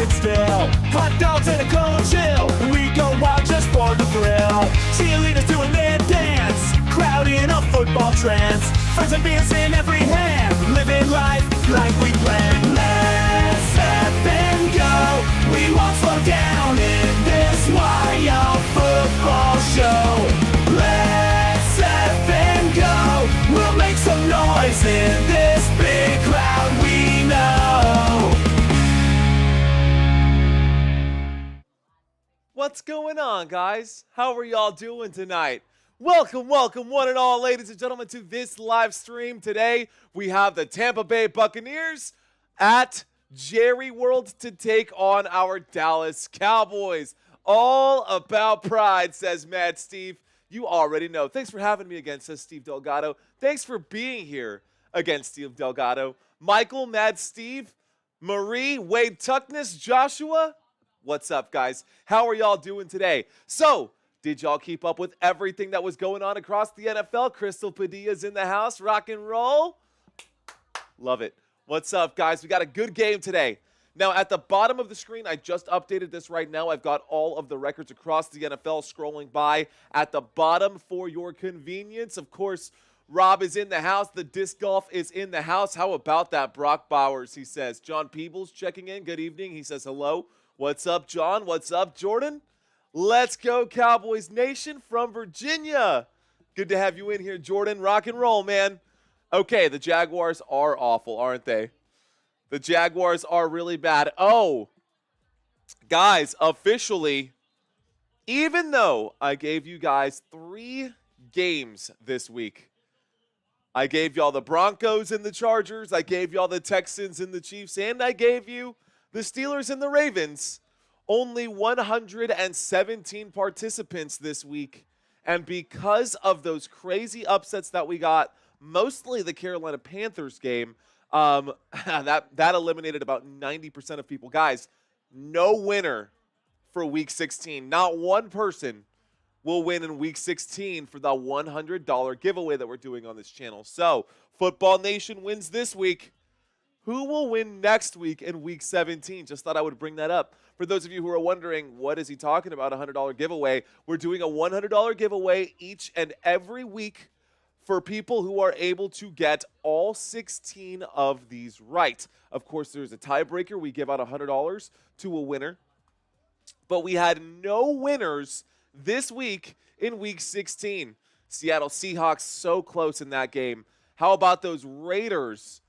sit still. Hot dogs and a cold chill. We go wild just for the thrill. Cheerleaders doing their dance. Crowd in a football trance. Friends and beers in every hand. Living life like we planned. Let's step and go. We won't slow down in this wild football show. Let's step and go. We'll make some noise in this big crowd we know. What's going on, guys? How are y'all doing tonight? Welcome, one and all, ladies and gentlemen, to this live stream. Today, we have the Tampa Bay Buccaneers at Jerry World to take on our Dallas Cowboys. All about pride, says Mad Steve. You already know. Thanks for having me again, says Steve Delgado. Thanks for being here again, Steve Delgado. Michael, Mad Steve, Marie, Wade Tuckness, Joshua. What's up, guys? How are y'all doing today? So, did y'all keep up with everything that was going on across the NFL? Crystal Padilla's in the house. Rock and roll. Love it. What's up, guys? We got a good game today. Now, at the bottom of the screen, I just updated this right now. I've got all of the records across the NFL scrolling by at the bottom for your convenience. Of course, Rob is in the house. The disc golf is in the house. How about that, Brock Bowers, he says. John Peebles checking in. Good evening. He says hello. What's up, John? What's up, Jordan? Let's go, Cowboys Nation from Virginia. Good to have you in here, Jordan. Rock and roll, man. Okay, the Jaguars are awful, aren't they? The Jaguars are really bad. Oh, guys, officially, even though I gave you guys 3 games this week, I gave y'all the Broncos and the Chargers, I gave y'all the Texans and the Chiefs, and I gave you the Steelers and the Ravens. Only 117 participants this week. And because of those crazy upsets that we got, mostly the Carolina Panthers game, that eliminated about 90% of people. Guys, no winner for Week 16. Not one person will win in Week 16 for the $100 giveaway that we're doing on this channel. So, Football Nation wins this week. Who will win next week in Week 17? Just thought I would bring that up. For those of you who are wondering, what is he talking about, a $100 giveaway? We're doing a $100 giveaway each and every week for people who are able to get all 16 of these right. Of course, there's a tiebreaker. We give out $100 to a winner. But we had no winners this week in Week 16. Seattle Seahawks so close in that game. How about those Raiders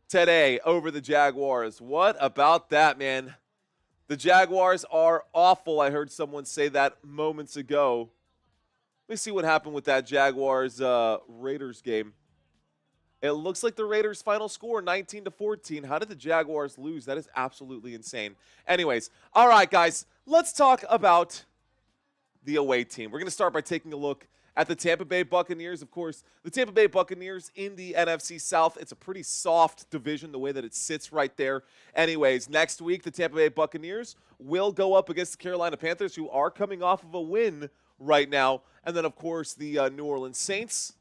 today over the Jaguars? What about that, man? The Jaguars are awful. I heard someone say that moments ago. Let me see what happened with that Jaguars-Raiders game. It looks like the Raiders' final score, 19-14. How did the Jaguars lose? That is absolutely insane. Anyways, all right, guys, let's talk about the away team. We're going to start by taking a look at the Tampa Bay Buccaneers. Of course, the Tampa Bay Buccaneers in the NFC South. It's a pretty soft division the way that it sits right there. Anyways, next week, the Tampa Bay Buccaneers will go up against the Carolina Panthers, who are coming off of a win right now. And then, of course, the New Orleans Saints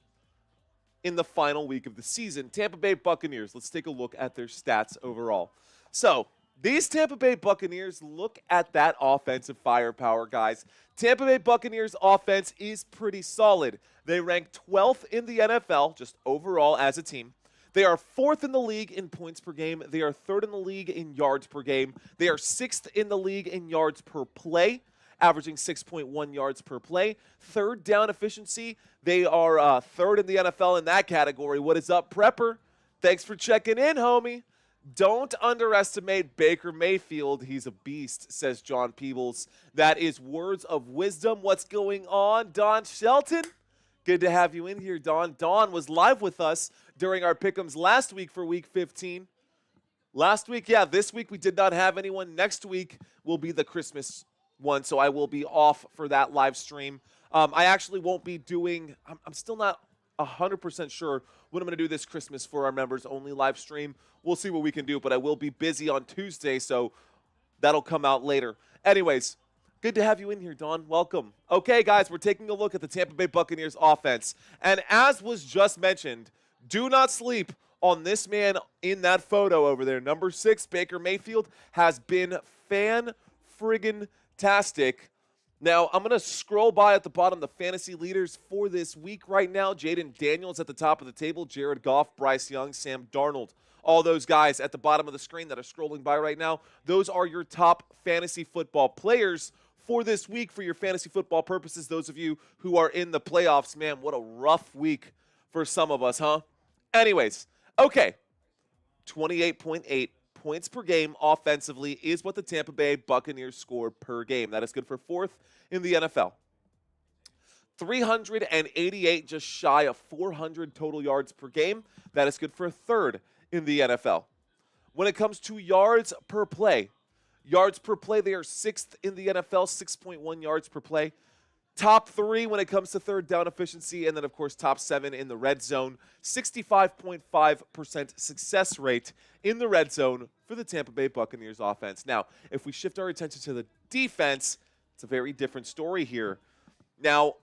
in the final week of the season. Tampa Bay Buccaneers, let's take a look at their stats overall. So, these Tampa Bay Buccaneers, look at that offensive firepower, guys. Tampa Bay Buccaneers offense is pretty solid. They rank 12th in the NFL, just overall as a team. They are 4th in the league in points per game. They are 3rd in the league in yards per game. They are 6th in the league in yards per play, averaging 6.1 yards per play. 3rd down efficiency, they are 3rd in the NFL in that category. What is up, Prepper? Thanks for checking in, homie. Don't underestimate Baker Mayfield. He's a beast, says John Peebles. That is words of wisdom. What's going on, Don Shelton? Good to have you in here, Don. Don was live with us during our pick'ems last week for Week 15. Last week, yeah, this week we did not have anyone. Next week will be the Christmas one, so I will be off for that live stream. I actually won't be doing, I'm still not 100% sure what I'm going to do this Christmas for our members only live stream. We'll see what we can do, but I will be busy on Tuesday, so that'll come out later. Anyways, good to have you in here, Don. Welcome. Okay, guys, we're taking a look at the Tampa Bay Buccaneers offense. And as was just mentioned, do not sleep on this man in that photo over there. Number 6, Baker Mayfield, has been fan-friggin-tastic. Now, I'm going to scroll by at the bottom the fantasy leaders for this week right now. Jaden Daniels at the top of the table, Jared Goff, Bryce Young, Sam Darnold. All those guys at the bottom of the screen that are scrolling by right now, those are your top fantasy football players for this week for your fantasy football purposes. Those of you who are in the playoffs, man, what a rough week for some of us, huh? Anyways, okay, 28.8 points per game offensively is what the Tampa Bay Buccaneers score per game. That is good for 4th in the NFL. 388, just shy of 400 total yards per game. That is good for 3rd in the NFL. When it comes to yards per play, they are 6th in the NFL, 6.1 yards per play. Top 3 when it comes to third down efficiency, and then, of course, top 7 in the red zone. 65.5% success rate in the red zone for the Tampa Bay Buccaneers offense. Now, if we shift our attention to the defense, it's a very different story here. Now,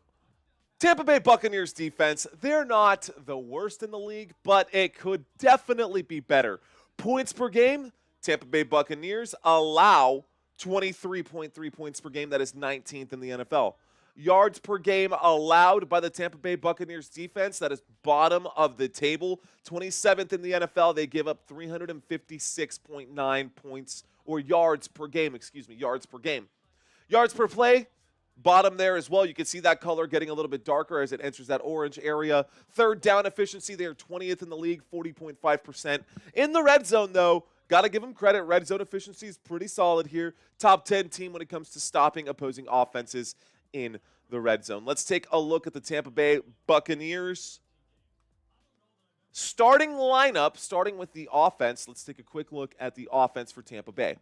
Tampa Bay Buccaneers defense, they're not the worst in the league, but it could definitely be better. Points per game, Tampa Bay Buccaneers allow 23.3 points per game. That is 19th in the NFL. Yards per game allowed by the Tampa Bay Buccaneers defense, that is bottom of the table. 27th in the NFL. They give up 356.9 points, or yards per game, yards per game. Yards per play, bottom there as well. You can see that color getting a little bit darker as it enters that orange area. Third down efficiency, they are 20th in the league, 40.5%. In the red zone, though, got to give them credit. Red zone efficiency is pretty solid here. Top 10 team when it comes to stopping opposing offenses in the red zone. Let's take a look at the Tampa Bay Buccaneers starting lineup, starting with the offense. Let's take a quick look at the offense for Tampa Bay.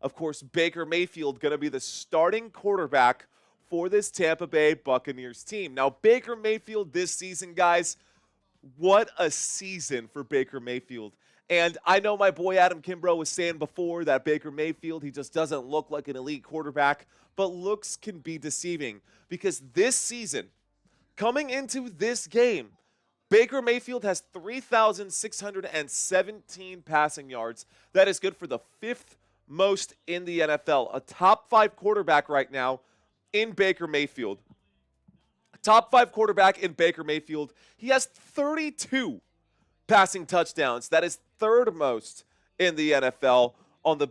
Of course, Baker Mayfield going to be the starting quarterback for this Tampa Bay Buccaneers team. Now, Baker Mayfield this season, guys, what a season for Baker Mayfield. And I know my boy Adam Kimbrough was saying before that Baker Mayfield, he just doesn't look like an elite quarterback, but looks can be deceiving because this season, coming into this game, Baker Mayfield has 3,617 passing yards. That is good for the 5th most in the NFL. A top 5 quarterback right now in Baker Mayfield. Top 5 quarterback in Baker Mayfield. He has 32 passing touchdowns. That is 3rd most in the NFL. On the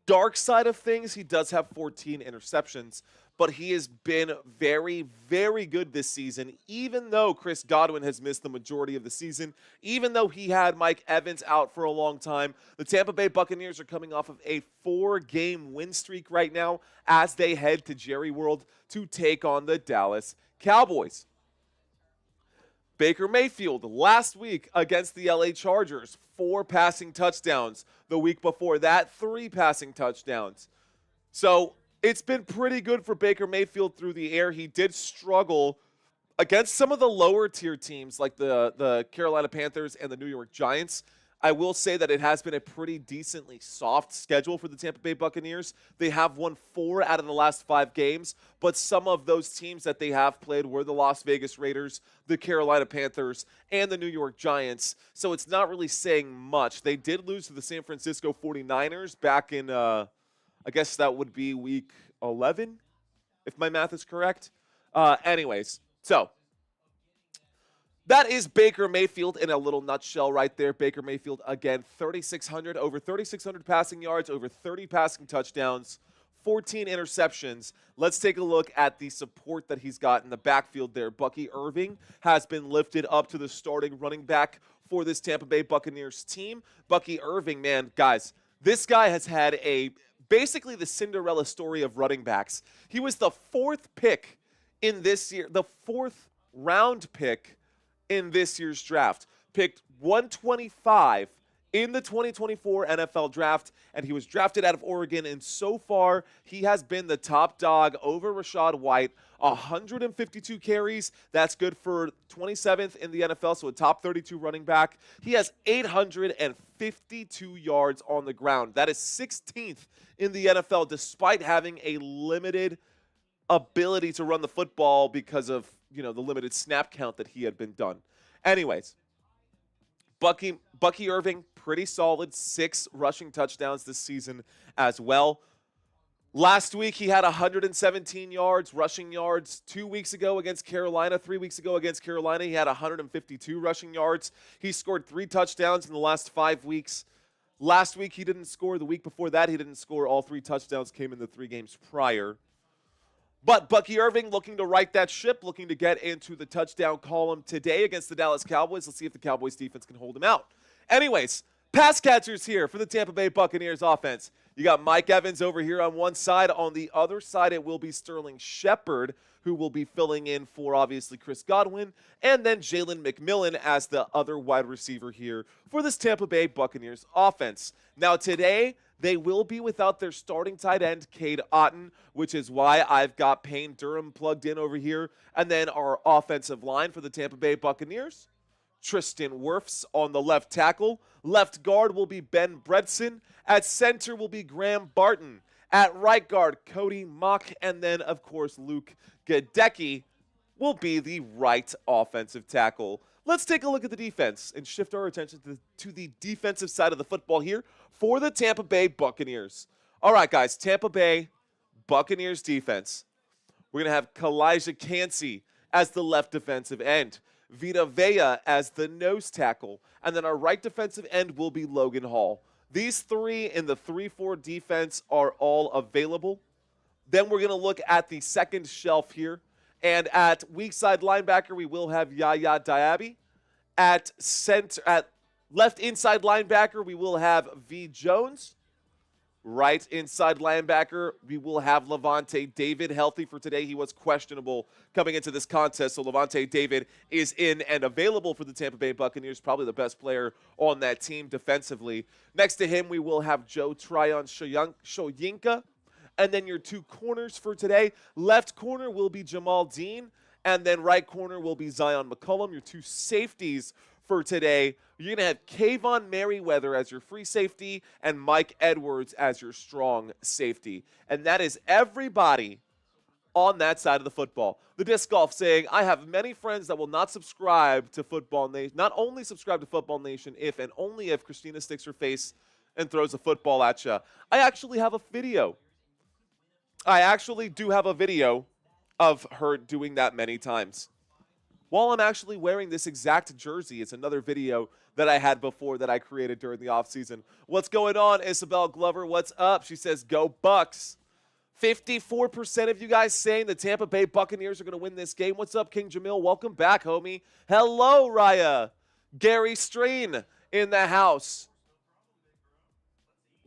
dark side of things, he does have 14 interceptions, but he has been very, very good this season, even though Chris Godwin has missed the majority of the season, even though he had Mike Evans out for a long time. The Tampa Bay Buccaneers are coming off of a 4-game win streak right now as they head to Jerry World to take on the Dallas Cowboys. Baker Mayfield last week against the LA Chargers, 4 passing touchdowns. The week before that, 3 passing touchdowns. So it's been pretty good for Baker Mayfield through the air. He did struggle against some of the lower tier teams like the Carolina Panthers and the New York Giants. I will say that it has been a pretty decently soft schedule for the Tampa Bay Buccaneers. They have won 4 out of the last 5 games, but some of those teams that they have played were the Las Vegas Raiders, the Carolina Panthers, and the New York Giants. So it's not really saying much. They did lose to the San Francisco 49ers back in, I guess that would be week 11, if my math is correct. Anyways, so that is Baker Mayfield in a little nutshell right there. Baker Mayfield, again, over 3,600 passing yards, over 30 passing touchdowns, 14 interceptions. Let's take a look at the support that he's got in the backfield there. Bucky Irving has been lifted up to the starting running back for this Tampa Bay Buccaneers team. Bucky Irving, man, guys, this guy has had basically the Cinderella story of running backs. He was the 4th pick in this year, the 4th round pick in this year's draft. Picked 125 in the 2024 NFL draft, and he was drafted out of Oregon, and so far he has been the top dog over Rachaad White. 152 carries. That's good for 27th in the NFL, so a top 32 running back. He has 852 yards on the ground. That is 16th in the NFL, despite having a limited ability to run the football because of, the limited snap count that he had been done. Anyways, Bucky Irving, pretty solid, 6 rushing touchdowns this season as well. Last week, he had 117 yards, rushing yards. 2 weeks ago against Carolina, 3 weeks ago against Carolina, he had 152 rushing yards. He scored 3 touchdowns in the last 5 weeks. Last week, he didn't score. The week before that, he didn't score. All 3 touchdowns came in the 3 games prior. But Bucky Irving looking to right that ship, looking to get into the touchdown column today against the Dallas Cowboys. Let's see if the Cowboys defense can hold him out. Anyways, pass catchers here for the Tampa Bay Buccaneers offense. You got Mike Evans over here on one side. On the other side, it will be Sterling Shepard, who will be filling in for, obviously, Chris Godwin. And then Jalen McMillan as the other wide receiver here for this Tampa Bay Buccaneers offense. Now, today, they will be without their starting tight end, Cade Otton, which is why I've got Payne Durham plugged in over here. And then our offensive line for the Tampa Bay Buccaneers, Tristan Wirfs on the left tackle. Left guard will be Ben Bredson. At center will be Graham Barton. At right guard, Cody Mock. And then, of course, Luke Gadecki will be the right offensive tackle. Let's take a look at the defense and shift our attention to the defensive side of the football here for the Tampa Bay Buccaneers. All right, guys, Tampa Bay Buccaneers defense. We're going to have Kalijah Cansey as the left defensive end. Vita Vea as the nose tackle. And then our right defensive end will be Logan Hall. These 3 in the 3-4 defense are all available. Then we're going to look at the second shelf here. And at weak side linebacker, we will have Yaya Diaby. At left inside linebacker, we will have V. Jones. Right inside linebacker, we will have Levante David healthy for today. He was questionable coming into this contest, so Levante David is in and available for the Tampa Bay Buccaneers, probably the best player on that team defensively. Next to him, we will have Joe Tryon Shoyinka. And then your 2 corners for today. Left corner will be Jamal Dean, and then right corner will be Zion McCollum. Your 2 safeties for today, you're going to have Kayvon Merriweather as your free safety and Mike Edwards as your strong safety. And that is everybody on that side of the football. The Disc Golf saying, I have many friends that will not subscribe to Football Nation, not only subscribe to Football Nation if and only if Christina sticks her face and throws a football at you. I actually have a video. I actually do have a video of her doing that many times. While I'm actually wearing this exact jersey, it's another video that I had before that I created during the offseason. What's going on, Isabel Glover? What's up? She says, go Bucks. 54% of you guys saying the Tampa Bay Buccaneers are going to win this game. What's up, King Jamil? Welcome back, homie. Hello, Raya. Gary Strain in the house.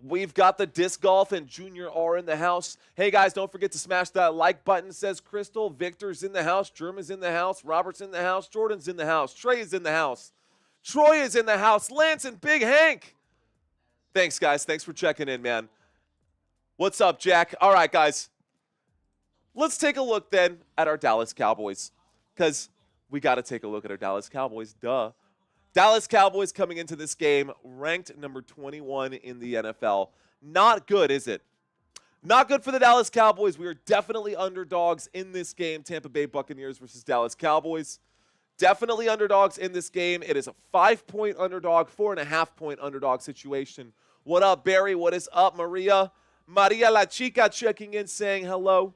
We've got the Disc Golf and Junior R in the house. Hey, guys, don't forget to smash that like button, says Crystal. Victor's in the house. German's in the house. Robert's in the house. Jordan's in the house. Trey is in the house. Troy is in the house. Lance and Big Hank. Thanks, guys. Thanks for checking in, man. What's up, Jack? All right, guys. Let's take a look then at our Dallas Cowboys, because we got to take a look at our Dallas Cowboys. Duh. Dallas Cowboys coming into this game ranked number 21 in the NFL. Not good, is it? Not good for the Dallas Cowboys. We are definitely underdogs in this game. Tampa Bay Buccaneers versus Dallas Cowboys. Definitely underdogs in this game. It is a 5-point underdog, 4.5-point underdog situation. What up, Barry? What is up, Maria? Maria La Chica checking in saying hello.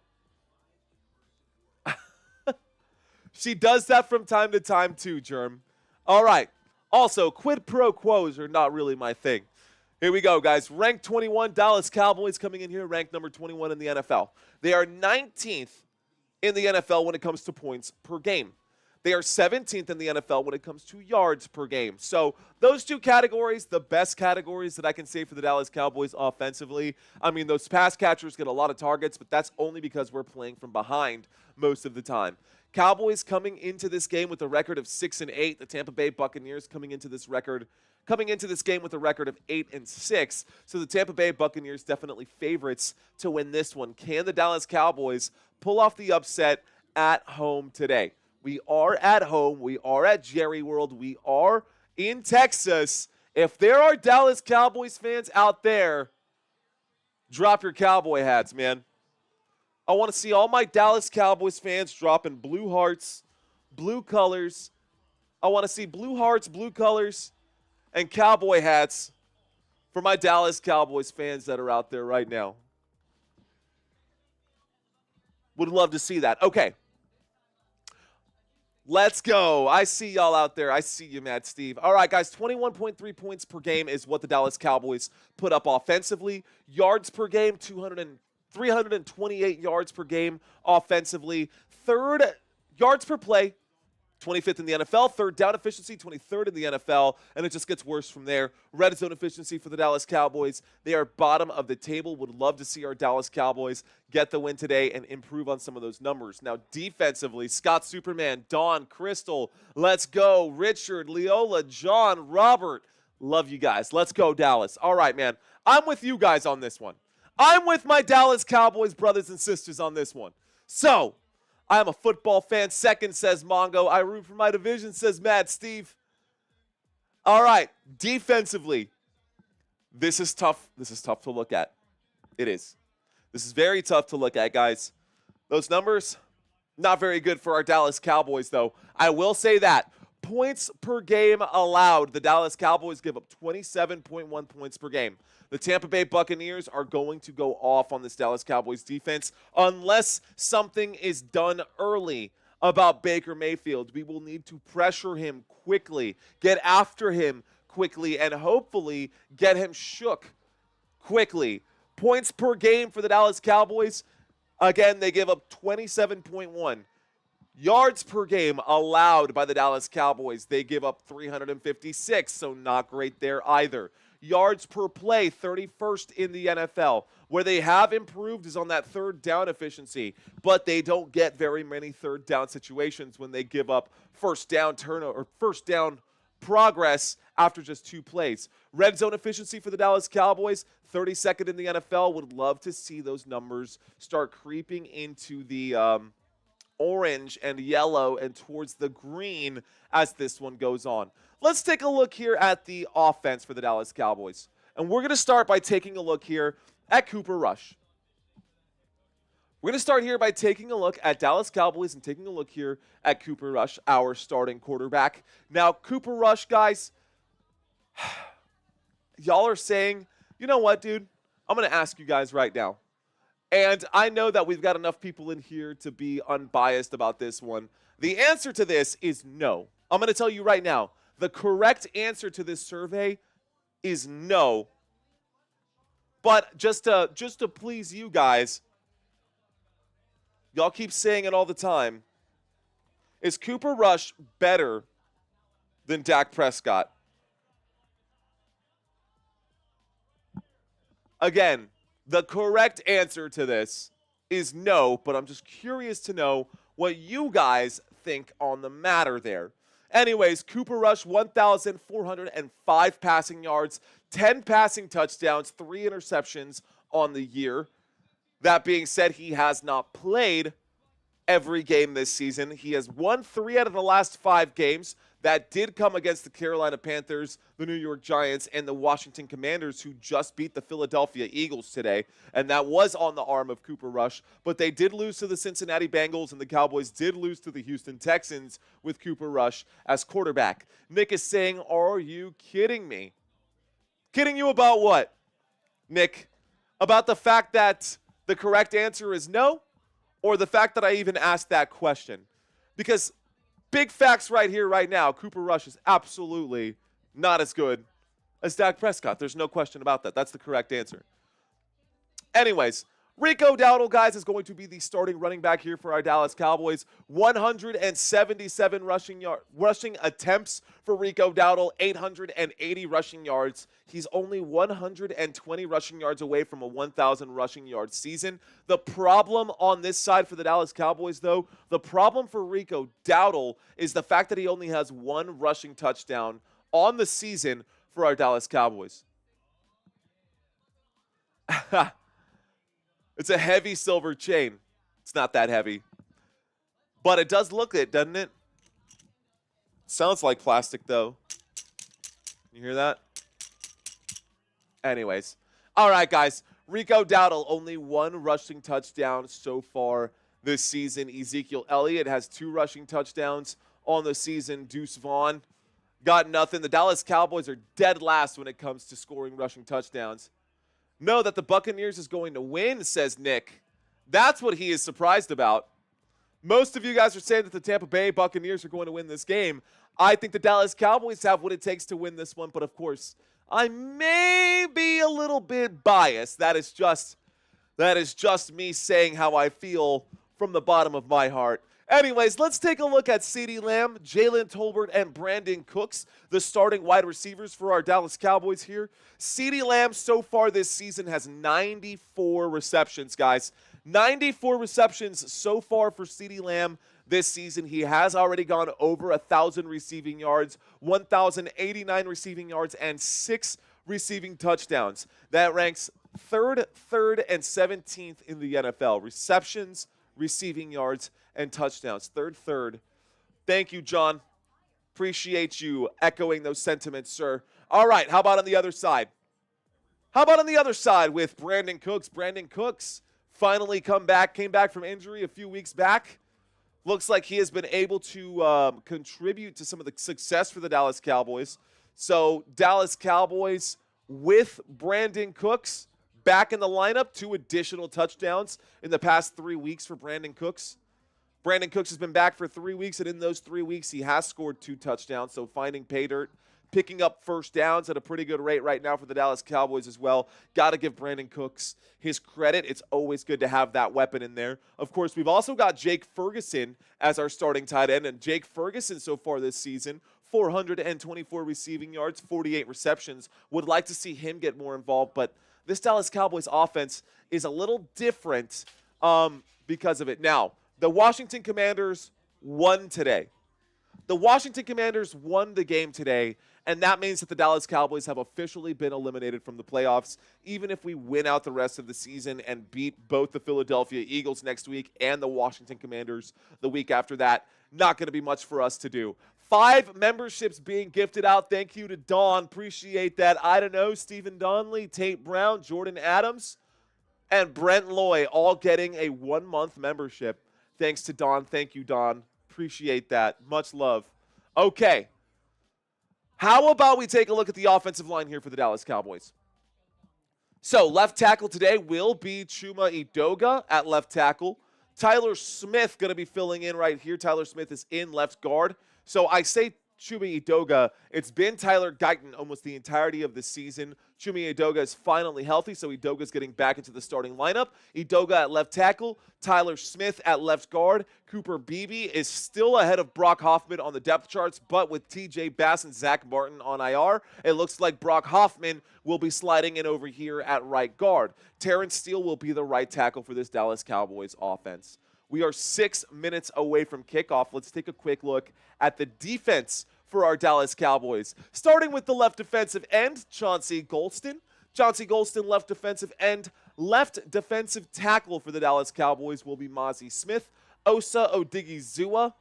She does that from time to time too, Germ. All right. Also, quid pro quos are not really my thing. Here we go, guys. Ranked 21, Dallas Cowboys coming in here, ranked number 21 in the NFL. They are 19th in the NFL when it comes to points per game. They are 17th in the NFL when it comes to yards per game. So those 2 categories, the best categories that I can say for the Dallas Cowboys offensively. I mean, those pass catchers get a lot of targets, but that's only because we're playing from behind most of the time. Cowboys coming into this game with a record of 6-8. The Tampa Bay Buccaneers coming into this game with a record of 8-6. So the Tampa Bay Buccaneers definitely favorites to win this one. Can the Dallas Cowboys pull off the upset at home today? We are at home. We are at Jerry World. We are in Texas. If there are Dallas Cowboys fans out there, drop your cowboy hats, man. I want to see all my Dallas Cowboys fans dropping blue hearts, blue colors. I want to see blue hearts, blue colors, and cowboy hats for my Dallas Cowboys fans that are out there right now. Would love to see that. Okay. Let's go. I see y'all out there. I see you, Mad Steve. All right, guys, 21.3 points per game is what the Dallas Cowboys put up offensively. Yards per game, 328 yards per game offensively. Third, yards per play, 25th in the NFL. Third down efficiency, 23rd in the NFL. And it just gets worse from there. Red zone efficiency for the Dallas Cowboys. They are bottom of the table. Would love to see our Dallas Cowboys get the win today and improve on some of those numbers. Now, defensively, Scott Superman, Don, Crystal, let's go. Richard, Leola, John, Robert. Love you guys. Let's go, Dallas. All right, man. I'm with you guys on this one. I'm with my Dallas Cowboys brothers and sisters on this one. So, I am a football fan. Second, says Mongo. I root for my division, says Mad Steve. All right, defensively, this is tough. This is tough to look at. It is. This is very tough to look at, guys. Those numbers, not very good for our Dallas Cowboys, though. I will say that. Points per game allowed. The Dallas Cowboys give up 27.1 points per game. The Tampa Bay Buccaneers are going to go off on this Dallas Cowboys defense unless something is done early about Baker Mayfield. We will need to pressure him quickly, get after him quickly, and hopefully get him shook quickly. Points per game for the Dallas Cowboys. Again, they give up 27.1. Yards per game allowed by the Dallas Cowboys. They give up 356, so not great there either. Yards per play, 31st in the NFL. Where they have improved is on that third down efficiency, but they don't get very many third down situations when they give up first down turnover or first down progress after just 2 plays. Red zone efficiency for the Dallas Cowboys, 32nd in the NFL. Would love to see those numbers start creeping into the orange and yellow and towards the green as this one goes on. Let's take a look here at the offense for the Dallas Cowboys. And we're going to start by taking a look here at Cooper Rush. We're going to start here by taking a look at Dallas Cowboys and taking a look here at Cooper Rush, our starting quarterback. Now, Cooper Rush, guys, y'all are saying, you know what, dude? I'm going to ask you guys right now. And I know that we've got enough people in here to be unbiased about this one. The answer to this is no. I'm going to tell you right now. The correct answer to this survey is no. But just to please you guys, y'all keep saying it all the time. Is Cooper Rush better than Dak Prescott? Again, the correct answer to this is no, but I'm just curious to know what you guys think on the matter there. Anyways, Cooper Rush, 1,405 passing yards, 10 passing touchdowns, 3 interceptions on the year. That being said, he has not played every game this season. He has won 3 out of the last 5 games. That did come against the Carolina Panthers, the New York Giants, and the Washington Commanders, who just beat the Philadelphia Eagles today. And that was on the arm of Cooper Rush. But they did lose to the Cincinnati Bengals, and the Cowboys did lose to the Houston Texans with Cooper Rush as quarterback. Nick is saying, are you kidding me? Kidding you about what, Nick? About the fact that the correct answer is no? Or the fact that I even asked that question? Because big facts right here, right now, Cooper Rush is absolutely not as good as Dak Prescott. There's no question about that. That's the correct answer. Anyways, Rico Dowdle, guys, is going to be the starting running back here for our Dallas Cowboys. 177 rushing attempts for Rico Dowdle, 880 rushing yards. He's only 120 rushing yards away from a 1,000 rushing yard season. The problem on this side for the Dallas Cowboys, though, the problem for Rico Dowdle is the fact that he only has 1 rushing touchdown on the season for our Dallas Cowboys. It's a heavy silver chain. It's not that heavy. But it does look it, doesn't it? Sounds like plastic, though. You hear that? Anyways. All right, guys. Rico Dowdle, only 1 rushing touchdown so far this season. Ezekiel Elliott has 2 rushing touchdowns on the season. Deuce Vaughn got nothing. The Dallas Cowboys are dead last when it comes to scoring rushing touchdowns. Know that the Buccaneers is going to win, says Nick. That's what he is surprised about. Most of you guys are saying that the Tampa Bay Buccaneers are going to win this game. I think the Dallas Cowboys have what it takes to win this one, but of course, I may be a little bit biased. That is just me saying how I feel from the bottom of my heart. Anyways, let's take a look at CeeDee Lamb, Jalen Tolbert, and Brandon Cooks, the starting wide receivers for our Dallas Cowboys here. CeeDee Lamb so far this season has 94 receptions, guys. 94 receptions so far for CeeDee Lamb this season. He has already gone over 1,000 receiving yards, 1,089 receiving yards, and 6 receiving touchdowns. That ranks third, and 17th in the NFL. Receptions, receiving yards, and touchdowns. Third. Thank you, John. Appreciate you echoing those sentiments, sir. All right, how about on the other side? How about on the other side with Brandon Cooks? Brandon Cooks finally came back from injury a few weeks back. Looks like he has been able to contribute to some of the success for the Dallas Cowboys. So Dallas Cowboys with Brandon Cooks back in the lineup, 2 additional touchdowns in the past 3 weeks for Brandon Cooks. Brandon Cooks has been back for 3 weeks, and in those 3 weeks, he has scored 2 touchdowns. So finding pay dirt, picking up first downs at a pretty good rate right now for the Dallas Cowboys as well. Got to give Brandon Cooks his credit. It's always good to have that weapon in there. Of course, we've also got Jake Ferguson as our starting tight end, and Jake Ferguson so far this season, 424 receiving yards, 48 receptions. Would like to see him get more involved, but this Dallas Cowboys offense is a little different because of it. Now, the Washington Commanders won today. The Washington Commanders won the game today, and that means that the Dallas Cowboys have officially been eliminated from the playoffs. Even if we win out the rest of the season and beat both the Philadelphia Eagles next week and the Washington Commanders the week after that, not going to be much for us to do. 5 memberships being gifted out. Thank you to Dawn. Appreciate that. I don't know, Stephen Donnelly, Tate Brown, Jordan Adams, and Brent Loy all getting a 1-month membership. Thanks to Dawn. Thank you, Dawn. Appreciate that. Much love. Okay. How about we take a look at the offensive line here for the Dallas Cowboys? So, left tackle today will be Chuma Edoga at left tackle. Tyler Smith going to be filling in right here. Tyler Smith is in left guard. So, I say Chuma Edoga. It's been Tyler Guyton almost the entirety of the season. Chuma Edoga is finally healthy, so Edoga's getting back into the starting lineup. Edoga at left tackle, Tyler Smith at left guard. Cooper Beebe is still ahead of Brock Hoffman on the depth charts, but with TJ Bass and Zach Martin on IR, it looks like Brock Hoffman will be sliding in over here at right guard. Terrence Steele will be the right tackle for this Dallas Cowboys offense. We are 6 minutes away from kickoff. Let's take a quick look at the defense for our Dallas Cowboys. Starting with the left defensive end, Chauncey Golston. Chauncey Golston, left defensive end. Left defensive tackle for the Dallas Cowboys will be Mozzie Smith. Osa Odigizua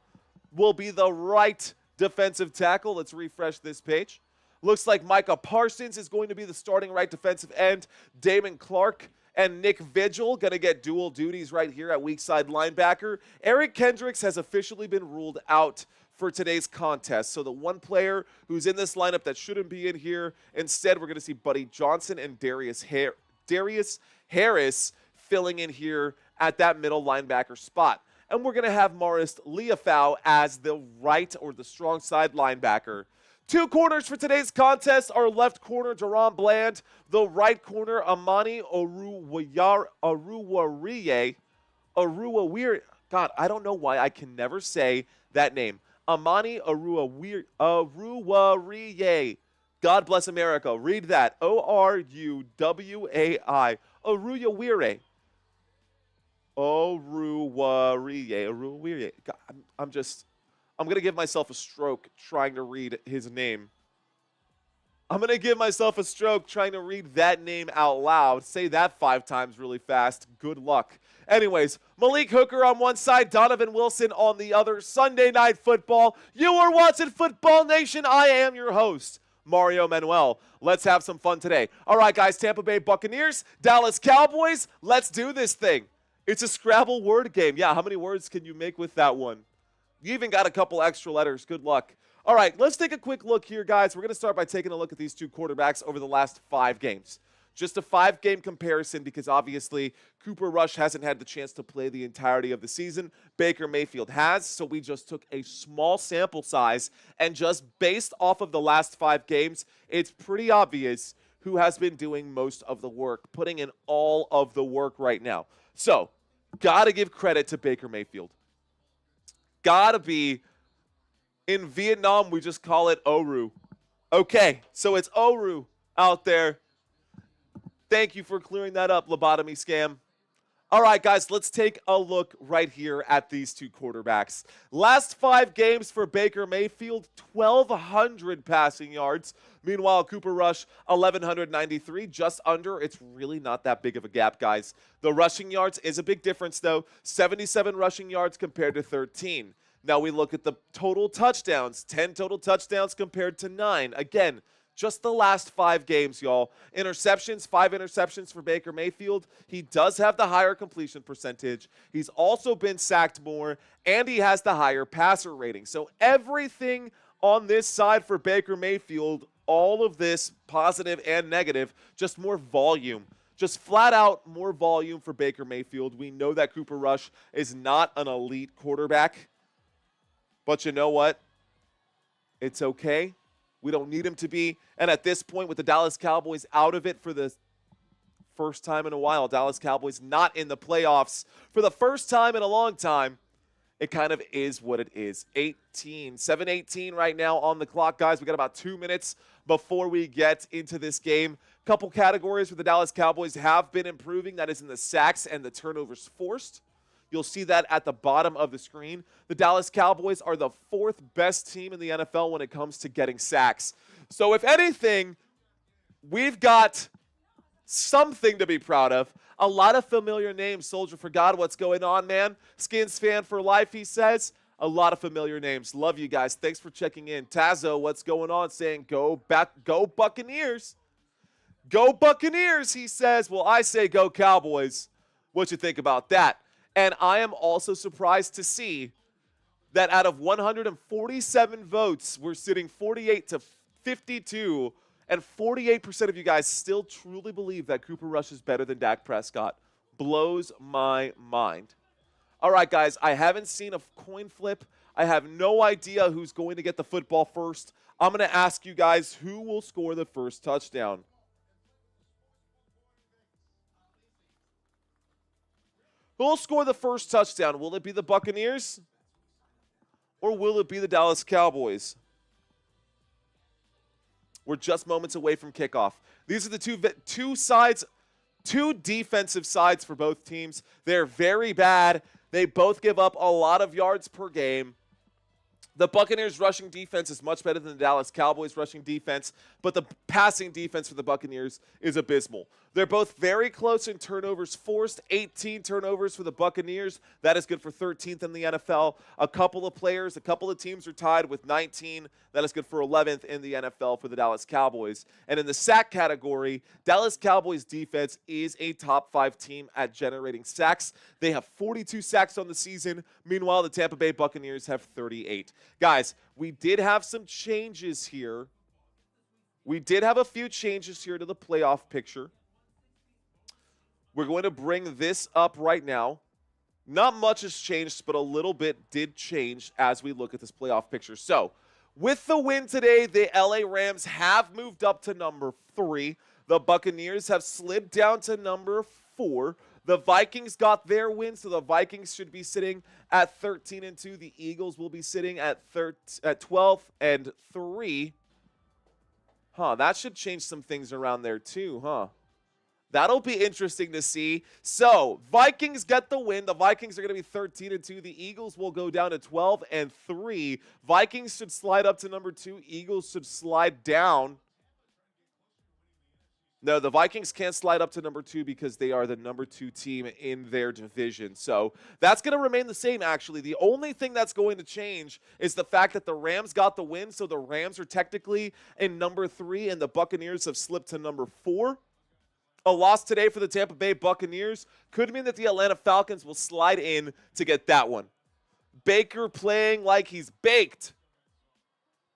will be the right defensive tackle. Let's refresh this page. Looks like Micah Parsons is going to be the starting right defensive end. Damon Clark and Nick Vigil going to get dual duties right here at weak side linebacker. Eric Kendricks has officially been ruled out for today's contest. So the one player who's in this lineup that shouldn't be in here, instead we're going to see Buddy Johnson and Darius Harris filling in here at that middle linebacker spot. And we're going to have Maurice Liufau as the right or the strong side linebacker. 2 corners for today's contest. Our left corner, Deron Bland. The right corner, Amani Oruwariye. God, I don't know why I can never say that name. Amani Oruwariye. God bless America. Read that. Oruwai. Oruwariye. Oruwariye. God, I'm going to give myself a stroke trying to read his name. I'm going to give myself a stroke trying to read that name out loud. Say that 5 times really fast. Good luck. Anyways, Malik Hooker on one side, Donovan Wilson on the other. Sunday Night Football. You are watching Football Nation. I am your host, Mario Manuel. Let's have some fun today. All right, guys, Tampa Bay Buccaneers, Dallas Cowboys. Let's do this thing. It's a Scrabble word game. Yeah, how many words can you make with that one? You even got a couple extra letters. Good luck. All right, let's take a quick look here, guys. We're going to start by taking a look at these two quarterbacks over the last 5 games. Just a 5-game comparison because obviously Cooper Rush hasn't had the chance to play the entirety of the season. Baker Mayfield has, so we just took a small sample size, and just based off of the last 5 games, it's pretty obvious who has been doing most of the work, putting in all of the work right now. So, gotta give credit to Baker Mayfield. Gotta be. In Vietnam, we just call it Oru. Okay, so it's Oru out there. Thank you for clearing that up, lobotomy scam. All right, guys, let's take a look right here at these two quarterbacks. Last 5 games for Baker Mayfield, 1,200 passing yards. Meanwhile, Cooper Rush, 1,193, just under. It's really not that big of a gap, guys. The rushing yards is a big difference, though. 77 rushing yards compared to 13. Now we look at the total touchdowns. 10 total touchdowns compared to 9. Again, just the last 5 games, y'all. Interceptions, 5 interceptions for Baker Mayfield. He does have the higher completion percentage. He's also been sacked more, and he has the higher passer rating. So everything on this side for Baker Mayfield, all of this positive and negative, just more volume. Just flat out more volume for Baker Mayfield. We know that Cooper Rush is not an elite quarterback, but you know what? It's okay. We don't need him to be. And at this point, with the Dallas Cowboys out of it for the first time in a while, Dallas Cowboys not in the playoffs for the first time in a long time, it kind of is what it is. 7:18 right now on the clock, guys. We got about 2 minutes before we get into this game. Couple categories for the Dallas Cowboys have been improving. That is in the sacks and the turnovers forced. You'll see that at the bottom of the screen. The Dallas Cowboys are the 4th best team in the NFL when it comes to getting sacks. So if anything, we've got something to be proud of. A lot of familiar names. Soldier for God, what's going on, man? Skins fan for life, he says. A lot of familiar names. Love you guys. Thanks for checking in. Tazo, what's going on? Saying go Buccaneers. Go Buccaneers, he says. Well, I say go Cowboys. What you think about that? And I am also surprised to see that out of 147 votes, we're sitting 48 to 52, and 48% of you guys still truly believe that Cooper Rush is better than Dak Prescott. Blows my mind. All right, guys, I haven't seen a coin flip. I have no idea who's going to get the football first. I'm going to ask you guys who will score the first touchdown. Who will score the first touchdown? Will it be the Buccaneers? Or will it be the Dallas Cowboys? We're just moments away from kickoff. These are the two defensive sides for both teams. They're very bad. They both give up a lot of yards per game. The Buccaneers' rushing defense is much better than the Dallas Cowboys' rushing defense, but the passing defense for the Buccaneers is abysmal. They're both very close in turnovers forced, 18 turnovers for the Buccaneers. That is good for 13th in the NFL. A couple of teams are tied with 19. That is good for 11th in the NFL for the Dallas Cowboys. And in the sack category, Dallas Cowboys defense is a top 5 team at generating sacks. They have 42 sacks on the season. Meanwhile, the Tampa Bay Buccaneers have 38. Guys, we did have some changes here. We did have a few changes here to the playoff picture. We're going to bring this up right now. Not much has changed, but a little bit did change as we look at this playoff picture. So, with the win today, the LA Rams have moved up to number 3. The Buccaneers have slid down to number 4. The Vikings got their win, so the Vikings should be sitting at 13-2. The Eagles will be sitting at 12-3. That should change some things around there too, That'll be interesting to see. So, Vikings get the win. The Vikings are going to be 13-2. The Eagles will go down to 12-3. Vikings should slide up to number 2. Eagles should slide down. No, the Vikings can't slide up to number 2 because they are the number 2 team in their division. So that's going to remain the same, actually. The only thing that's going to change is the fact that the Rams got the win, so the Rams are technically in number 3, and the Buccaneers have slipped to number 4. A loss today for the Tampa Bay Buccaneers could mean that the Atlanta Falcons will slide in to get that one. Baker playing like he's baked.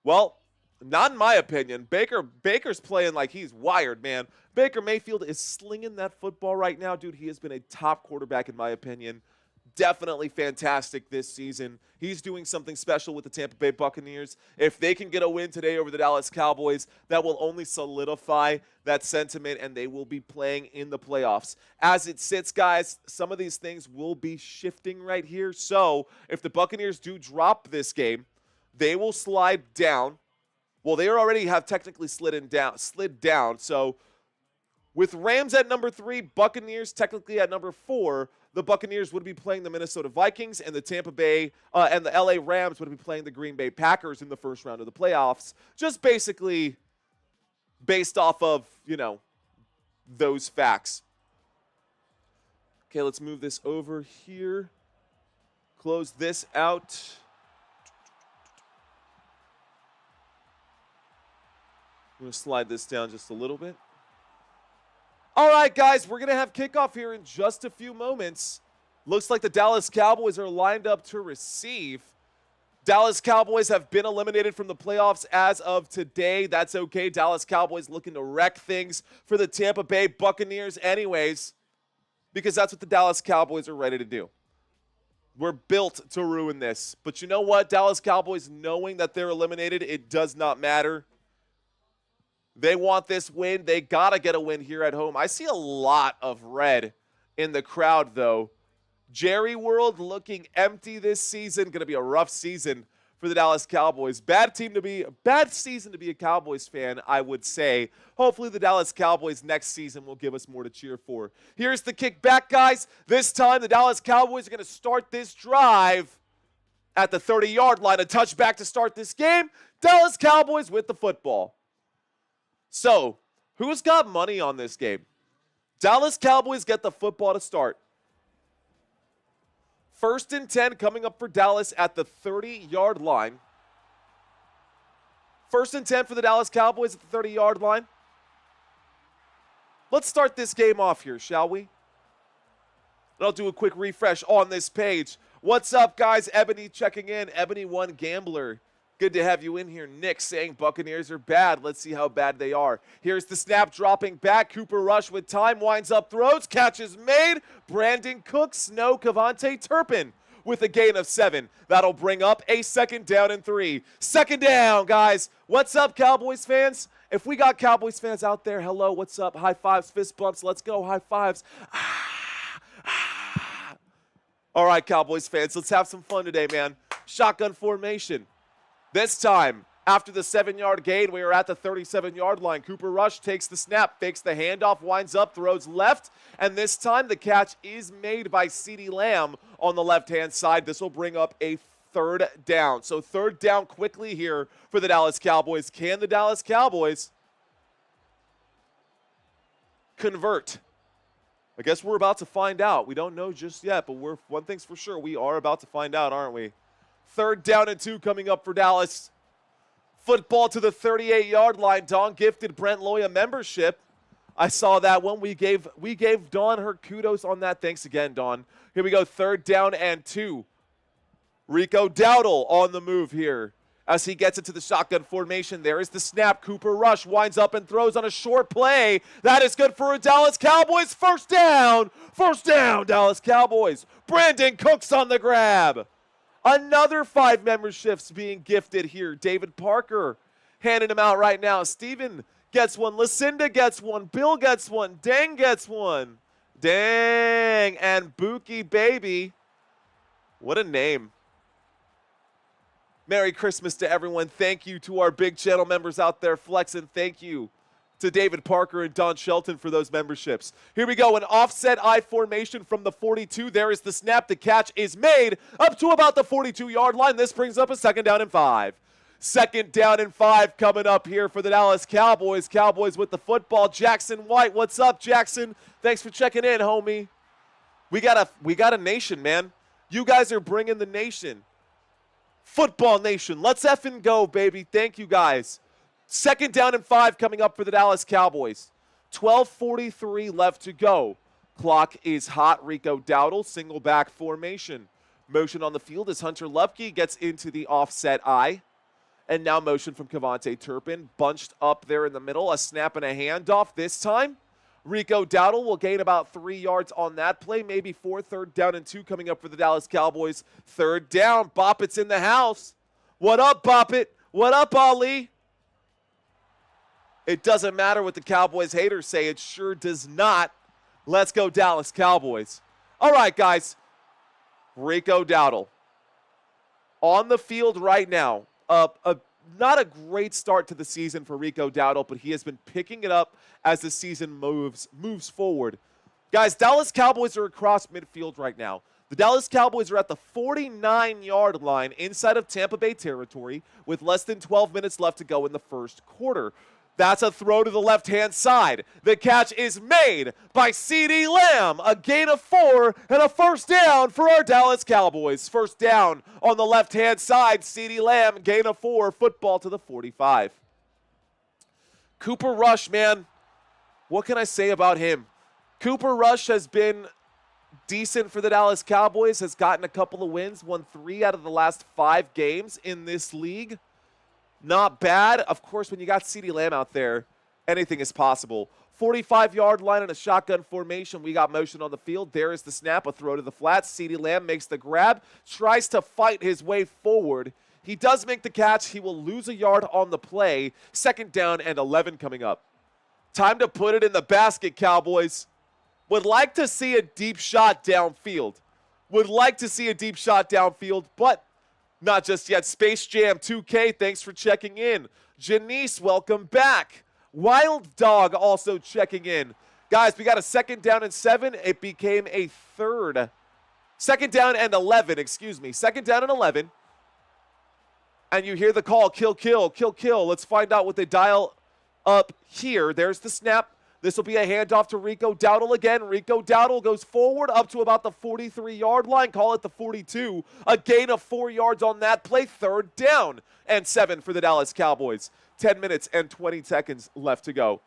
Well, not in my opinion. Baker's playing like he's wired, man. Baker Mayfield is slinging that football right now, dude. He has been a top quarterback in my opinion. Definitely fantastic this season. He's doing something special with the Tampa Bay Buccaneers. If they can get a win today over the Dallas Cowboys, that will only solidify that sentiment, and they will be playing in the playoffs. As it sits, guys, some of these things will be shifting right here. So if the Buccaneers do drop this game, they will slide down. Well, they already have technically slid down. So with Rams at number 3, Buccaneers technically at number 4, the Buccaneers would be playing the Minnesota Vikings, and the Tampa Bay and the LA Rams would be playing the Green Bay Packers in the first round of the playoffs. Just basically based off of, those facts. Okay, let's move this over here. Close this out. I'm going to slide this down just a little bit. All right, guys, we're going to have kickoff here in just a few moments. Looks like the Dallas Cowboys are lined up to receive. Dallas Cowboys have been eliminated from the playoffs as of today. That's okay. Dallas Cowboys looking to wreck things for the Tampa Bay Buccaneers anyways, because that's what the Dallas Cowboys are ready to do. We're built to ruin this. But you know what? Dallas Cowboys, knowing that they're eliminated, it does not matter. They want this win. They got to get a win here at home. I see a lot of red in the crowd, though. Jerry World looking empty this season. Going to be a rough season for the Dallas Cowboys. Bad season to be a Cowboys fan, I would say. Hopefully the Dallas Cowboys next season will give us more to cheer for. Here's the kick back, guys. This time the Dallas Cowboys are going to start this drive at the 30-yard line. A touchback to start this game. Dallas Cowboys with the football. So, who's got money on this game? Dallas Cowboys get the football to start. 1st and 10 coming up for Dallas at the 30-yard line. 1st and 10 for the Dallas Cowboys at the 30-yard line. Let's start this game off here, shall we? And I'll do a quick refresh on this page. What's up, guys? Ebony checking in. Ebony1 Gambler. Good to have you in here. Nick saying Buccaneers are bad. Let's see how bad they are. Here's the snap dropping back. Cooper Rush with time. Winds up, throws. Catch is made. Brandon Cooks. No. Cavante Turpin with a gain of 7. That'll bring up a 2nd down and 3. 2nd down, guys. What's up, Cowboys fans? If we got Cowboys fans out there, hello, what's up? High fives, fist bumps. Let's go. High fives. All right, Cowboys fans, let's have some fun today, man. Shotgun formation. This time, after the 7-yard gain, we are at the 37-yard line. Cooper Rush takes the snap, fakes the handoff, winds up, throws left, and this time the catch is made by CeeDee Lamb on the left-hand side. This will bring up a 3rd down. So 3rd down quickly here for the Dallas Cowboys. Can the Dallas Cowboys convert? I guess we're about to find out. We don't know just yet, but one thing's for sure. We are about to find out, aren't we? 3rd down and 2 coming up for Dallas. Football to the 38-yard line. Dawn gifted Brent Loya membership. I saw that one. We gave Dawn her kudos on that. Thanks again, Dawn. Here we go. 3rd down and 2. Rico Dowdle on the move here as he gets into the shotgun formation. There is the snap. Cooper Rush winds up and throws on a short play. That is good for a Dallas Cowboys. 1st down. 1st down, Dallas Cowboys. Brandon Cooks on the grab. Another 5 memberships being gifted here. David Parker handing them out right now. Steven gets one. Lucinda gets one. Bill gets one. Dang gets one. Dang. And Bookie Baby. What a name. Merry Christmas to everyone. Thank you to our big channel members out there flexing. Thank you to David Parker and Don Shelton for those memberships. Here we go, an offset I formation from the 42. There is the snap. The catch is made up to about the 42-yard line. This brings up a 2nd down and 5. 2nd down and 5 coming up here for the Dallas Cowboys. Cowboys with the football. Jackson White, what's up, Jackson? Thanks for checking in, homie. We got a nation, man. You guys are bringing the nation. Football nation. Let's effing go, baby. Thank you, guys. 2nd down and 5 coming up for the Dallas Cowboys. 12:43 left to go. Clock is hot. Rico Dowdle, single back formation. Motion on the field as Hunter Lupke gets into the offset I. And now motion from Kevontae Turpin, bunched up there in the middle, a snap and a handoff this time. Rico Dowdle will gain about 3 yards on that play, maybe 4, 3rd down and 2 coming up for the Dallas Cowboys. 3rd down, Boppett's in the house. What up, Boppett? What up, Ali? It doesn't matter what the Cowboys haters say. It sure does not. Let's go Dallas Cowboys. All right, guys. Rico Dowdle on the field right now. Not a great start to the season for Rico Dowdle, but he has been picking it up as the season moves forward. Guys, Dallas Cowboys are across midfield right now. The Dallas Cowboys are at the 49-yard line inside of Tampa Bay territory with less than 12 minutes left to go in the first quarter. That's a throw to the left-hand side. The catch is made by CeeDee Lamb. A gain of 4 and a 1st down for our Dallas Cowboys. 1st down on the left-hand side. CeeDee Lamb, gain of 4, football to the 45. Cooper Rush, man, what can I say about him? Cooper Rush has been decent for the Dallas Cowboys, has gotten a couple of wins, won 3 out of the last 5 games in this league. Not bad. Of course, when you got CeeDee Lamb out there, anything is possible. 45-yard line in a shotgun formation. We got motion on the field. There is the snap, a throw to the flats. CeeDee Lamb makes the grab, tries to fight his way forward. He does make the catch. He will lose a yard on the play. 2nd down and 11 coming up. Time to put it in the basket, Cowboys. Would like to see a deep shot downfield. Would like to see a deep shot downfield, but not just yet. Space Jam 2K, thanks for checking in. Janice, welcome back. Wild Dog also checking in. Guys, we got a 2nd down and 7. It became a 3rd. 2nd down and 11, excuse me. 2nd down and 11. And you hear the call, kill, kill, kill, kill. Let's find out what they dial up here. There's the snap. This will be a handoff to Rico Dowdle again. Rico Dowdle goes forward up to about the 43-yard line. Call it the 42. A gain of 4 yards on that play. 3rd down and 7 for the Dallas Cowboys. 10 minutes and 20 seconds left to go.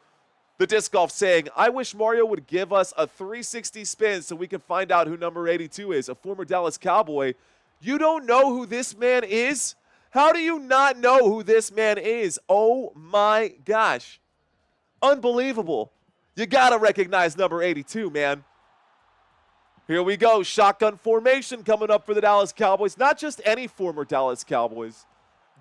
The Disc Golf saying, I wish Mario would give us a 360 spin so we can find out who number 82 is. A former Dallas Cowboy. You don't know who this man is? How do you not know who this man is? Oh my gosh. Unbelievable. You got to recognize number 82, man. Here we go. Shotgun formation coming up for the Dallas Cowboys. Not just any former Dallas Cowboys.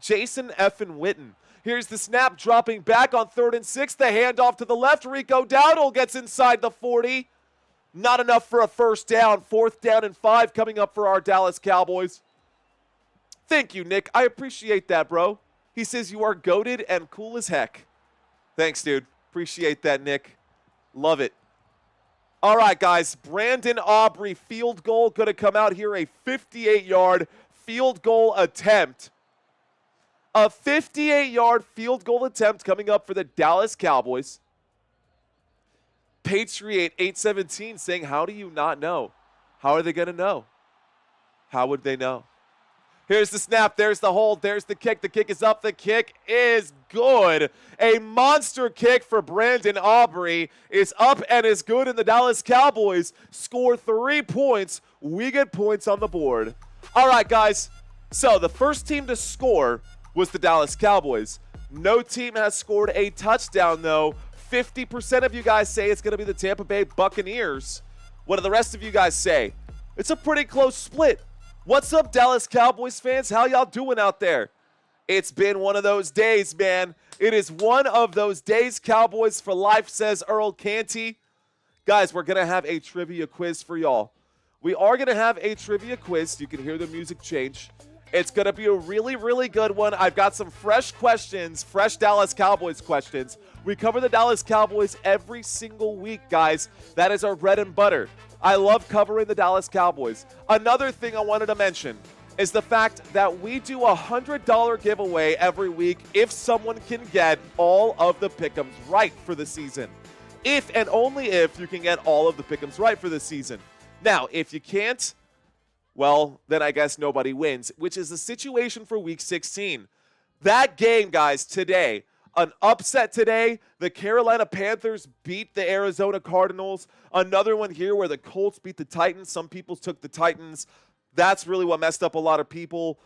Jason Effin Witten. Here's the snap dropping back on 3rd and 6. The handoff to the left. Rico Dowdle gets inside the 40. Not enough for a 1st down. 4th down and 5 coming up for our Dallas Cowboys. Thank you, Nick. I appreciate that, bro. He says you are goated and cool as heck. Thanks, dude. Appreciate that, Nick. Love it. All right, guys. Brandon Aubrey field goal going to come out here. A 58-yard field goal attempt. A 58-yard field goal attempt coming up for the Dallas Cowboys. Patriot 817 saying, how do you not know? How are they going to know? How would they know? Here's the snap. There's the hold. There's the kick. The kick is up. The kick is good. A monster kick for Brandon Aubrey is up and is good, and the Dallas Cowboys score 3 points. We get points on the board. All right, guys. So the first team to score was the Dallas Cowboys. No team has scored a touchdown, though. 50% of you guys say it's going to be the Tampa Bay Buccaneers. What do the rest of you guys say? It's a pretty close split. What's up, Dallas Cowboys fans? How y'all doing out there? It's been one of those days, man. It is one of those days. Cowboys for life, says Earl Canty. Guys, we're going to have a trivia quiz for y'all. We are going to have a trivia quiz. You can hear the music change. It's going to be a really, really good one. I've got some fresh questions, fresh Dallas Cowboys questions. We cover the Dallas Cowboys every single week, guys. That is our bread and butter. I love covering the Dallas Cowboys. Another thing I wanted to mention is the fact that we do a $100 giveaway every week if someone can get all of the pick'ems right for the season. If and only if you can get all of the pick'ems right for the season. Now, if you can't, well, then I guess nobody wins, which is the situation for Week 16. That game, guys, today, an upset today. The Carolina Panthers beat the Arizona Cardinals. Another one here where the Colts beat the Titans. Some people took the Titans. That's really what messed up a lot of people.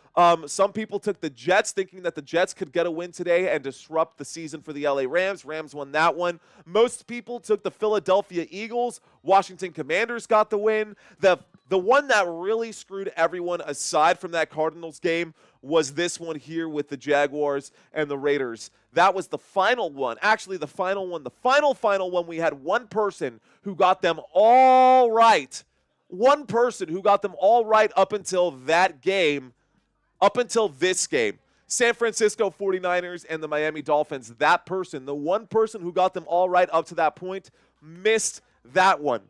Some people took the Jets, thinking that the Jets could get a win today and disrupt the season for the LA Rams. Rams won that one. Most people took the Philadelphia Eagles. Washington Commanders got the win. The one that really screwed everyone aside from that Cardinals game was this one here with the Jaguars and the Raiders. That was the final one. Actually, the final one. The final one, we had one person who got them all right. One person who got them all right up until that game, up until this game. San Francisco 49ers and the Miami Dolphins. That person, the one person who got them all right up to that point, missed that one.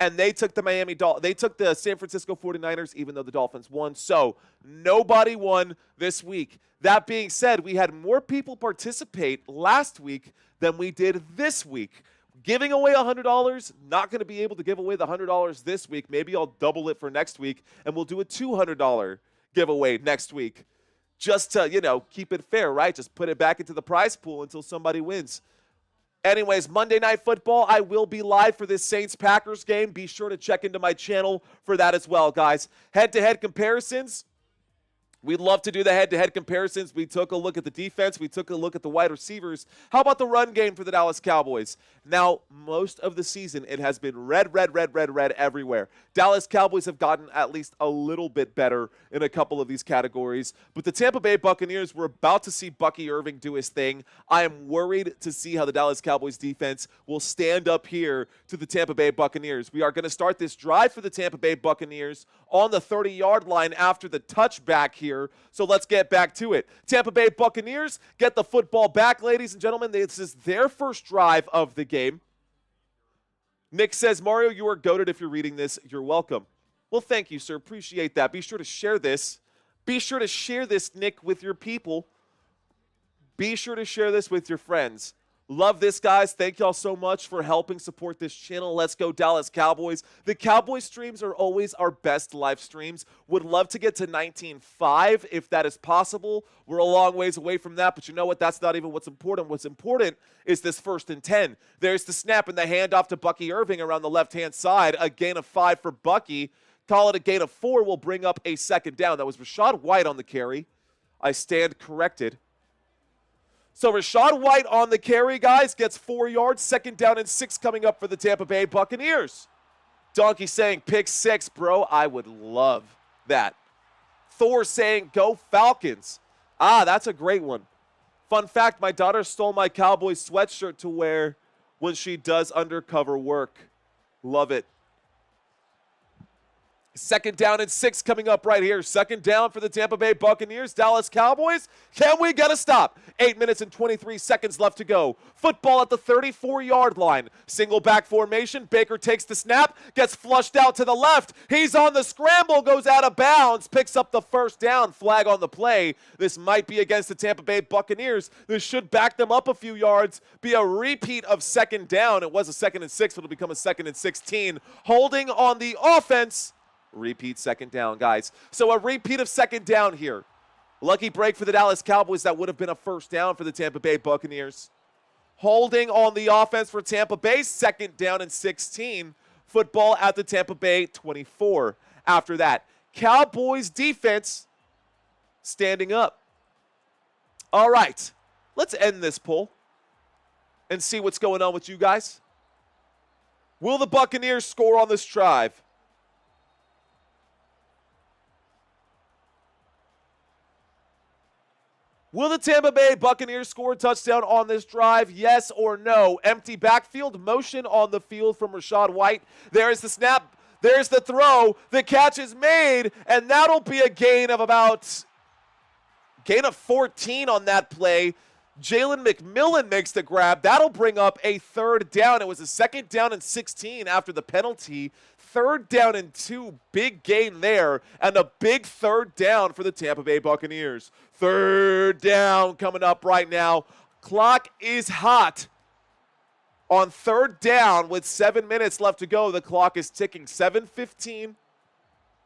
And they took the San Francisco 49ers, even though the Dolphins won. So nobody won this week. That being said, we had more people participate last week than we did this week. Giving away $100, not going to be able to give away the $100 this week. Maybe I'll double it for next week, and we'll do a $200 giveaway next week. Just to, keep it fair, right? Just put it back into the prize pool until somebody wins. Anyways, Monday Night Football, I will be live for this Saints-Packers game. Be sure to check into my channel for that as well, guys. Head-to-head comparisons. We'd love to do the head-to-head comparisons. We took a look at the defense. We took a look at the wide receivers. How about the run game for the Dallas Cowboys? Now, most of the season, it has been red everywhere. Dallas Cowboys have gotten at least a little bit better in a couple of these categories. But the Tampa Bay Buccaneers, we're about to see Bucky Irving do his thing. I am worried to see how the Dallas Cowboys defense will stand up here to the Tampa Bay Buccaneers. We are going to start this drive for the Tampa Bay Buccaneers on the 30-yard line after the touchback here. So let's get back to it. Tampa Bay Buccaneers get the football back, ladies and gentlemen. This is their first drive of the game. Nick says, Mario, you are goated if you're reading this. You're welcome. Well, thank you, sir. Appreciate that. Be sure to share this. Be sure to share this, Nick, with your people. Be sure to share this with your friends. Love this, guys. Thank y'all so much for helping support this channel. Let's go, Dallas Cowboys. The Cowboys streams are always our best live streams. Would love to get to 19.5 if that is possible. We're a long ways away from that, but you know what? That's not even what's important. What's important is this 1st and 10. There's the snap and the handoff to Bucky Irving around the left-hand side. A gain of 5 for Bucky. Call it a gain of 4. We'll bring up a 2nd down. That was Rachaad White on the carry. I stand corrected. So Rachaad White on the carry, guys, gets 4 yards. 2nd down and 6 coming up for the Tampa Bay Buccaneers. Donkey saying pick 6, bro. I would love that. Thor saying go Falcons. Ah, that's a great one. Fun fact, my daughter stole my Cowboys sweatshirt to wear when she does undercover work. Love it. 2nd down and 6 coming up right here. 2nd down for the Tampa Bay Buccaneers. Dallas Cowboys, can we get a stop? 8 minutes and 23 seconds left to go. Football at the 34-yard line. Single back formation. Baker takes the snap, gets flushed out to the left. He's on the scramble, goes out of bounds, picks up the 1st down. Flag on the play. This might be against the Tampa Bay Buccaneers. This should back them up a few yards. Be a repeat of 2nd down. It was a 2nd and 6, but it'll become a 2nd and 16. Holding on the offense. Repeat 2nd down, guys. So a repeat of 2nd down here. Lucky break for the Dallas Cowboys. That would have been a 1st down for the Tampa Bay Buccaneers. Holding on the offense for Tampa Bay. 2nd down and 16. Football at the Tampa Bay 24. After that, Cowboys defense standing up. All right, let's end this poll and see what's going on with you guys. Will the Buccaneers score on this drive? Will the Tampa Bay Buccaneers score a touchdown on this drive? Yes or no? Empty backfield, motion on the field from Rachaad White. There's the snap. There's the throw. The catch is made, and that'll be a gain of 14 on that play. Jalen McMillan makes the grab. That'll bring up a 3rd down. It was a 2nd down and 16 after the penalty. 3rd down and 2, big gain there, and a big 3rd down for the Tampa Bay Buccaneers. 3rd down coming up right now. Clock is hot. On 3rd down with 7 minutes left to go, the clock is ticking. 7:15.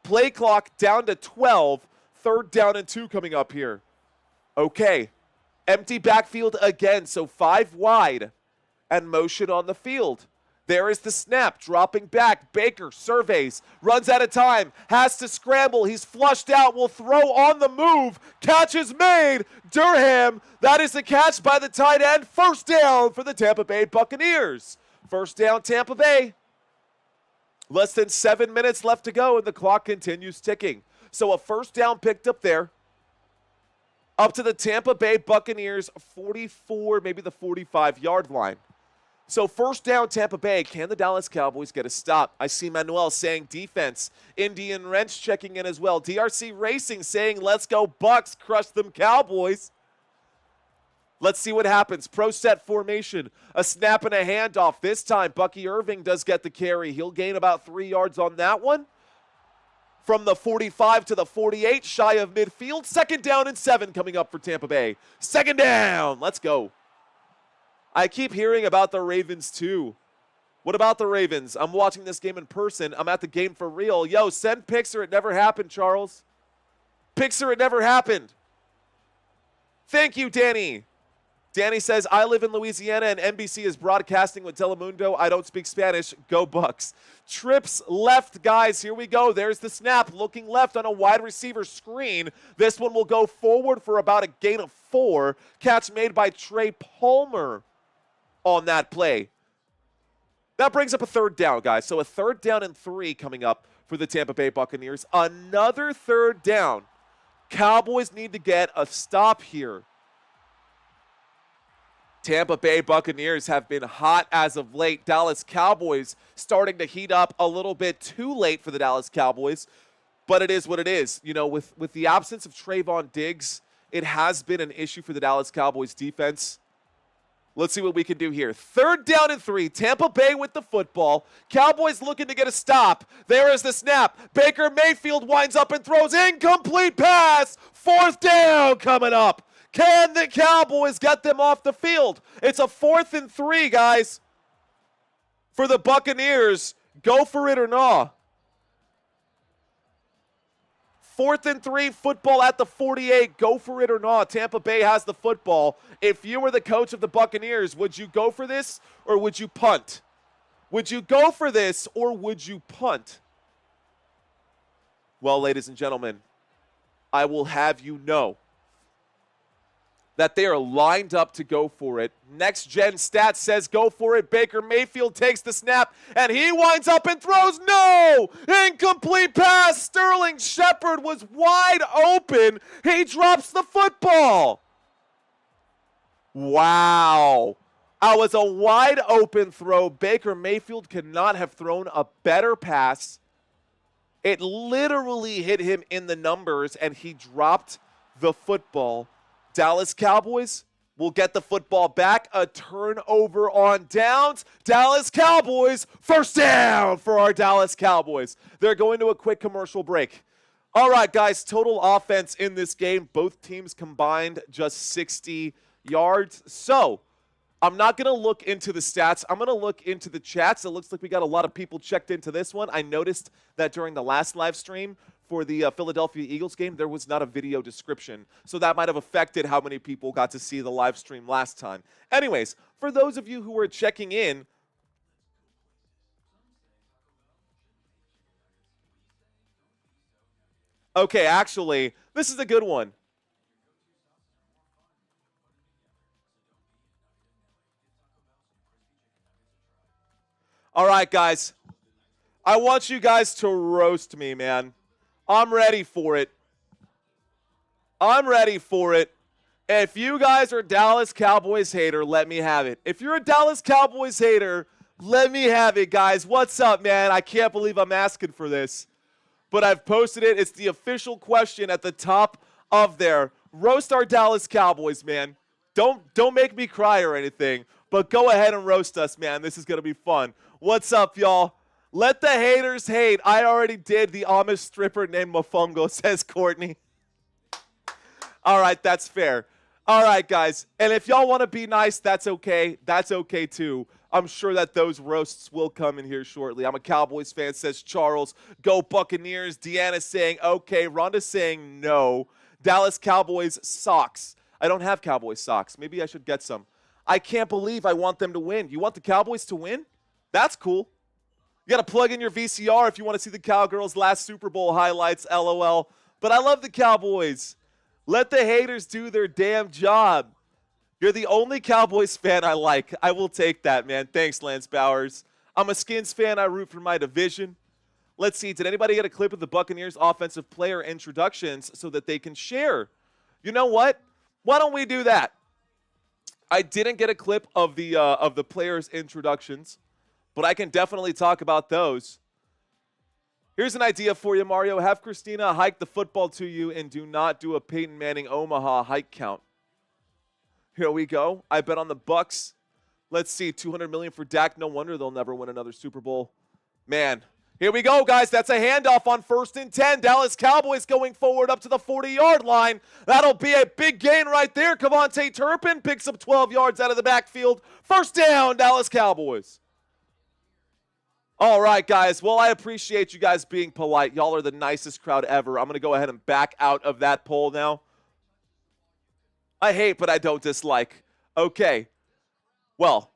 Play clock down to 12. 3rd down and 2 coming up here. Okay. Empty backfield again, so 5 wide and motion on the field. There is the snap, dropping back. Baker surveys, runs out of time, has to scramble. He's flushed out, will throw on the move. Catch is made. Durham, that is the catch by the tight end. First down for the Tampa Bay Buccaneers. First down, Tampa Bay. Less than 7 minutes left to go, and the clock continues ticking. So a first down picked up there. Up to the Tampa Bay Buccaneers 44, maybe the 45-yard line. So first down, Tampa Bay. Can the Dallas Cowboys get a stop? I see Manuel saying defense. Indian Wrench checking in as well. DRC Racing saying let's go Bucks, crush them Cowboys. Let's see what happens. Pro set formation. A snap and a handoff. This time, Bucky Irving does get the carry. He'll gain about 3 yards on that one. From the 45 to the 48, shy of midfield. Second down and 7 coming up for Tampa Bay. Second down. Let's go. I keep hearing about the Ravens too. What about the Ravens? I'm watching this game in person. I'm at the game for real. Yo, send pics or it never happened, Charles. Pics or it never happened. Thank you, Danny. Danny says, I live in Louisiana and NBC is broadcasting with Telemundo. I don't speak Spanish. Go Bucks. Trips left, guys. Here we go. There's the snap. Looking left on a wide receiver screen. This one will go forward for about a gain of 4. Catch made by Trey Palmer on that play. That brings up a third down, guys. So a third down and 3 coming up for the Tampa Bay Buccaneers. Another third down. Cowboys need to get a stop here. Tampa Bay Buccaneers have been hot as of late. Dallas Cowboys starting to heat up a little bit too late for the Dallas Cowboys, but it is what it is. You know, with the absence of Trayvon Diggs, it has been an issue for the Dallas Cowboys defense. Let's see what we can do here. Third down and 3. Tampa Bay with the football. Cowboys looking to get a stop. There is the snap. Baker Mayfield winds up and throws incomplete pass. Fourth down coming up. Can the Cowboys get them off the field? It's a 4th and 3, guys. For the Buccaneers, go for it or not. 4th and 3, football at the 48. Go for it or not. Tampa Bay has the football. If you were the coach of the Buccaneers, would you go for this or would you punt? Would you go for this or would you punt? Well, ladies and gentlemen, I will have you know that they are lined up to go for it. Next Gen Stats says go for it. Baker Mayfield takes the snap, and he winds up and throws. No! Incomplete pass. Sterling Shepard was wide open. He drops the football. Wow. That was a wide open throw. Baker Mayfield could not have thrown a better pass. It literally hit him in the numbers, and he dropped the football. Dallas Cowboys will get the football back. A turnover on downs. Dallas Cowboys, first down for our Dallas Cowboys. They're going to a quick commercial break. All right, guys, total offense in this game. Both teams combined just 60 yards. So I'm not going to look into the stats. I'm going to look into the chats. It looks like we got a lot of people checked into this one. I noticed that during the last live stream, for the Philadelphia Eagles game, there was not a video description. So that might have affected how many people got to see the live stream last time. Anyways, for those of you who are checking in, okay, actually, this is a good one. All right, guys. I want you guys to roast me, man. I'm ready for it. I'm ready for it. If you guys are Dallas Cowboys hater, let me have it. If you're a Dallas Cowboys hater, let me have it, guys. What's up, man? I can't believe I'm asking for this. But I've posted it. It's the official question at the top of there. Roast our Dallas Cowboys, man. Don't make me cry or anything. But go ahead and roast us, man. This is going to be fun. What's up, y'all? Let the haters hate. I already did. The Amish stripper named Mofongo, says Courtney. All right, that's fair. All right, guys. And if y'all want to be nice, that's okay. That's okay, too. I'm sure that those roasts will come in here shortly. I'm a Cowboys fan, says Charles. Go Buccaneers. Deanna saying okay. Rhonda saying no. Dallas Cowboys socks. I don't have Cowboys socks. Maybe I should get some. I can't believe I want them to win. You want the Cowboys to win? That's cool. You got to plug in your VCR if you want to see the Cowgirls' last Super Bowl highlights, LOL. But I love the Cowboys. Let the haters do their damn job. You're the only Cowboys fan I like. I will take that, man. Thanks, Lance Bowers. I'm a Skins fan. I root for my division. Let's see. Did anybody get a clip of the Buccaneers offensive player introductions so that they can share? You know what? Why don't we do that? I didn't get a clip of the players' introductions, but I can definitely talk about those. Here's an idea for you, Mario. Have Christina hike the football to you and do not do a Peyton Manning Omaha hike count. Here we go. I bet on the Bucks. Let's see, $200 million for Dak. No wonder they'll never win another Super Bowl. Man, here we go, guys. That's a handoff on 1st and 10. Dallas Cowboys going forward up to the 40-yard line. That'll be a big gain right there. Kevontae Turpin picks up 12 yards out of the backfield. First down, Dallas Cowboys. All right, guys. Well, I appreciate you guys being polite. Y'all are the nicest crowd ever. I'm going to go ahead and back out of that poll now. I hate, but I don't dislike. Okay. Well,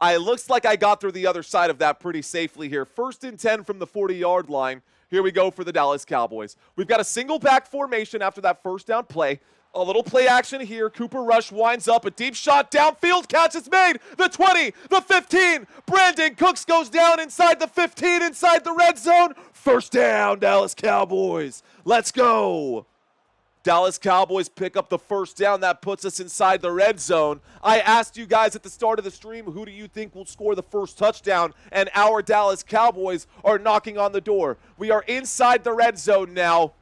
it looks like I got through the other side of that pretty safely here. 1st and 10 from the 40-yard line. Here we go for the Dallas Cowboys. We've got a single back formation after that first down play. A little play action here. Cooper Rush winds up. A deep shot downfield. Catch is made. The 20, the 15. Brandon Cooks goes down inside the 15, inside the red zone. First down, Dallas Cowboys. Let's go. Dallas Cowboys pick up the first down. That puts us inside the red zone. I asked you guys at the start of the stream, who do you think will score the first touchdown? And our Dallas Cowboys are knocking on the door. We are inside the red zone now.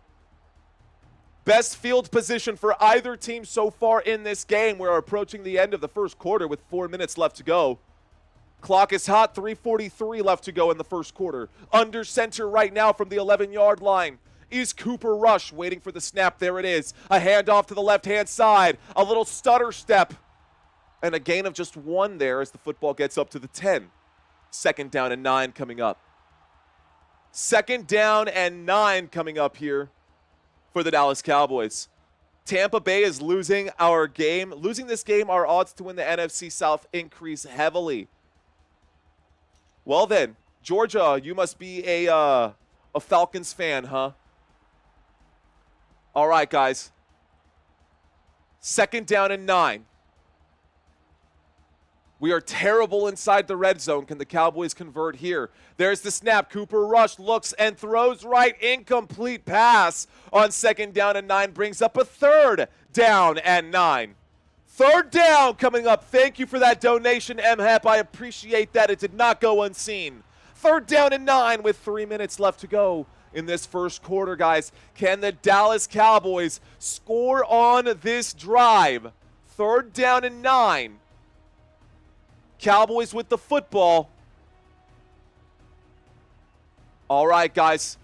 Best field position for either team so far in this game. We're approaching the end of the first quarter with 4 minutes left to go. Clock is hot, 3:43 left to go in the first quarter. Under center right now from the 11-yard line is Cooper Rush, waiting for the snap. There it is. A handoff to the left-hand side. A little stutter step. And a gain of just 1 there as the football gets up to the 10. 2nd down and 9 coming up. 2nd down and 9 coming up here for the Dallas Cowboys. Tampa Bay is losing our game. Losing this game, our odds to win the NFC South increase heavily. Well then, Georgia, you must be a Falcons fan, huh? All right, guys. 2nd down and 9. We are terrible inside the red zone. Can the Cowboys convert here? There's the snap. Cooper Rush looks and throws right. Incomplete pass on 2nd down and 9. Brings up a 3rd down and 9. 3rd down coming up. Thank you for that donation, MHEP. I appreciate that. It did not go unseen. 3rd down and 9 with 3 minutes left to go in this first quarter, guys. Can the Dallas Cowboys score on this drive? 3rd down and 9. Cowboys with the football. All right, guys.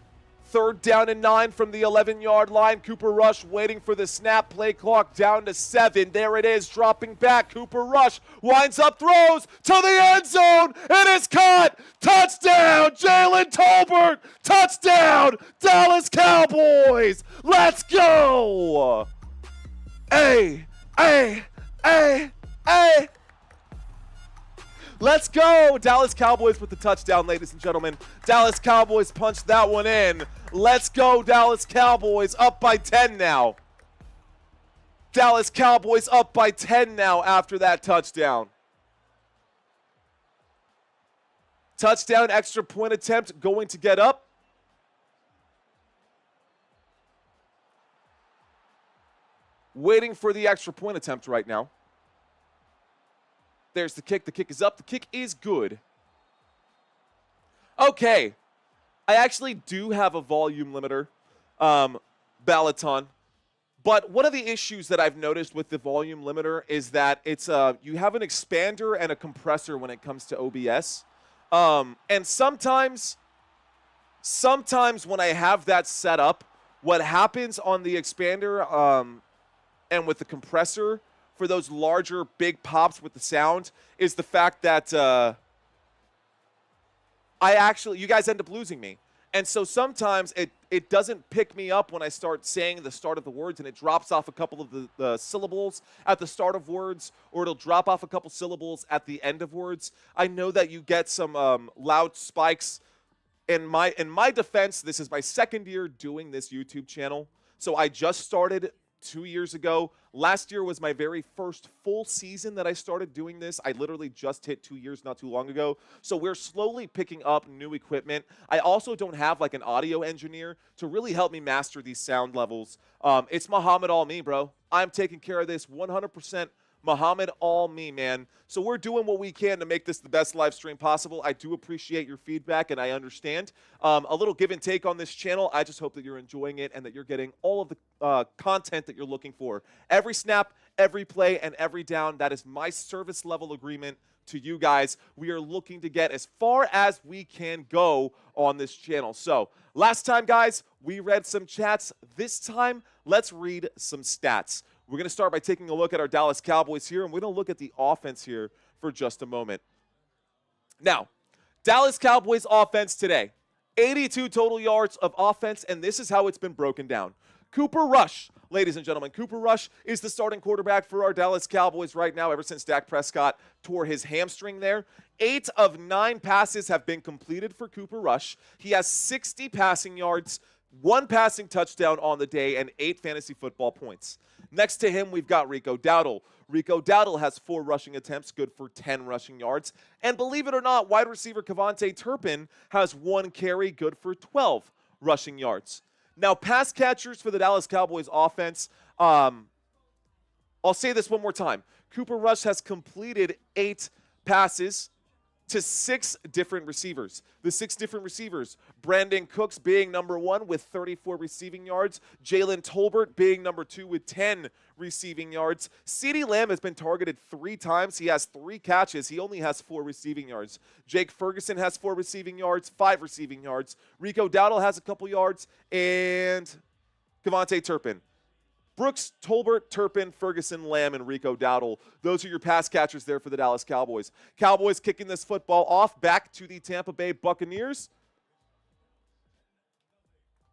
3rd down and 9 from the 11-yard line. Cooper Rush waiting for the snap. Play clock down to 7. There it is, dropping back. Cooper Rush winds up, throws to the end zone. It is caught. Touchdown, Jalen Tolbert. Touchdown, Dallas Cowboys. Let's go. Hey. Let's go! Dallas Cowboys with the touchdown, ladies and gentlemen. Dallas Cowboys punched that one in. Let's go, Dallas Cowboys, up by 10 now. Dallas Cowboys up by 10 now after that touchdown. Touchdown, extra point attempt, going to get up. Waiting for the extra point attempt right now. There's the kick. The kick is up. The kick is good. Okay. I actually do have a volume limiter, Balaton. But one of the issues that I've noticed with the volume limiter is that it's you have an expander and a compressor when it comes to OBS. And sometimes when I have that set up, what happens on the expander and with the compressor for those larger, big pops with the sound is the fact that you guys end up losing me. And so sometimes it doesn't pick me up when I start saying the start of the words, and it drops off a couple of the syllables at the start of words, or it'll drop off a couple syllables at the end of words. I know that you get some loud spikes. In my defense, this is my second year doing this YouTube channel. So I just started 2 years ago. Last year was my very first full season that I started doing this. I literally just hit 2 years not too long ago. So we're slowly picking up new equipment. I also don't have like an audio engineer to really help me master these sound levels. It's Muhammad all me, bro. I'm taking care of this 100%. Muhammad all me, man. So we're doing what we can to make this the best live stream possible. I do appreciate your feedback, and I understand. A little give and take on this channel. I just hope that you're enjoying it and that you're getting all of the content that you're looking for. Every snap, every play, and every down, that is my service level agreement to you guys. We are looking to get as far as we can go on this channel. So last time, guys, we read some chats. This time, let's read some stats. We're going to start by taking a look at our Dallas Cowboys here, and we're going to look at the offense here for just a moment. Now, Dallas Cowboys offense today, 82 total yards of offense, and this is how it's been broken down. Cooper Rush, ladies and gentlemen, Cooper Rush is the starting quarterback for our Dallas Cowboys right now ever since Dak Prescott tore his hamstring there. 8 of 9 passes have been completed for Cooper Rush. He has 60 passing yards, 1 passing touchdown on the day, and 8 fantasy football points. Next to him, we've got Rico Dowdle. Rico Dowdle has 4 rushing attempts, good for 10 rushing yards. And believe it or not, wide receiver Kevontae Turpin has 1 carry, good for 12 rushing yards. Now, pass catchers for the Dallas Cowboys offense, I'll say this one more time. Cooper Rush has completed 8 passes to 6 different receivers. The 6 different receivers, Brandon Cooks being number 1 with 34 receiving yards, Jalen Tolbert being number 2 with 10 receiving yards. CeeDee Lamb has been targeted 3 times. He has 3 catches. He only has 4 receiving yards. Jake Ferguson has 4 receiving yards, 5 receiving yards. Rico Dowdle has a couple yards, and Kevontae Turpin. Brooks, Tolbert, Turpin, Ferguson, Lamb, and Rico Dowdle. Those are your pass catchers there for the Dallas Cowboys. Cowboys kicking this football off back to the Tampa Bay Buccaneers.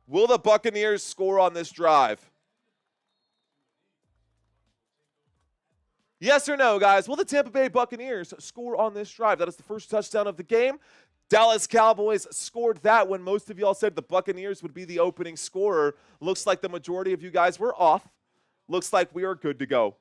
Will the Buccaneers score on this drive? Yes or no, guys? Will the Tampa Bay Buccaneers score on this drive? That is the first touchdown of the game. Dallas Cowboys scored that when most of y'all said the Buccaneers would be the opening scorer. Looks like the majority of you guys were off. Looks like we are good to go.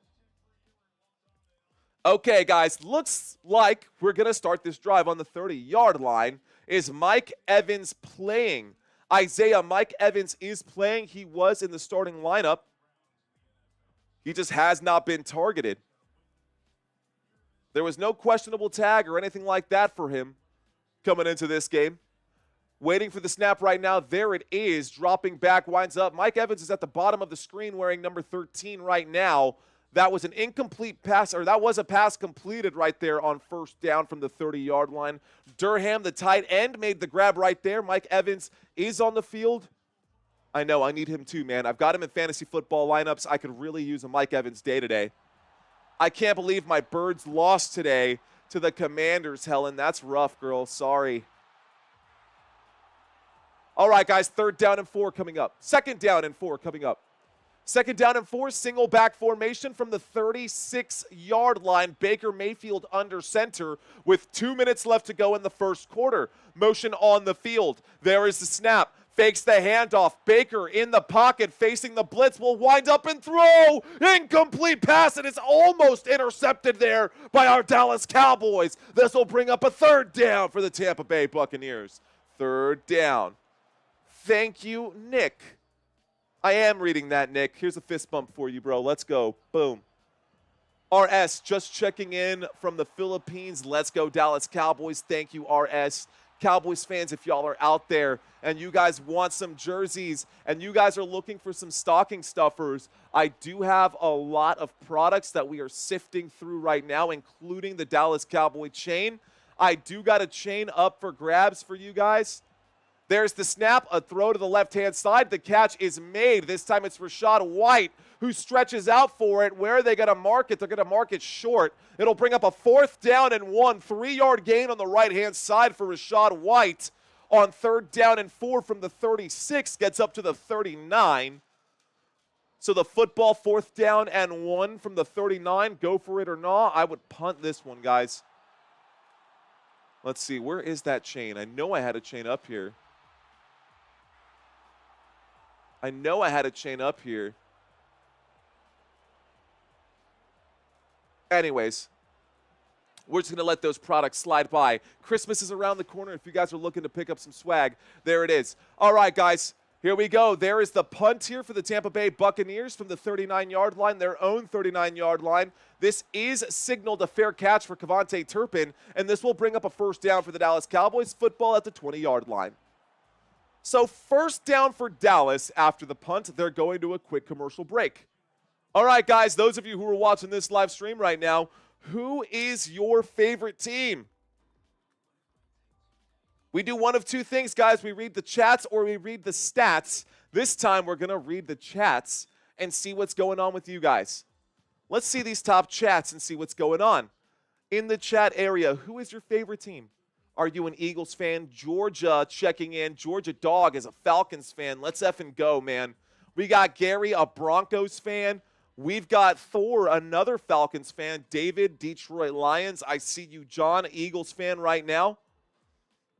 Okay, guys, looks like we're going to start this drive on the 30-yard line. Is Mike Evans playing? Isaiah, Mike Evans is playing. He was in the starting lineup. He just has not been targeted. There was no questionable tag or anything like that for him coming into this game. Waiting for the snap right now. There it is. Dropping back, winds up. Mike Evans is at the bottom of the screen wearing number 13 right now. That was an incomplete pass, or that was a pass completed right there on first down from the 30-yard line. Durham, the tight end, made the grab right there. Mike Evans is on the field. I know, I need him too, man. I've got him in fantasy football lineups. I could really use a Mike Evans day today. I can't believe my Birds lost today to the Commanders, Helen. That's rough, girl. Sorry. All right, guys, 3rd down and 4 coming up. 2nd down and 4 coming up. 2nd down and 4, single back formation from the 36-yard line. Baker Mayfield under center with 2 minutes left to go in the first quarter. Motion on the field. There is the snap. Fakes the handoff. Baker in the pocket facing the blitz will wind up and throw. Incomplete pass. It is almost intercepted there by our Dallas Cowboys. This will bring up a 3rd down for the Tampa Bay Buccaneers. 3rd down. Thank you, Nick. I am reading that, Nick. Here's a fist bump for you, bro. Let's go. Boom. RS just checking in from the Philippines. Let's go, Dallas Cowboys. Thank you, RS. Cowboys fans, if y'all are out there and you guys want some jerseys and you guys are looking for some stocking stuffers, I do have a lot of products that we are sifting through right now, including the Dallas Cowboy chain. I do got a chain up for grabs for you guys. There's the snap, a throw to the left-hand side. The catch is made. This time it's Rachaad White who stretches out for it. Where are they going to mark it? They're going to mark it short. It'll bring up a 4th down and 1. 3-yard gain on the right-hand side for Rachaad White. on 3rd down and 4 from the 36, gets up to the 39. So the football, 4th down and 1 from the 39. Go for it or not. I would punt this one, guys. Let's see. Where is that chain? I know I had a chain up here. Anyways, we're just going to let those products slide by. Christmas is around the corner. If you guys are looking to pick up some swag, there it is. All right, guys, here we go. There is the punt here for the Tampa Bay Buccaneers from the 39-yard line, their own 39-yard line. This is signaled a fair catch for Kevontae Turpin, and this will bring up a 1st down for the Dallas Cowboys. Football at the 20-yard line. So 1st down for Dallas after the punt. They're going to a quick commercial break. All right, guys, those of you who are watching this live stream right now, who is your favorite team? We do one of two things, guys. We read the chats or we read the stats. This time we're going to read the chats and see what's going on with you guys. Let's see these top chats and see what's going on. In the chat area, who is your favorite team? Are you an Eagles fan? Georgia checking in. Georgia Dog is a Falcons fan. Let's effing go, man. We got Gary, a Broncos fan. We've got Thor, another Falcons fan. David, Detroit Lions. I see you, John, Eagles fan right now.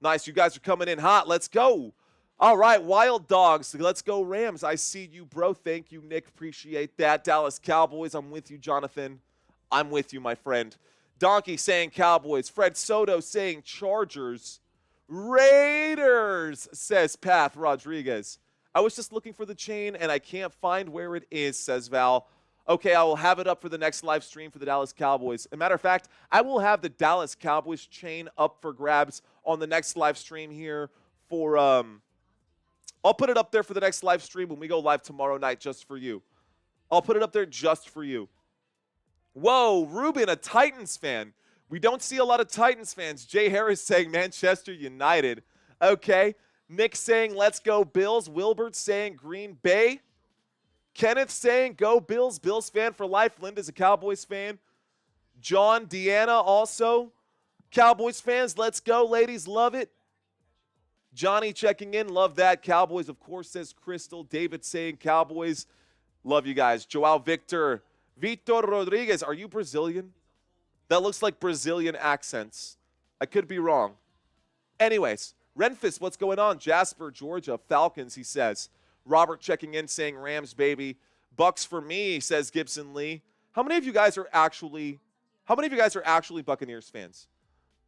Nice, you guys are coming in hot. Let's go. All right, Wild Dogs. Let's go Rams. I see you, bro. Thank you, Nick. Appreciate that. Dallas Cowboys. I'm with you, Jonathan. I'm with you, my friend. Donkey saying Cowboys. Fred Soto saying Chargers. Raiders, says Path Rodriguez. I was just looking for the chain, and I can't find where it is, says Val. Okay, I will have it up for the next live stream for the Dallas Cowboys. As a matter of fact, I will have the Dallas Cowboys chain up for grabs on the next live stream here for, I'll put it up there for the next live stream when we go live tomorrow night just for you. I'll put it up there just for you. Whoa, Ruben, a Titans fan. We don't see a lot of Titans fans. Jay Harris saying Manchester United. Okay. Nick saying let's go Bills. Wilbert saying Green Bay. Kenneth saying go Bills. Bills fan for life. Linda's a Cowboys fan. John, Deanna also. Cowboys fans, let's go, ladies. Love it. Johnny checking in. Love that. Cowboys, of course, says Crystal. David saying Cowboys. Love you guys. Joao Victor. Vitor Rodriguez. Are you Brazilian? That looks like Brazilian accents. I could be wrong. Anyways, Renfis, what's going on? Jasper, Georgia. Falcons, he says. Robert checking in saying Rams, baby. Bucks for me, says Gibson Lee. How many of you guys are actually Buccaneers fans?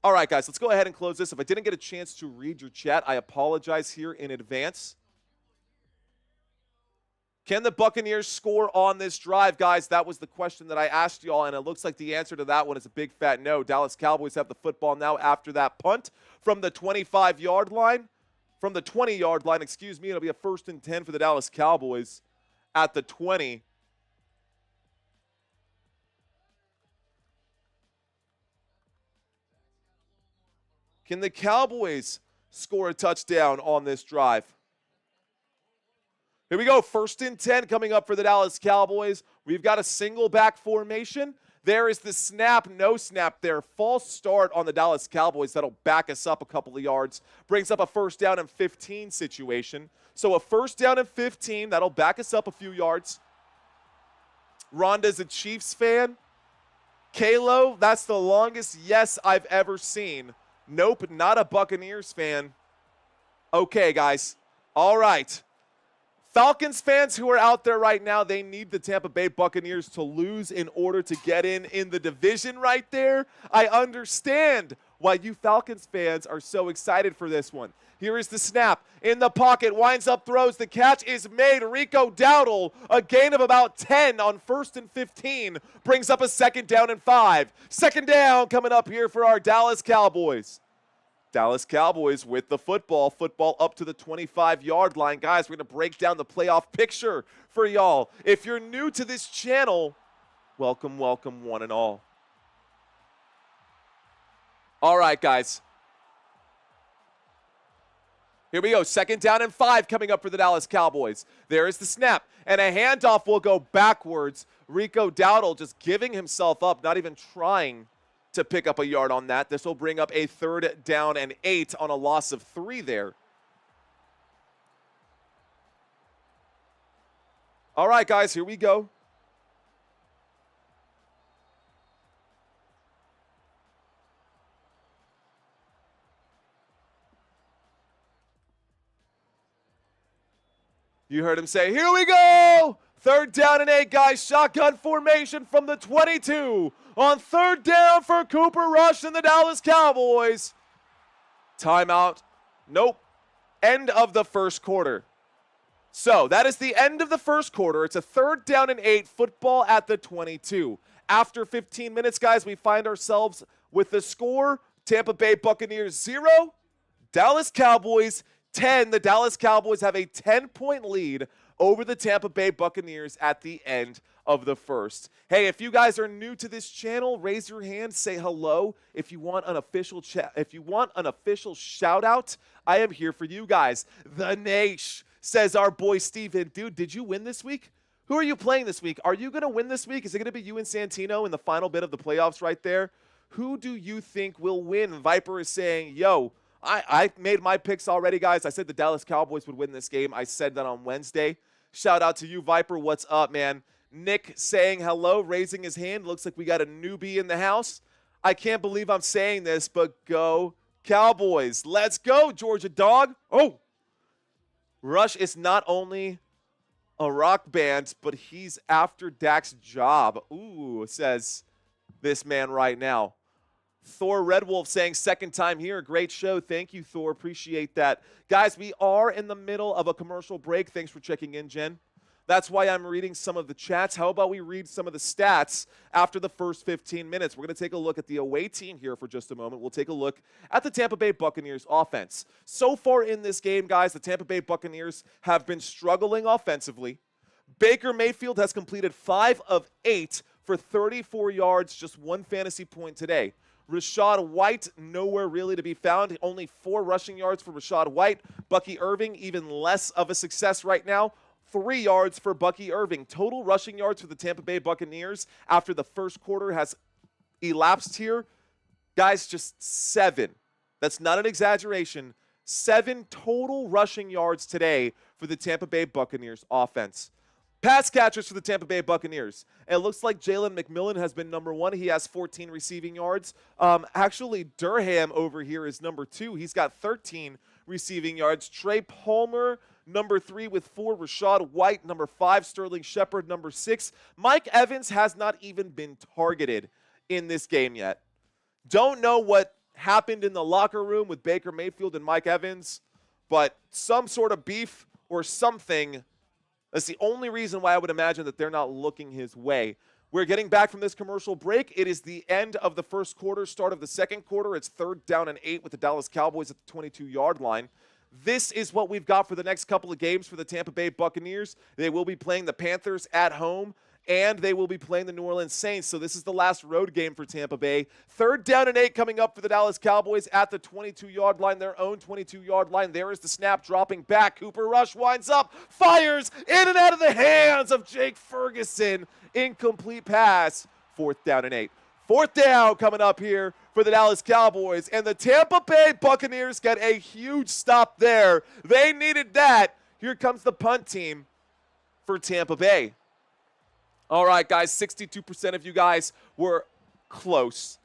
All right, guys, let's go ahead and close this. If I didn't get a chance to read your chat, I apologize here in advance. Can the Buccaneers score on this drive, guys? That was the question that I asked y'all, and it looks like the answer to that one is a big fat no. Dallas Cowboys have the football now after that punt from the 25-yard line. From the 20-yard line, excuse me. It'll be a 1st and 10 for the Dallas Cowboys at the 20. Can the Cowboys score a touchdown on this drive? Here we go, 1st and 10 coming up for the Dallas Cowboys. We've got a single back formation. There is the snap, no snap there. False start on the Dallas Cowboys. That'll back us up a couple of yards. Brings up a 1st down and 15 situation. So a 1st down and 15. That'll back us up a few yards. Rhonda's a Chiefs fan. Kalo, that's the longest yes I've ever seen. Nope, not a Buccaneers fan. Okay, guys. All right. Falcons fans who are out there right now, they need the Tampa Bay Buccaneers to lose in order to get in the division right there. I understand why you Falcons fans are so excited for this one. Here is the snap. In the pocket, winds up, throws. The catch is made. Rico Dowdle, a gain of about 10 on 1st and 15, brings up a 2nd down and 5. 2nd down coming up here for our Dallas Cowboys. Dallas Cowboys with the football. Football up to the 25-yard line. Guys, we're going to break down the playoff picture for y'all. If you're new to this channel, welcome, welcome, one and all. All right, guys. Here we go. 2nd down and 5 coming up for the Dallas Cowboys. There is the snap. And a handoff will go backwards. Rico Dowdle just giving himself up, not even trying to pick up a yard on that. This will bring up a 3rd down and 8 on a loss of 3 there. All right, guys, here we go. You heard him say, here we go! 3rd down and 8, guys. Shotgun formation from the 22. On 3rd down for Cooper Rush and the Dallas Cowboys. Timeout. Nope. End of the first quarter. So that is the end of the first quarter. It's a 3rd down and 8, football at the 22. After 15 minutes, guys, we find ourselves with the score, Tampa Bay Buccaneers 0, Dallas Cowboys 10. The Dallas Cowboys have a 10-point lead over the Tampa Bay Buccaneers at the end of the first. Hey, if you guys are new to this channel, raise your hand, say hello. If you want an official shout out, I am here for you guys. The Nash, says our boy Steven. Dude, did you win this week? Who are you playing this week? Are you going to win this week? Is it going to be you and Santino in the final bit of the playoffs right there? Who do you think will win? Viper is saying, yo, I made my picks already, guys. I said the Dallas Cowboys would win this game. I said that on Wednesday. Shout out to you, Viper. What's up, man? Nick saying hello, raising his hand. Looks like we got a newbie in the house. I can't believe I'm saying this, but go Cowboys. Let's go, Georgia dog. Oh, Rush is not only a rock band, but he's after Dak's job. Ooh, says this man right now. Thor Red Wolf saying, 2nd time here. Great show. Thank you, Thor. Appreciate that. Guys, we are in the middle of a commercial break. Thanks for checking in, Jen. That's why I'm reading some of the chats. How about we read some of the stats after the first 15 minutes? We're going to take a look at the away team here for just a moment. We'll take a look at the Tampa Bay Buccaneers offense. So far in this game, guys, the Tampa Bay Buccaneers have been struggling offensively. Baker Mayfield has completed 5 of 8 for 34 yards, just 1 fantasy point today. Rachaad White, nowhere really to be found. Only 4 rushing yards for Rachaad White. Bucky Irving, even less of a success right now. 3 yards for Bucky Irving. Total rushing yards for the Tampa Bay Buccaneers after the first quarter has elapsed here. Guys, just 7. That's not an exaggeration. 7 total rushing yards today for the Tampa Bay Buccaneers offense. Pass catchers for the Tampa Bay Buccaneers. It looks like Jalen McMillan has been number 1. He has 14 receiving yards. Actually, Durham over here is number 2. He's got 13 receiving yards. Trey Palmer, number 3 with 4. Rachaad White, number 5. Sterling Shepard, number 6. Mike Evans has not even been targeted in this game yet. Don't know what happened in the locker room with Baker Mayfield and Mike Evans, but some sort of beef or something. That's the only reason why I would imagine that they're not looking his way. We're getting back from this commercial break. It is the end of the first quarter, start of the second quarter. It's 3rd down and 8 with the Dallas Cowboys at the 22-yard line. This is what we've got for the next couple of games for the Tampa Bay Buccaneers. They will be playing the Panthers at home, and they will be playing the New Orleans Saints. So this is the last road game for Tampa Bay. 3rd down and 8 coming up for the Dallas Cowboys at the 22-yard line, their own 22-yard line. There is the snap dropping back. Cooper Rush winds up, fires in and out of the hands of Jake Ferguson. Incomplete pass. 4th down and 8. 4th down coming up here for the Dallas Cowboys. And the Tampa Bay Buccaneers get a huge stop there. They needed that. Here comes the punt team for Tampa Bay. All right, guys, 62% of you guys were close,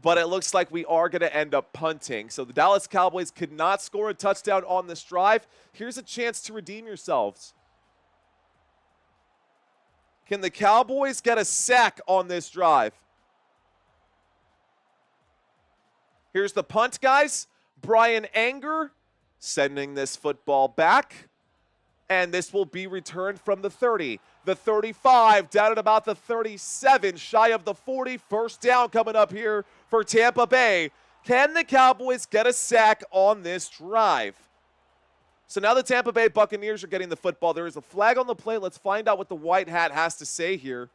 but it looks like we are going to end up punting. So the Dallas Cowboys could not score a touchdown on this drive. Here's a chance to redeem yourselves. Can the Cowboys get a sack on this drive? Here's the punt, guys. Brian Anger sending this football back. And this will be returned from the 30, the 35, down at about the 37, shy of the 40. 1st down coming up here for Tampa Bay. Can the Cowboys get a sack on this drive? So now the Tampa Bay Buccaneers are getting the football. There is a flag on the play. Let's find out what the white hat has to say here.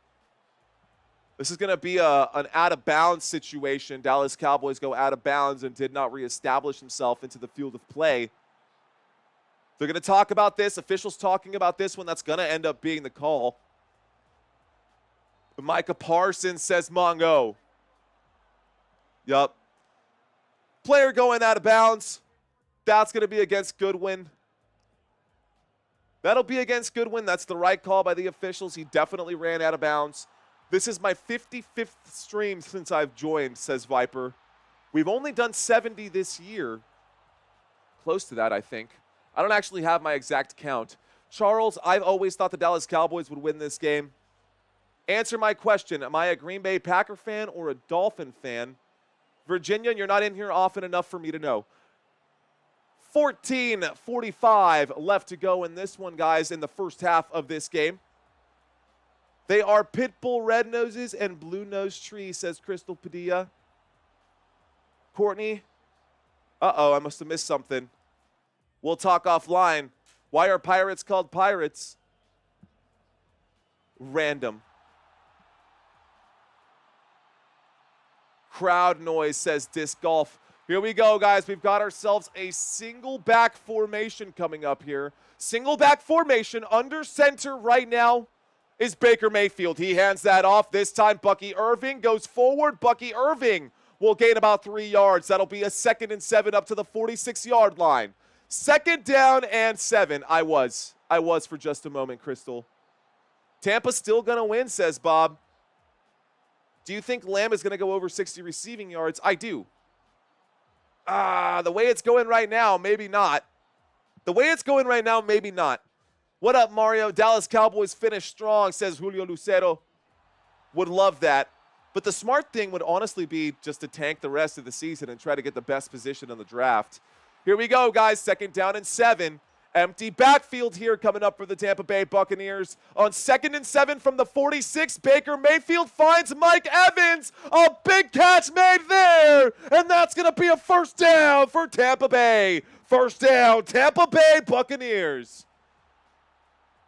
This is going to be an out-of-bounds situation. Dallas Cowboys go out of bounds and did not reestablish himself into the field of play. They're going to talk about this. Officials talking about this one. That's going to end up being the call. But Micah Parsons says Mongo. Yup. Player going out of bounds. That's going to be against Goodwin. That'll be against Goodwin. That's the right call by the officials. He definitely ran out of bounds. This is my 55th stream since I've joined, says Viper. We've only done 70 this year. Close to that, I think. I don't actually have my exact count. Charles, I've always thought the Dallas Cowboys would win this game. Answer my question. Am I a Green Bay Packer fan or a Dolphin fan? Virginia, you're not in here often enough for me to know. 14:45 left to go in this one, guys, in the first half of this game. They are Pitbull Red Noses and Blue Nose Tree, says Crystal Padilla. Courtney. Uh-oh, I must have missed something. We'll talk offline. Why are pirates called pirates? Random. Crowd noise, says Disc Golf. Here we go, guys. We've got ourselves a single back formation coming up here. Single back formation under center right now is Baker Mayfield. He hands that off. This time, Bucky Irving goes forward. Bucky Irving will gain about 3 yards. That'll be a 2nd and 7 up to the 46-yard line. 2nd down and 7. I was for just a moment, Crystal. Tampa's still going to win, says Bob. Do you think Lamb is going to go over 60 receiving yards? I do. The way it's going right now, maybe not. The way it's going right now, maybe not. What up, Mario? Dallas Cowboys finish strong, says Julio Lucero. Would love that. But the smart thing would honestly be just to tank the rest of the season and try to get the best position in the draft. Here we go, guys. 2nd down and 7. Empty backfield here coming up for the Tampa Bay Buccaneers. On 2nd and 7 from the 46, Baker Mayfield finds Mike Evans. A big catch made there. And that's going to be a 1st down for Tampa Bay. 1st down, Tampa Bay Buccaneers.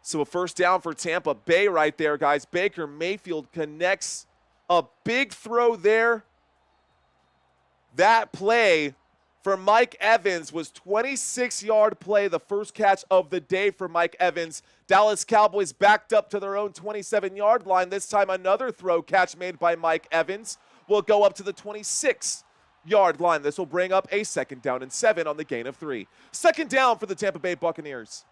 So a 1st down for Tampa Bay right there, guys. Baker Mayfield connects a big throw there. That play for Mike Evans was 26-yard play, the first catch of the day for Mike Evans. Dallas Cowboys backed up to their own 27-yard line. This time another throw catch made by Mike Evans will go up to the 26-yard line. This will bring up a 2nd down and 7 on the gain of 3. 2nd down for the Tampa Bay Buccaneers.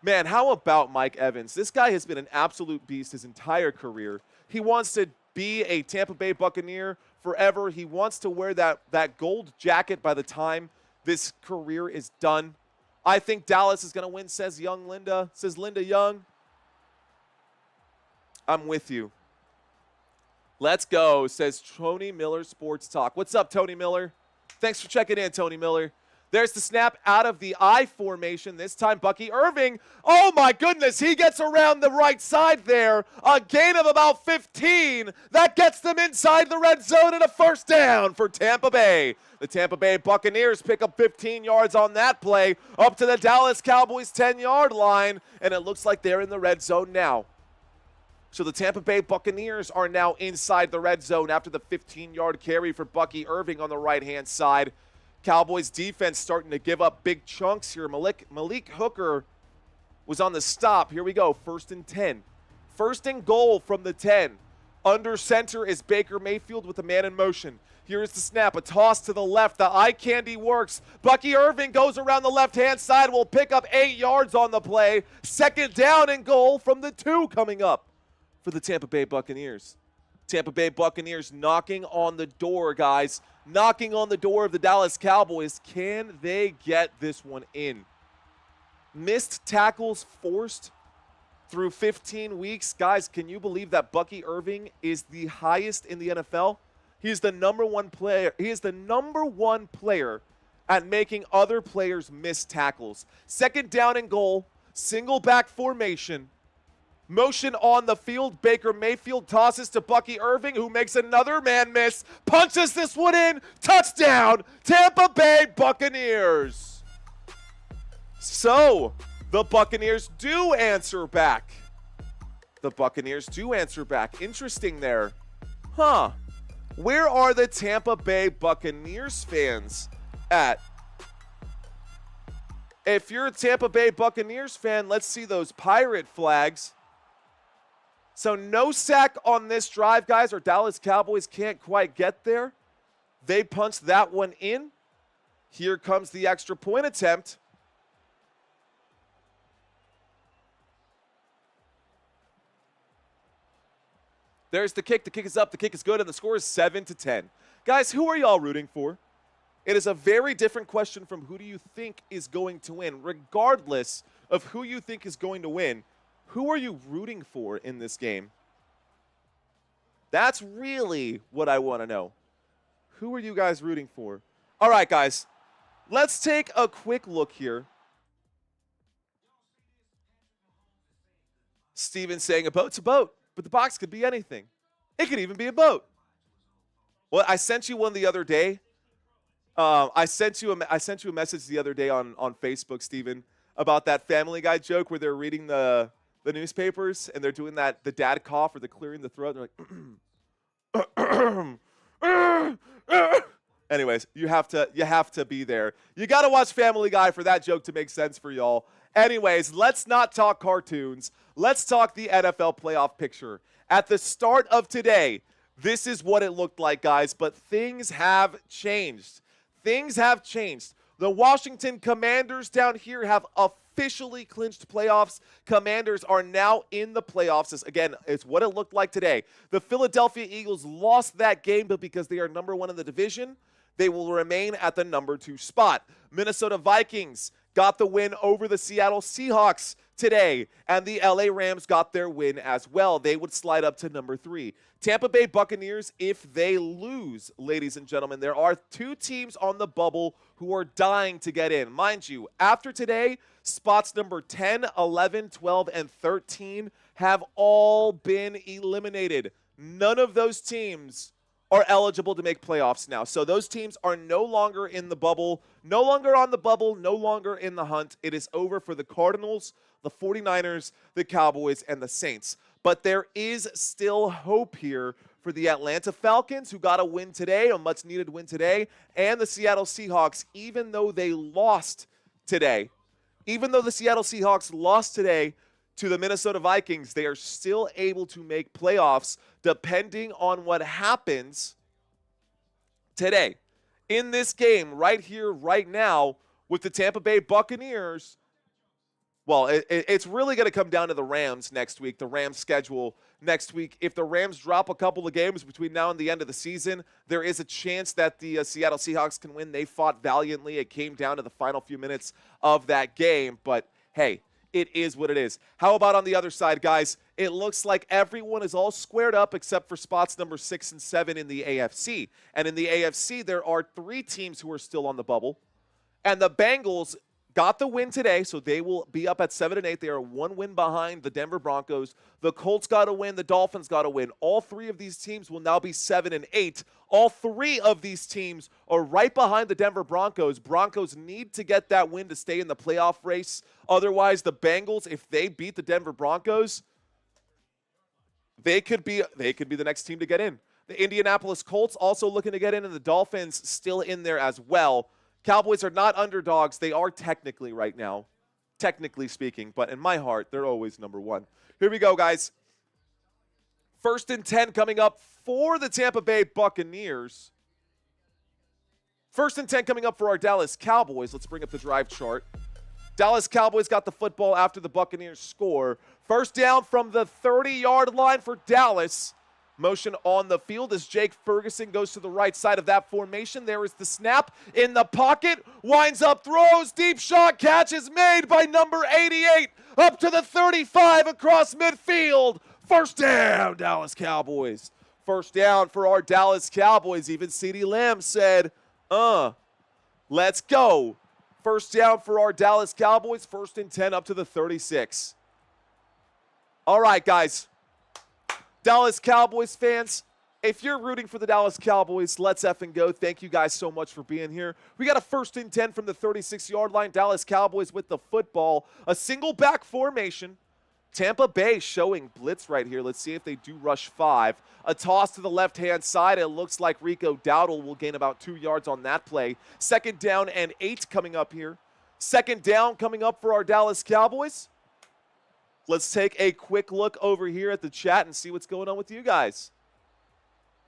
Man, how about Mike Evans? This guy has been an absolute beast his entire career. He wants to be a Tampa Bay Buccaneer forever. He wants to wear that gold jacket by the time this career is done. I think Dallas is going to win, says Linda. Says Linda Young. I'm with you. Let's go, says Tony Miller Sports Talk. What's up, Tony Miller? Thanks for checking in, Tony Miller. There's the snap out of the I formation. This time, Bucky Irving. Oh, my goodness. He gets around the right side there. A gain of about 15. That gets them inside the red zone and a 1st down for Tampa Bay. The Tampa Bay Buccaneers pick up 15 yards on that play up to the Dallas Cowboys 10-yard line, and it looks like they're in the red zone now. So the Tampa Bay Buccaneers are now inside the red zone after the 15-yard carry for Bucky Irving on the right-hand side. Cowboys defense starting to give up big chunks here. Malik Hooker was on the stop. Here we go, 1st and 10. 1st and goal from the 10. Under center is Baker Mayfield with a man in motion. Here's the snap, a toss to the left. The eye candy works. Bucky Irving goes around the left-hand side, will pick up 8 yards on the play. 2nd down and goal from the 2 coming up for the Tampa Bay Buccaneers. Tampa Bay Buccaneers knocking on the door, guys. Knocking on the door of the Dallas Cowboys. Can they get this one in? Missed tackles forced through 15 weeks. Guys, can you believe that Bucky Irving is the highest in the NFL? He is the number one player. He is the number one player at making other players miss tackles. 2nd down and goal. Single back formation. Motion on the field. Baker Mayfield tosses to Bucky Irving, who makes another man miss. Punches this one in. Touchdown, Tampa Bay Buccaneers. So, the Buccaneers do answer back. The Buccaneers do answer back. Interesting there. Huh. Where are the Tampa Bay Buccaneers fans at? If you're a Tampa Bay Buccaneers fan, let's see those pirate flags. So no sack on this drive, guys. Our Dallas Cowboys can't quite get there. They punched that one in. Here comes the extra point attempt. There's the kick. The kick is up. The kick is good, and the score is 7-10. Guys, who are y'all rooting for? It is a very different question from who do you think is going to win. Regardless of who you think is going to win, who are you rooting for in this game? That's really what I want to know. Who are you guys rooting for? All right, guys, let's take a quick look here. Steven's saying a boat's a boat, but the box could be anything. It could even be a boat. Well, I sent you one the other day. I sent you a message the other day on Facebook, Steven, about that Family Guy joke where they're reading the newspapers and they're doing the dad cough or the clearing the throat. And they're like, anyways, you have to be there. You got to watch Family Guy for that joke to make sense for y'all. Anyways, let's not talk cartoons. Let's talk the NFL playoff picture. At the start of today, this is what it looked like, guys, but things have changed. Things have changed. The Washington Commanders down here have officially clinched playoffs. Commanders are now in the playoffs. Again, it's what it looked like today. The Philadelphia Eagles lost that game, but because they are number 1 in the division, they will remain at the number 2 spot. Minnesota Vikings got the win over the Seattle Seahawks today, and the LA Rams got their win as well. They would slide up to number 3. Tampa Bay Buccaneers, if they lose, ladies and gentlemen, there are 2 teams on the bubble who are dying to get in. Mind you, after today, spots number 10, 11, 12, and 13 have all been eliminated. None of those teams are eligible to make playoffs now. So those teams are no longer in the bubble, no longer on the bubble, no longer in the hunt. It is over for the Cardinals, the 49ers, the Cowboys, and the Saints. But there is still hope here for the Atlanta Falcons, who got a win today, a much-needed win today, and the Seattle Seahawks, even though they lost today. Even though the Seattle Seahawks lost today to the Minnesota Vikings, they are still able to make playoffs depending on what happens today. In this game, right here, right now, with the Tampa Bay Buccaneers, well, it's really going to come down to the Rams next week, the Rams schedule next week. If the Rams drop a couple of games between now and the end of the season, there is a chance that the Seattle Seahawks can win. They fought valiantly. It came down to the final few minutes of that game, but hey, it is what it is. How about on the other side, guys? It looks like everyone is all squared up except for spots number 6 and 7 in the AFC. And in the AFC, there are 3 teams who are still on the bubble. And the Bengals got the win today, so they will be up at 7 and 8. They are 1 win behind the Denver Broncos. The Colts got a win. The Dolphins got a win. All 3 of these teams will now be 7 and 8. All 3 of these teams are right behind the Denver Broncos. Broncos need to get that win to stay in the playoff race. Otherwise, the Bengals, if they beat the Denver Broncos, they could be the next team to get in. The Indianapolis Colts also looking to get in, and the Dolphins still in there as well. Cowboys are not underdogs. They are technically right now, technically speaking, but in my heart, they're always number 1. Here we go, guys. 1st and 10 coming up for the Tampa Bay Buccaneers. 1st and 10 coming up for our Dallas Cowboys. Let's bring up the drive chart. Dallas Cowboys got the football after the Buccaneers score. 1st down from the 30-yard line for Dallas. Motion on the field as Jake Ferguson goes to the right side of that formation. There is the snap in the pocket. Winds up, throws, deep shot, catch is made by number 88. Up to the 35 across midfield. 1st down, Dallas Cowboys. 1st down for our Dallas Cowboys. Even CeeDee Lamb said, let's go. 1st down for our Dallas Cowboys. 1st and 10 up to the 36. All right, guys. Dallas Cowboys fans, if you're rooting for the Dallas Cowboys, let's effing go. Thank you guys so much for being here. We got a 1st and 10 from the 36-yard line. Dallas Cowboys with the football. A single back formation. Tampa Bay showing blitz right here. Let's see if they do rush 5. A toss to the left-hand side. It looks like Rico Dowdle will gain about 2 yards on that play. 2nd down and 8 coming up here. 2nd down coming up for our Dallas Cowboys. Let's take a quick look over here at the chat and see what's going on with you guys.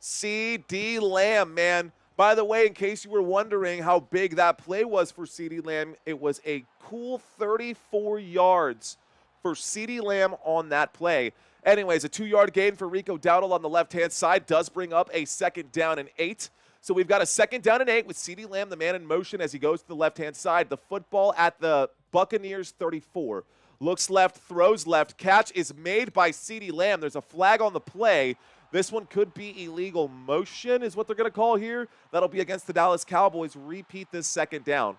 CeeDee Lamb, man. By the way, in case you were wondering how big that play was for CeeDee Lamb, it was a cool 34 yards for CeeDee Lamb on that play. Anyways, a 2-yard gain for Rico Dowdle on the left-hand side does bring up a 2nd down and 8. So we've got a 2nd down and 8 with CeeDee Lamb, the man in motion as he goes to the left-hand side. The football at the Buccaneers 34. Looks left, throws left. Catch is made by CeeDee Lamb. There's a flag on the play. This one could be illegal motion is what they're going to call here. That'll be against the Dallas Cowboys. Repeat this 2nd down.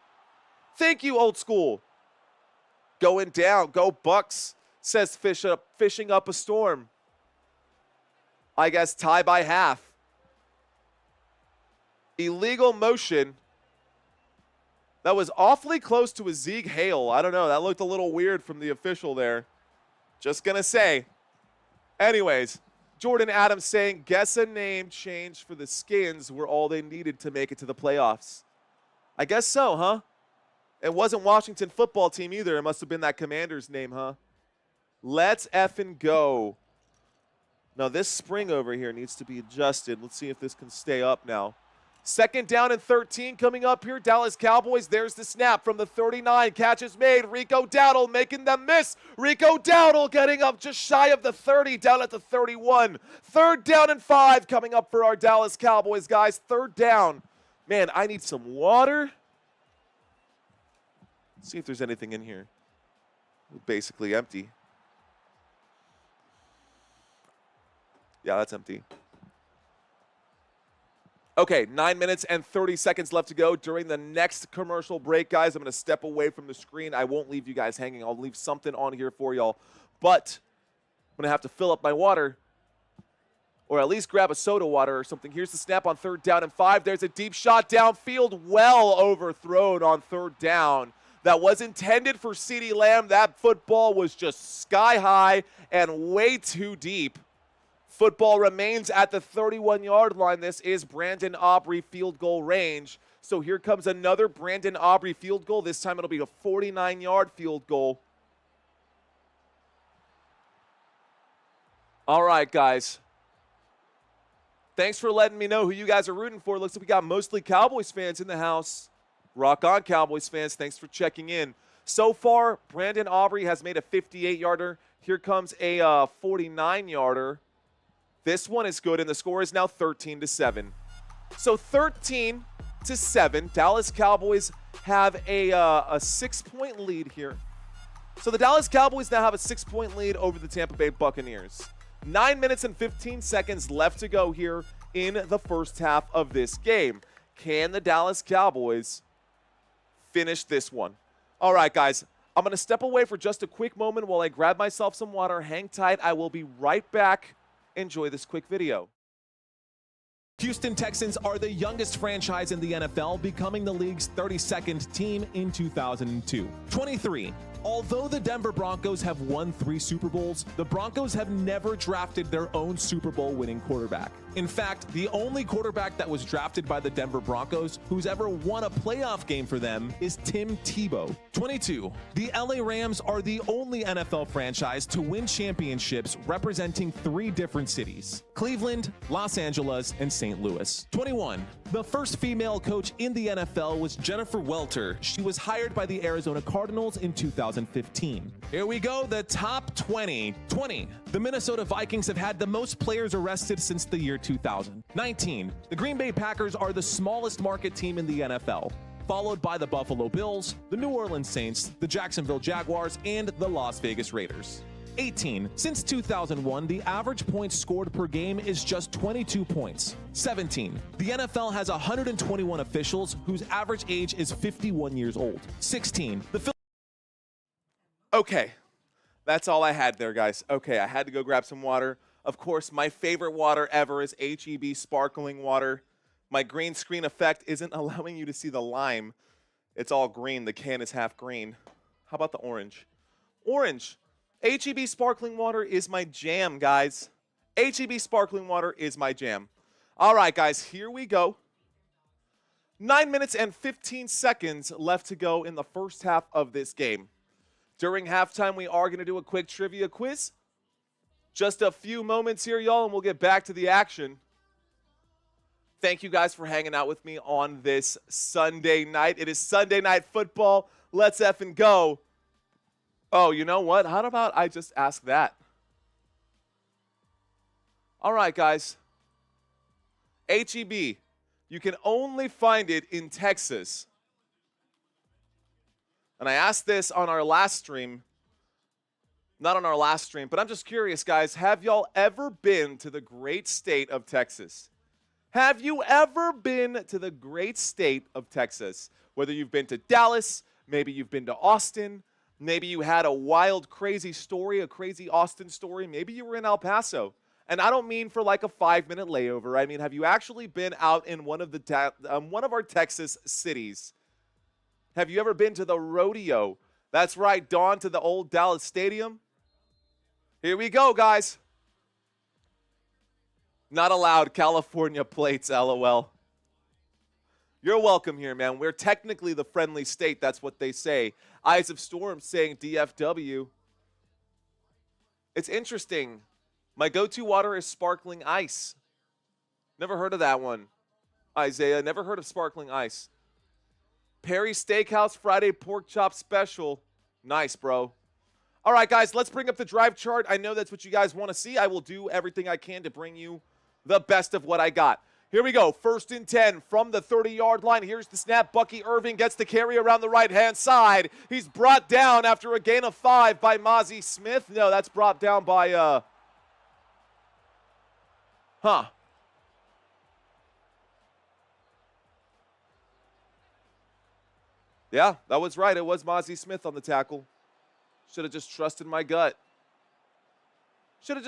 Thank you, old school. Going down. Go Bucks, says fishing up a storm. I guess tie by half. Illegal motion. That was awfully close to a Zeke hail. I don't know. That looked a little weird from the official there. Just going to say. Anyways, Jordan Adams saying, guess a name change for the Skins were all they needed to make it to the playoffs. I guess so, huh? It wasn't Washington football team either. It must have been that commander's name, huh? Let's effing go. Now, this spring over here needs to be adjusted. Let's see if this can stay up now. 2nd down and 13 coming up here. Dallas Cowboys. There's the snap from the 39. Catch is made. Rico Dowdle making them miss. Rico Dowdle getting up just shy of the 30, down at the 31. 3rd down and 5 coming up for our Dallas Cowboys, guys. 3rd down. Man, I need some water. Let's see if there's anything in here. Basically empty. Yeah, that's empty. Okay, 9 minutes and 30 seconds left to go during the next commercial break, guys. I'm going to step away from the screen. I won't leave you guys hanging. I'll leave something on here for y'all. But I'm going to have to fill up my water or at least grab a soda water or something. Here's the snap on 3rd down and 5. There's a deep shot downfield, well overthrown on 3rd down. That was intended for CeeDee Lamb. That football was just sky high and way too deep. Football remains at the 31-yard line. This is Brandon Aubrey field goal range. So here comes another Brandon Aubrey field goal. This time it'll be a 49-yard field goal. All right, guys. Thanks for letting me know who you guys are rooting for. Looks like we got mostly Cowboys fans in the house. Rock on, Cowboys fans. Thanks for checking in. So far, Brandon Aubrey has made a 58-yarder. Here comes a 49-yarder. This one is good, and the score is now 13-7. So 13-7. Dallas Cowboys have a 6-point lead here. So the Dallas Cowboys now have a 6-point lead over the Tampa Bay Buccaneers. 9 minutes and 15 seconds left to go here in the first half of this game. Can the Dallas Cowboys finish this one? All right, guys. I'm going to step away for just a quick moment while I grab myself some water. Hang tight. I will be right back. Enjoy this quick video. Houston Texans are the youngest franchise in the NFL, becoming the league's 32nd team in 2002. 23. Although the Denver Broncos have won 3 Super Bowls, the Broncos have never drafted their own Super Bowl winning quarterback. In fact, the only quarterback that was drafted by the Denver Broncos who's ever won a playoff game for them is Tim Tebow. 22. The LA Rams are the only NFL franchise to win championships representing 3 different cities: Cleveland, Los Angeles, and St. Louis. 21. The first female coach in the NFL was Jennifer Welter. She was hired by the Arizona Cardinals in 2015. Here we go, the top 20. 20. The Minnesota Vikings have had the most players arrested since the year 2000. 19. The Green Bay Packers are the smallest market team in the NFL, followed by the Buffalo Bills, the New Orleans Saints, the Jacksonville Jaguars, and the Las Vegas Raiders. 18. Since 2001, the average points scored per game is just 22 points. 17. The NFL has 121 officials whose average age is 51 years old. 16. Okay, that's all I had there, guys. Okay, I had to go grab some water. Of course, my favorite water ever is H-E-B sparkling water. My green screen effect isn't allowing you to see the lime. It's all green. The can is half green. How about the orange? Orange. H-E-B sparkling water is my jam, guys. H-E-B sparkling water is my jam. All right, guys, here we go. 9 minutes and 15 seconds left to go in the first half of this game. During halftime, we are going to do a quick trivia quiz. Just a few moments here, y'all, and we'll get back to the action. Thank you guys for hanging out with me on this Sunday night. It is Sunday Night Football. Let's effing go. Oh, you know what? How about I just ask that? All right, guys. HEB. You can only find it in Texas. And I asked this on our last stream. Not on our last stream, but I'm just curious, guys. Have y'all ever been to the great state of Texas? Have you ever been to the great state of Texas? Whether you've been to Dallas, maybe you've been to Austin, maybe you had a wild, crazy story, a crazy Austin story, maybe you were in El Paso. And I don't mean for like a 5-minute layover. I mean, have you actually been out in one of our Texas cities? Have you ever been to the rodeo? That's right, Dawn, to the old Dallas Stadium. Here we go, guys. Not allowed, California plates, LOL. You're welcome here, man. We're technically the friendly state. That's what they say. Eyes of Storm saying DFW. It's interesting. My go-to water is sparkling ice. Never heard of that one. Isaiah, never heard of sparkling ice. Perry's Steakhouse Friday Pork Chop Special. Nice, bro. All right, guys, let's bring up the drive chart. I know that's what you guys want to see. I will do everything I can to bring you the best of what I got. Here we go. 1st and 10 from the 30-yard line. Here's the snap. Bucky Irving gets the carry around the right-hand side. He's brought down after a gain of 5 by Mozzie Smith. No, that's brought down by, Yeah, that was right. It was Mozzie Smith on the tackle. Should have just trusted my gut. Should have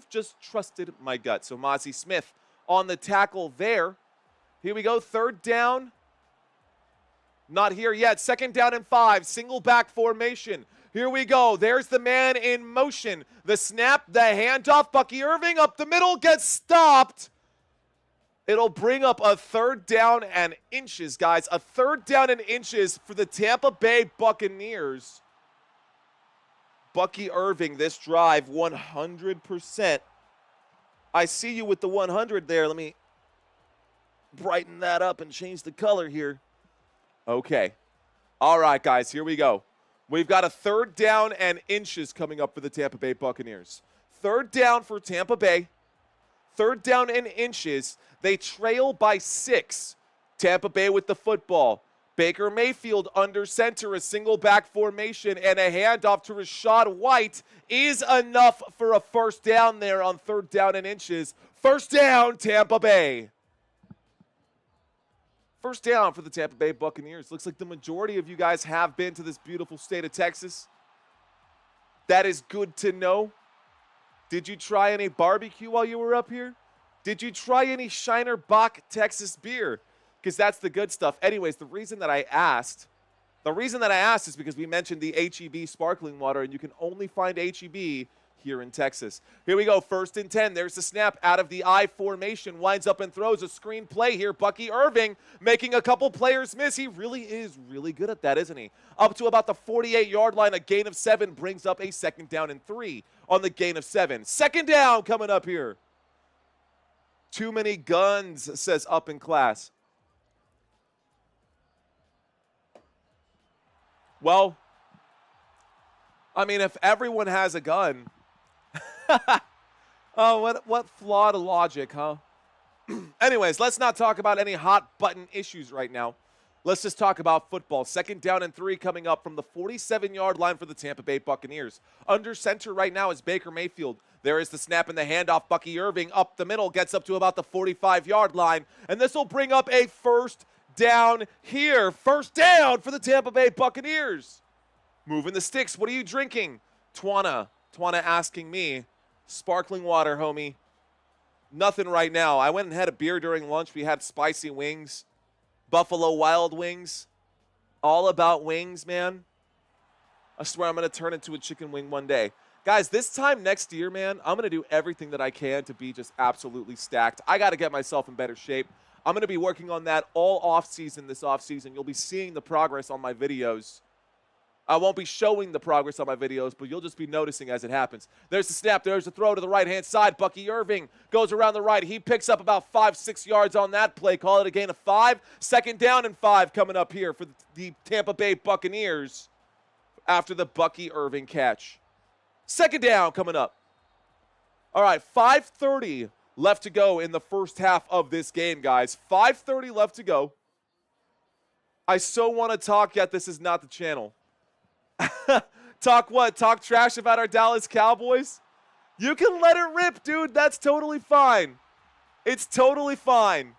just trusted my gut. So Mozzie Smith on the tackle there. Here we go. 3rd down. Not here yet. 2nd down and 5. Single back formation. Here we go. There's the man in motion. The snap, the handoff. Bucky Irving up the middle, gets stopped. It'll bring up a 3rd down and inches, guys. A 3rd down and inches for the Tampa Bay Buccaneers. Bucky Irving, this drive, 100%. I see you with the 100 there. Let me brighten that up and change the color here. Okay. All right, guys, here we go. We've got a 3rd down and inches coming up for the Tampa Bay Buccaneers. 3rd down for Tampa Bay. 3rd down and inches. They trail by 6. Tampa Bay with the football. Baker Mayfield under center, a single back formation, and a handoff to Rachaad White is enough for a 1st down there on 3rd down and inches. 1st down, Tampa Bay. 1st down for the Tampa Bay Buccaneers. Looks like the majority of you guys have been to this beautiful state of Texas. That is good to know. Did you try any barbecue while you were up here? Did you try any Shiner Bock Texas beer? Because that's the good stuff. Anyways, the reason that I asked is because we mentioned the HEB sparkling water, and you can only find HEB here in Texas. Here we go, 1st and 10. There's the snap out of the I formation. Winds up and throws a screen play here. Bucky Irving making a couple players miss. He really is really good at that, isn't he? Up to about the 48-yard line, a gain of 7 brings up a 2nd down and 3 on the gain of 7. 2nd down coming up here. Too many guns, says Up in Class. Well, I mean, if everyone has a gun, oh, what flawed logic, huh? Anyways, let's not talk about any hot button issues right now. Let's just talk about football. 2nd down and 3 coming up from the 47-yard line for the Tampa Bay Buccaneers. Under center right now is Baker Mayfield. There is the snap and the handoff. Bucky Irving up the middle, gets up to about the 45-yard line, and this will bring up a 1st down here. 1st down for the Tampa Bay Buccaneers. Moving the sticks. What are you drinking? Twana asking me. Sparkling water, homie. Nothing right now. I went and had a beer during lunch. We had spicy wings. Buffalo Wild Wings. All about wings, man. I swear I'm going to turn into a chicken wing one day. Guys, this time next year, man, I'm going to do everything that I can to be just absolutely stacked. I got to get myself in better shape. I'm going to be working on that all off-season this off-season. You'll be seeing the progress on my videos. I won't be showing the progress on my videos, but you'll just be noticing as it happens. There's the snap. There's the throw to the right-hand side. Bucky Irving goes around the right. He picks up about 5-6 yards on that play. Call it a gain of 5. Second down and 5 coming up here for the Tampa Bay Buccaneers after the Bucky Irving catch. Second down coming up. All right, 5:30 left to go in the first half of this game, guys. 5:30 left to go. I so want to talk, yet this is not the channel. Talk what? Talk trash about our Dallas Cowboys? You can let it rip, dude. That's totally fine. It's totally fine.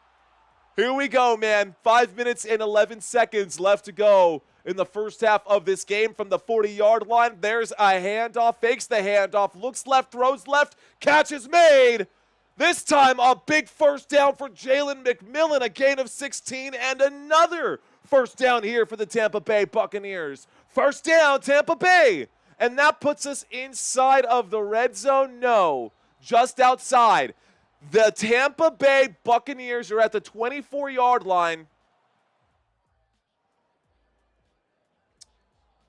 Here we go, man. 5 minutes and 11 seconds left to go in the first half of this game from the 40-yard line. There's a handoff. Fakes the handoff. Looks left, throws left. Catch is made. This time a big first down for Jalen McMillan. A gain of 16 and another first down here for the Tampa Bay Buccaneers. First down, Tampa Bay. And that puts us inside of the red zone? No, just outside. The Tampa Bay Buccaneers are at the 24-yard line.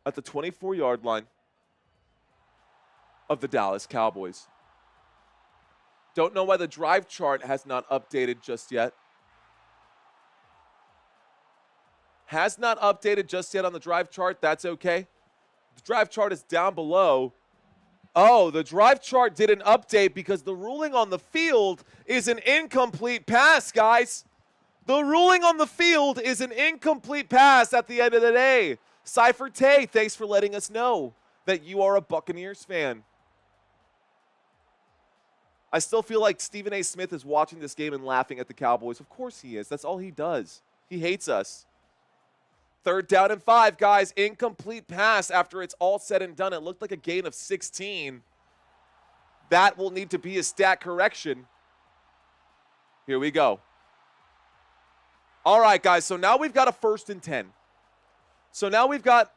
At the 24-yard line of the Dallas Cowboys. Don't know why the drive chart has not updated just yet. Has not updated just yet on the drive chart. That's okay. The drive chart is down below. Oh, the drive chart didn't update because the ruling on the field is an incomplete pass, guys. The ruling on the field is an incomplete pass at the end of the day. Cypher Tay, thanks for letting us know that you are a Buccaneers fan. I still feel like Stephen A. Smith is watching this game and laughing at the Cowboys. Of course he is. That's all he does. He hates us. Third down and 5, guys. Incomplete pass after it's all said and done. It looked like a gain of 16. That will need to be a stat correction. Here we go. All right, guys. So now we've got a 1st and 10. So now we've got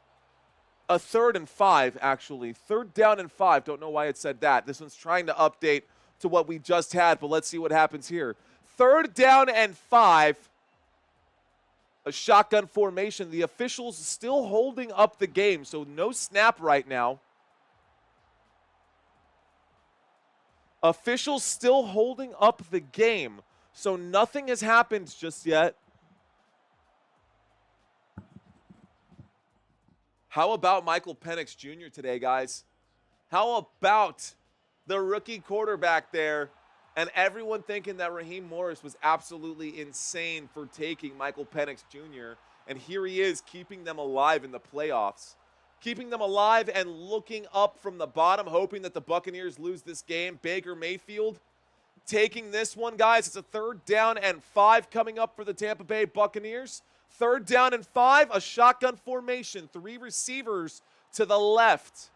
a 3rd and 5, actually. 3rd down and 5. Don't know why it said that. This one's trying to update to what we just had, but let's see what happens here. 3rd down and 5. A shotgun formation. The officials still holding up the game, so no snap right now. Officials still holding up the game, so nothing has happened just yet. How about Michael Penix Jr. today, guys? How about the rookie quarterback there? And everyone thinking that Raheem Morris was absolutely insane for taking Michael Penix Jr. And here he is keeping them alive in the playoffs. Keeping them alive and looking up from the bottom, hoping that the Buccaneers lose this game. Baker Mayfield taking this one, guys. It's a 3rd down and 5 coming up for the Tampa Bay Buccaneers. 3rd down and 5, a shotgun formation. 3 receivers to the left.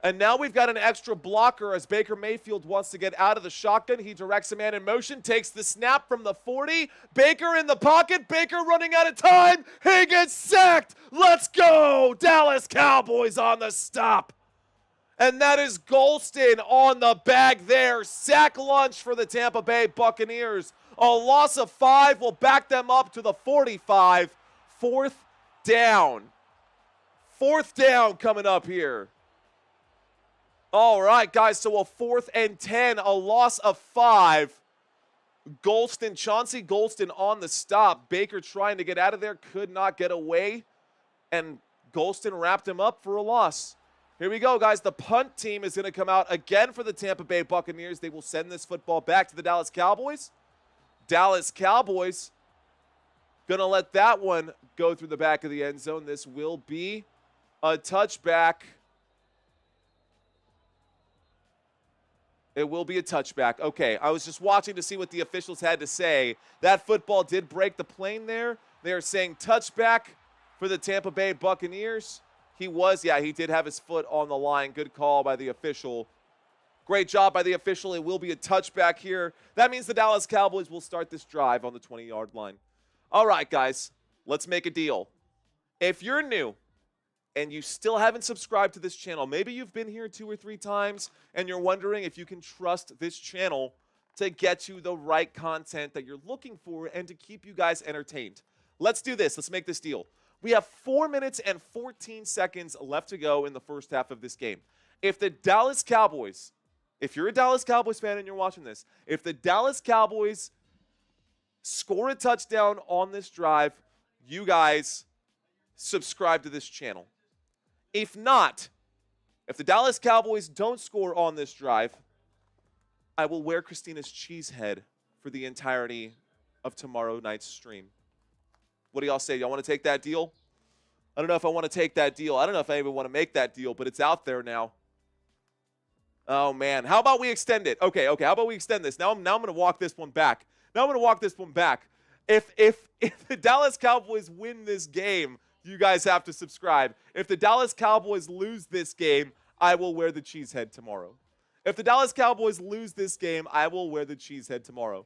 And now we've got an extra blocker as Baker Mayfield wants to get out of the shotgun. He directs a man in motion, takes the snap from the 40. Baker in the pocket. Baker running out of time. He gets sacked. Let's go. Dallas Cowboys on the stop. And that is Golston on the bag there. Sack lunch for the Tampa Bay Buccaneers. A loss of 5 will back them up to the 45. 4th down. 4th down coming up here. All right, guys, so a 4th and 10, a loss of 5. Golston, Chauncey Golston on the stop. Baker trying to get out of there, could not get away. And Golston wrapped him up for a loss. Here we go, guys. The punt team is going to come out again for the Tampa Bay Buccaneers. They will send this football back to the Dallas Cowboys. Dallas Cowboys going to let that one go through the back of the end zone. This will be a touchback. It will be a touchback. Okay, I was just watching to see what the officials had to say. That football did break the plane there. They are saying touchback for the Tampa Bay Buccaneers. He did have his foot on the line. Good call by the official. Great job by the official. It will be a touchback here. That means the Dallas Cowboys will start this drive on the 20-yard line. All right, guys, let's make a deal. If you're new and you still haven't subscribed to this channel, maybe you've been here 2 or 3 times and you're wondering if you can trust this channel to get you the right content that you're looking for and to keep you guys entertained. Let's do this. Let's make this deal. We have 4 minutes and 14 seconds left to go in the first half of this game. If the Dallas Cowboys, if you're a Dallas Cowboys fan and you're watching this, if the Dallas Cowboys score a touchdown on this drive, you guys subscribe to this channel. If not, if the Dallas Cowboys don't score on this drive, I will wear Christina's cheese head for the entirety of tomorrow night's stream. What do y'all say? Y'all want to take that deal? I don't know if I want to take that deal. I don't know if I even want to make that deal, but it's out there now. Oh, man. How about we extend it? Okay. How about we extend this? Now I'm going to walk this one back. If the Dallas Cowboys win this game, you guys have to subscribe. If the Dallas Cowboys lose this game, I will wear the cheese head tomorrow. If the Dallas Cowboys lose this game, I will wear the cheese head tomorrow.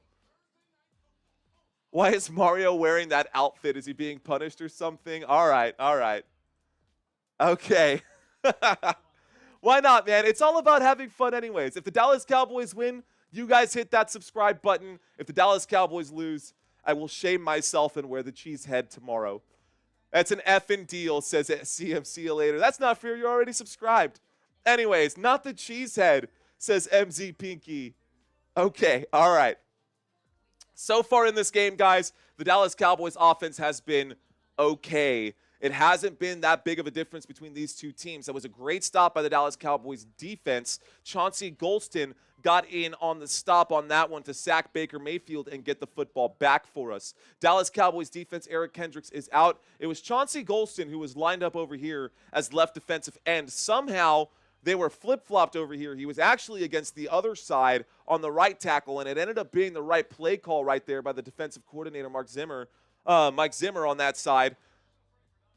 Why is Mario wearing that outfit? Is he being punished or something? All right. Okay. Why not, man? It's all about having fun anyways. If the Dallas Cowboys win, you guys hit that subscribe button. If the Dallas Cowboys lose, I will shame myself and wear the cheese head tomorrow. That's an effing deal, says CM. See you later. That's not fair. You're already subscribed. Anyways, not the cheese head, says MZ Pinky. Okay, all right. So far in this game, guys, the Dallas Cowboys offense has been okay. It hasn't been that big of a difference between these two teams. That was a great stop by the Dallas Cowboys defense. Chauncey Golston got in on the stop on that one to sack Baker Mayfield and get the football back for us. Dallas Cowboys defense, Eric Kendricks is out. It was Chauncey Golston who was lined up over here as left defensive end. Somehow they were flip-flopped over here. He was actually against the other side on the right tackle, and it ended up being the right play call right there by the defensive coordinator, Mike Zimmer on that side.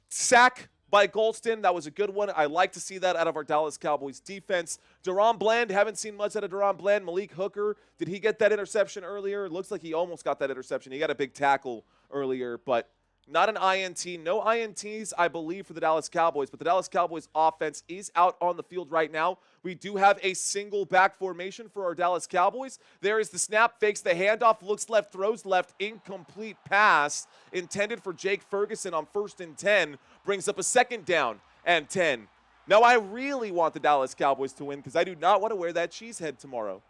Sack by Golston. That was a good one. I like to see that out of our Dallas Cowboys defense. Deron Bland, haven't seen much out of Deron Bland. Malik Hooker, did he get that interception earlier? It looks like he almost got that interception. He got a big tackle earlier, but not an INT. No INTs, I believe, for the Dallas Cowboys, but the Dallas Cowboys offense is out on the field right now. We do have a single back formation for our Dallas Cowboys. There is the snap, fakes the handoff, looks left, throws left, incomplete pass intended for Jake Ferguson on 1st and 10, brings up a 2nd down and 10. Now, I really want the Dallas Cowboys to win because I do not want to wear that cheese head tomorrow.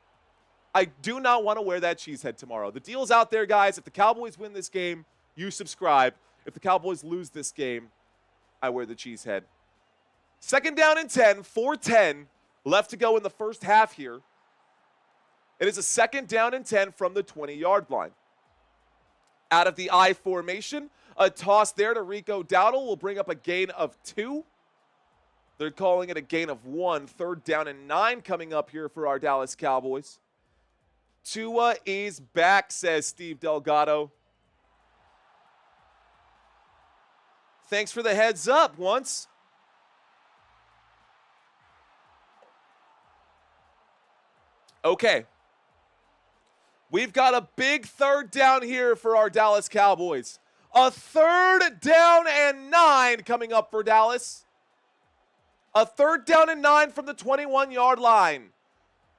I do not want to wear that cheese head tomorrow. The deal's out there, guys. If the Cowboys win this game, you subscribe. If the Cowboys lose this game, I wear the cheese head. 2nd down and 10, 4:10 left to go in the first half here. It is a 2nd down and 10 from the 20-yard line. Out of the I formation, a toss there to Rico Dowdle will bring up a gain of 2. They're calling it a gain of 1. 3rd down and 9 coming up here for our Dallas Cowboys. Tua is back, says Steve Delgado. Thanks for the heads up once. Okay. We've got a big 3rd down here for our Dallas Cowboys. A 3rd down and 9 coming up for Dallas. A 3rd down and 9 from the 21-yard line.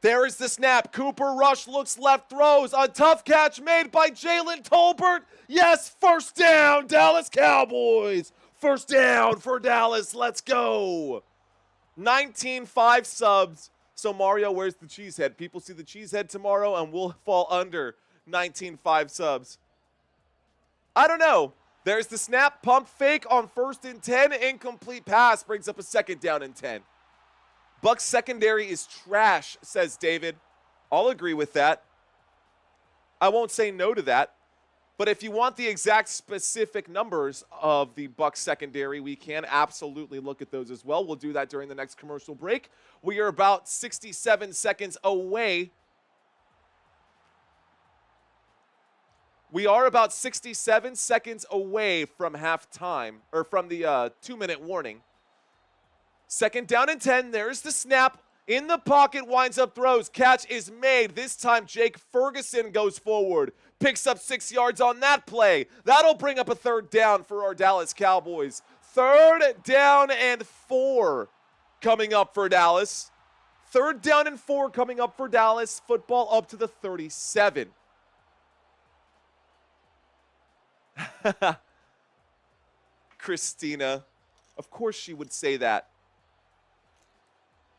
There is the snap. Cooper Rush looks left, throws. A tough catch made by Jalen Tolbert. Yes, 1st down, Dallas Cowboys. 1st down for Dallas. Let's go. 19-5 subs. So Mario wears the cheese head. People see the cheese head tomorrow and we'll fall under 19-5 subs. I don't know. There's the snap, pump fake on 1st and 10. Incomplete pass brings up a 2nd down and 10. Bucs secondary is trash, says David. I'll agree with that. I won't say no to that. But if you want the exact specific numbers of the Bucs secondary, we can absolutely look at those as well. We'll do that during the next commercial break. We are about 67 seconds away. We are about 67 seconds away from halftime, or from the 2-minute warning. 2nd down and 10. There's the snap. In the pocket, winds up, throws. Catch is made. This time, Jake Ferguson goes forward. Picks up 6 yards on that play. That'll bring up a 3rd down for our Dallas Cowboys. 3rd down and 4 coming up for Dallas. 3rd down and 4 coming up for Dallas. Football up to the 37. Christina. Of course she would say that.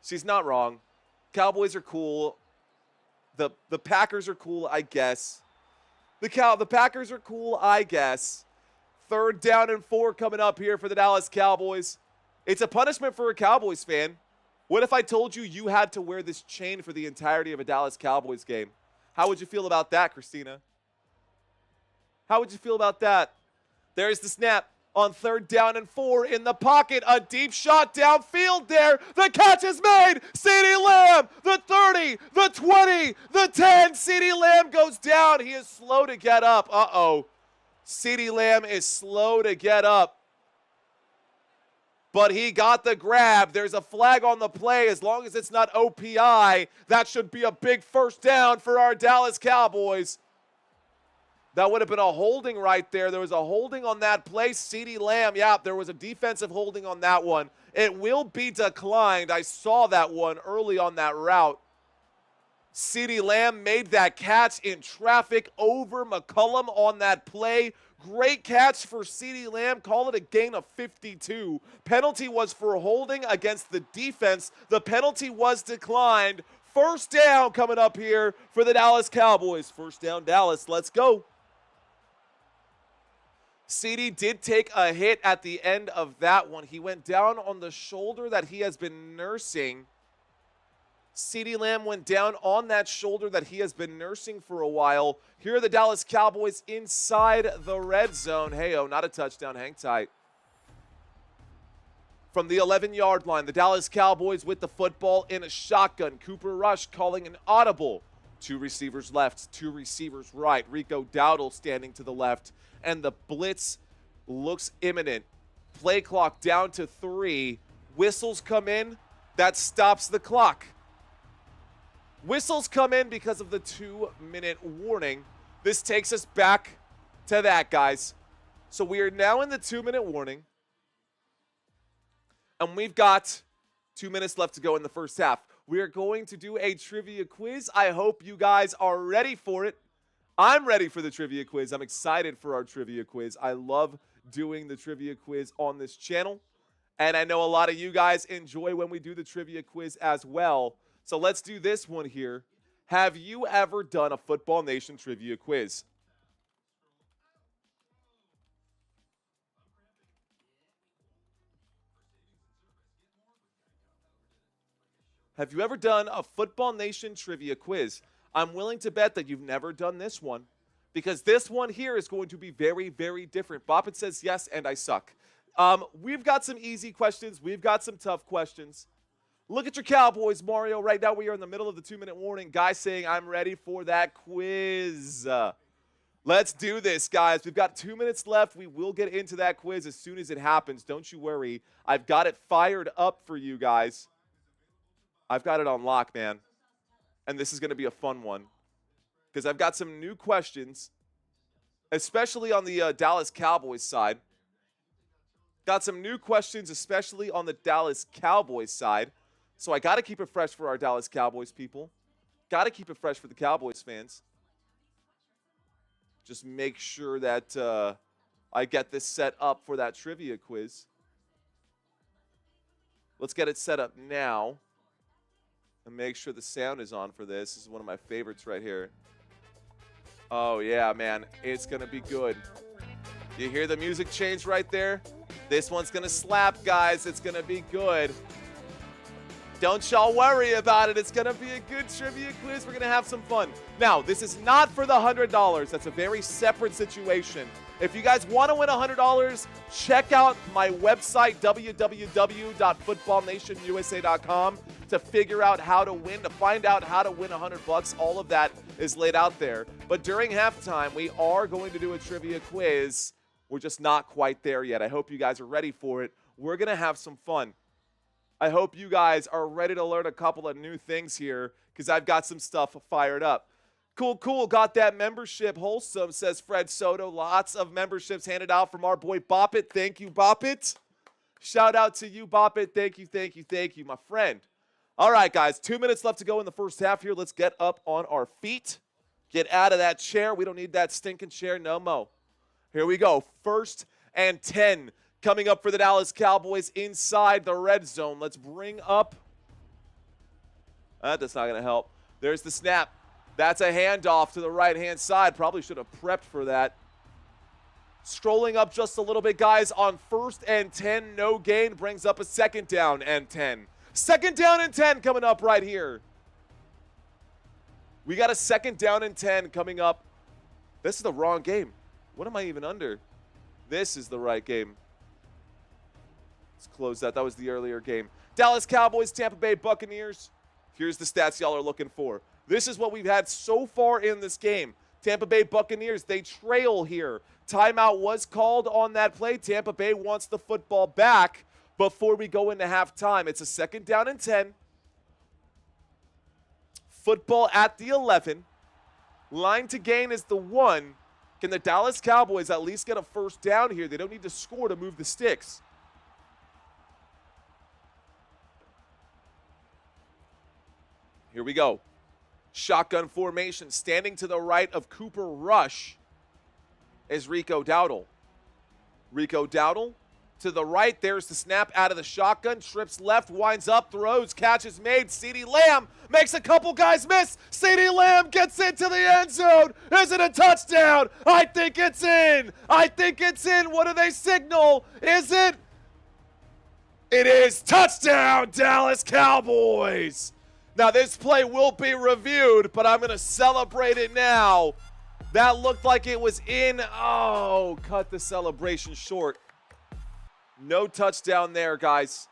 She's not wrong. Cowboys are cool. The Packers are cool, I guess. The Packers are cool, I guess. 3rd down and 4 coming up here for the Dallas Cowboys. It's a punishment for a Cowboys fan. What if I told you you had to wear this chain for the entirety of a Dallas Cowboys game? How would you feel about that, Christina? How would you feel about that? There's the snap on 3rd down and 4 in the pocket. A deep shot downfield there. The catch is made. CeeDee Lamb, the 30, the 20, the 10. CeeDee Lamb goes down. He is slow to get up. Uh-oh. CeeDee Lamb is slow to get up. But he got the grab. There's a flag on the play. As long as it's not OPI, that should be a big 1st down for our Dallas Cowboys. That would have been a holding right there. There was a holding on that play. CeeDee Lamb, yeah, there was a defensive holding on that one. It will be declined. I saw that one early on that route. CeeDee Lamb made that catch in traffic over McCollum on that play. Great catch for CeeDee Lamb. Call it a gain of 52. Penalty was for holding against the defense. The penalty was declined. 1st down coming up here for the Dallas Cowboys. 1st down, Dallas. Let's go. CeeDee did take a hit at the end of that one. He went down on the shoulder that he has been nursing. CeeDee Lamb went down on that shoulder that he has been nursing for a while. Here are the Dallas Cowboys inside the red zone. Hey-oh, not a touchdown. Hang tight. From the 11-yard line, the Dallas Cowboys with the football in a shotgun. Cooper Rush calling an audible. 2 receivers left, 2 receivers right. Rico Dowdle standing to the left. And the blitz looks imminent. Play clock down to 3. Whistles come in. That stops the clock. Whistles come in because of the 2-minute warning. This takes us back to that, guys. So we are now in the 2-minute warning. And we've got 2 minutes left to go in the first half. We are going to do a trivia quiz. I hope you guys are ready for it. I'm ready for the trivia quiz. I'm excited for our trivia quiz. I love doing the trivia quiz on this channel. And I know a lot of you guys enjoy when we do the trivia quiz as well. So let's do this one here. Have you ever done a Football Nation trivia quiz? Have you ever done a Football Nation trivia quiz? I'm willing to bet that you've never done this one because this one here is going to be very, very different. Boppet says yes, and I suck. We've got some easy questions. We've got some tough questions. Look at your Cowboys, Mario. Right now we are in the middle of the 2-minute warning. Guy saying, I'm ready for that quiz. Let's do this, guys. We've got 2 minutes left. We will get into that quiz as soon as it happens. Don't you worry. I've got it fired up for you guys. I've got it on lock, man. And this is going to be a fun one because I've got some new questions, especially on the Dallas Cowboys side. Got some new questions, especially on the Dallas Cowboys side. So I got to keep it fresh for our Dallas Cowboys people. Got to keep it fresh for the Cowboys fans. Just make sure that I get this set up for that trivia quiz. Let's get it set up now. And make sure the sound is on for this. This is one of my favorites right here. Oh, yeah, man. It's going to be good. You hear the music change right there? This one's going to slap, guys. It's going to be good. Don't y'all worry about it. It's going to be a good trivia quiz. We're going to have some fun. Now, this is not for the $100. That's a very separate situation. If you guys want to win $100, check out my website, www.footballnationusa.com, to figure out how to win, to find out how to win $100. All of that is laid out there. But during halftime, we are going to do a trivia quiz. We're just not quite there yet. I hope you guys are ready for it. We're going to have some fun. I hope you guys are ready to learn a couple of new things here because I've got some stuff fired up. Cool, cool. Got that membership. Wholesome, says Fred Soto. Lots of memberships handed out from our boy Boppet. Thank you, Boppet. Shout out to you, Boppet. Thank you, thank you, thank you, my friend. All right, guys. 2 minutes left to go in the first half here. Let's get up on our feet. Get out of that chair. We don't need that stinking chair no more. Here we go. 1st and 10. coming up for the Dallas Cowboys inside the red zone. Let's bring up. That's not going to help. There's the snap. That's a handoff to the right-hand side. Probably should have prepped for that. Strolling up just a little bit, guys, on 1st and 10. No gain brings up a 2nd down and 10. 2nd down and 10 coming up right here. We got a 2nd down and 10 coming up. This is the wrong game. What am I even under? This is the right game. Let's close that. That was the earlier game. Dallas Cowboys, Tampa Bay Buccaneers. Here's the stats y'all are looking for. This is what we've had so far in this game. Tampa Bay Buccaneers, they trail here. Timeout was called on that play. Tampa Bay wants the football back before we go into halftime. It's a 2nd down and 10. Football at the 11. Line to gain is the 1. Can the Dallas Cowboys at least get a 1st down here? They don't need to score to move the sticks. Here we go. Shotgun formation. Standing to the right of Cooper Rush is Rico Dowdle. Rico Dowdle to the right. There's the snap out of the shotgun. Trips left, winds up, throws, catches made. CeeDee Lamb makes a couple guys miss. CeeDee Lamb gets into the end zone. Is it a touchdown? I think it's in. I think it's in. What do they signal? Is it? It is touchdown, Dallas Cowboys. Now, this play will be reviewed, but I'm going to celebrate it now. That looked like it was in. Oh, cut the celebration short. No touchdown there, guys.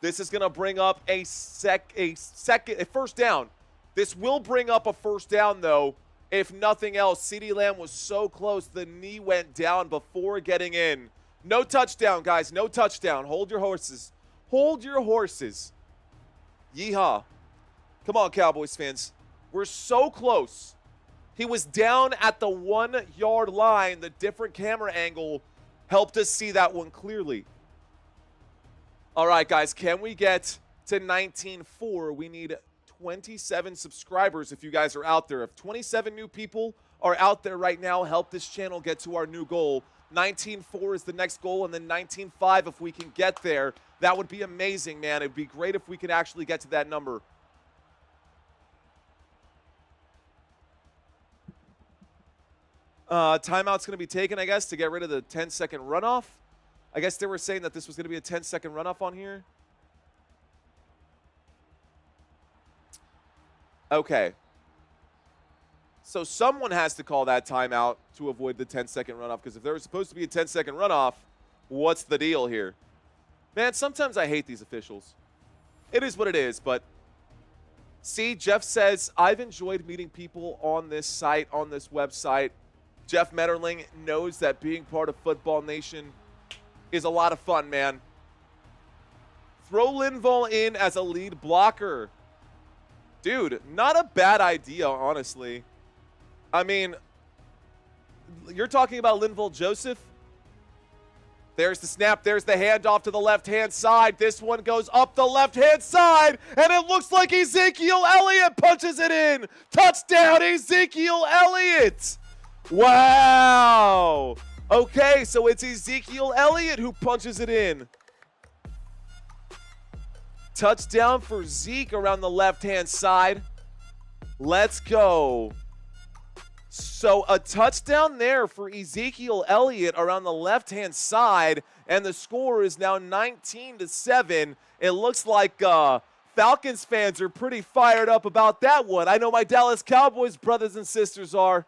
This is going to bring up a 1st down. This will bring up a 1st down, though. If nothing else, CeeDee Lamb was so close, the knee went down before getting in. No touchdown, guys. No touchdown. Hold your horses. Hold your horses. Yeehaw. Come on, Cowboys fans. We're so close. He was down at the 1-yard line. The different camera angle helped us see that one clearly. All right, guys, can we get to 19.4? We need 27 subscribers if you guys are out there. If 27 new people are out there right now, help this channel get to our new goal. 19.4 is the next goal, and then 19.5 if we can get there. That would be amazing, man. It would be great if we could actually get to that number. Timeout's going to be taken, I guess, to get rid of the 10-second runoff. I guess they were saying that this was going to be a 10-second runoff on here. Okay. So someone has to call that timeout to avoid the 10-second runoff, because if there was supposed to be a 10-second runoff, what's the deal here? Man, sometimes I hate these officials. It is what it is, but see, Jeff says, I've enjoyed meeting people on this site, on this website. Jeff Metterling knows that being part of Football Nation is a lot of fun, man. Throw Linval in as a lead blocker. Dude, not a bad idea, honestly. I mean, you're talking about Linval Joseph. There's the snap. There's the handoff to the left-hand side. This one goes up the left-hand side, and it looks like Ezekiel Elliott punches it in. Touchdown, Ezekiel Elliott. Wow. Okay, so it's Ezekiel Elliott who punches it in. Touchdown for Zeke around the left-hand side. Let's go. So a touchdown there for Ezekiel Elliott around the left-hand side, and the score is now 19-7. It looks like Falcons fans are pretty fired up about that one. I know my Dallas Cowboys brothers and sisters are.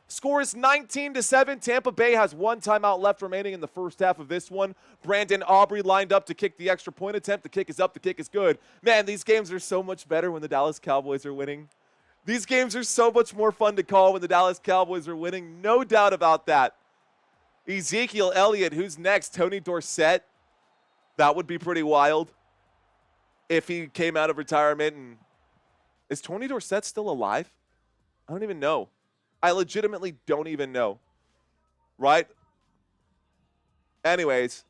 Score is 19-7. Tampa Bay has 1 timeout left remaining in the first half of this one. Brandon Aubrey lined up to kick the extra point attempt. The kick is up. The kick is good. Man, these games are so much better when the Dallas Cowboys are winning. These games are so much more fun to call when the Dallas Cowboys are winning. No doubt about that. Ezekiel Elliott, who's next? Tony Dorsett. That would be pretty wild if he came out of retirement. And is Tony Dorsett still alive? I don't even know. I legitimately don't even know. Right? Anyways.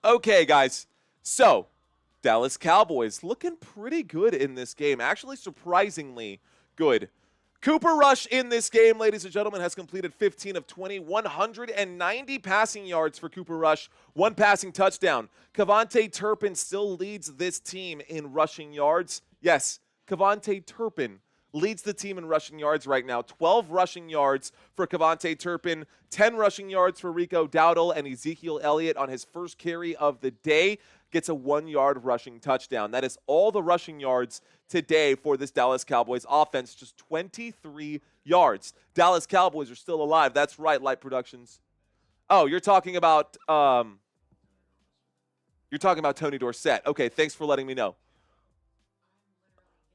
Okay, guys. So, Dallas Cowboys looking pretty good in this game. Actually, surprisingly good. Cooper Rush in this game, ladies and gentlemen, has completed 15 of 20, 190 passing yards for Cooper Rush, 1 passing touchdown. Kevontae Turpin still leads this team in rushing yards. Yes, Kevontae Turpin leads the team in rushing yards right now. 12 rushing yards for Kevontae Turpin, 10 rushing yards for Rico Dowdle, and Ezekiel Elliott on his first carry of the day gets a 1-yard rushing touchdown. That is all the rushing yards today for this Dallas Cowboys offense, just 23 yards. Dallas Cowboys are still alive. That's right, Light Productions. Oh, you're talking about Tony Dorsett. Okay, thanks for letting me know.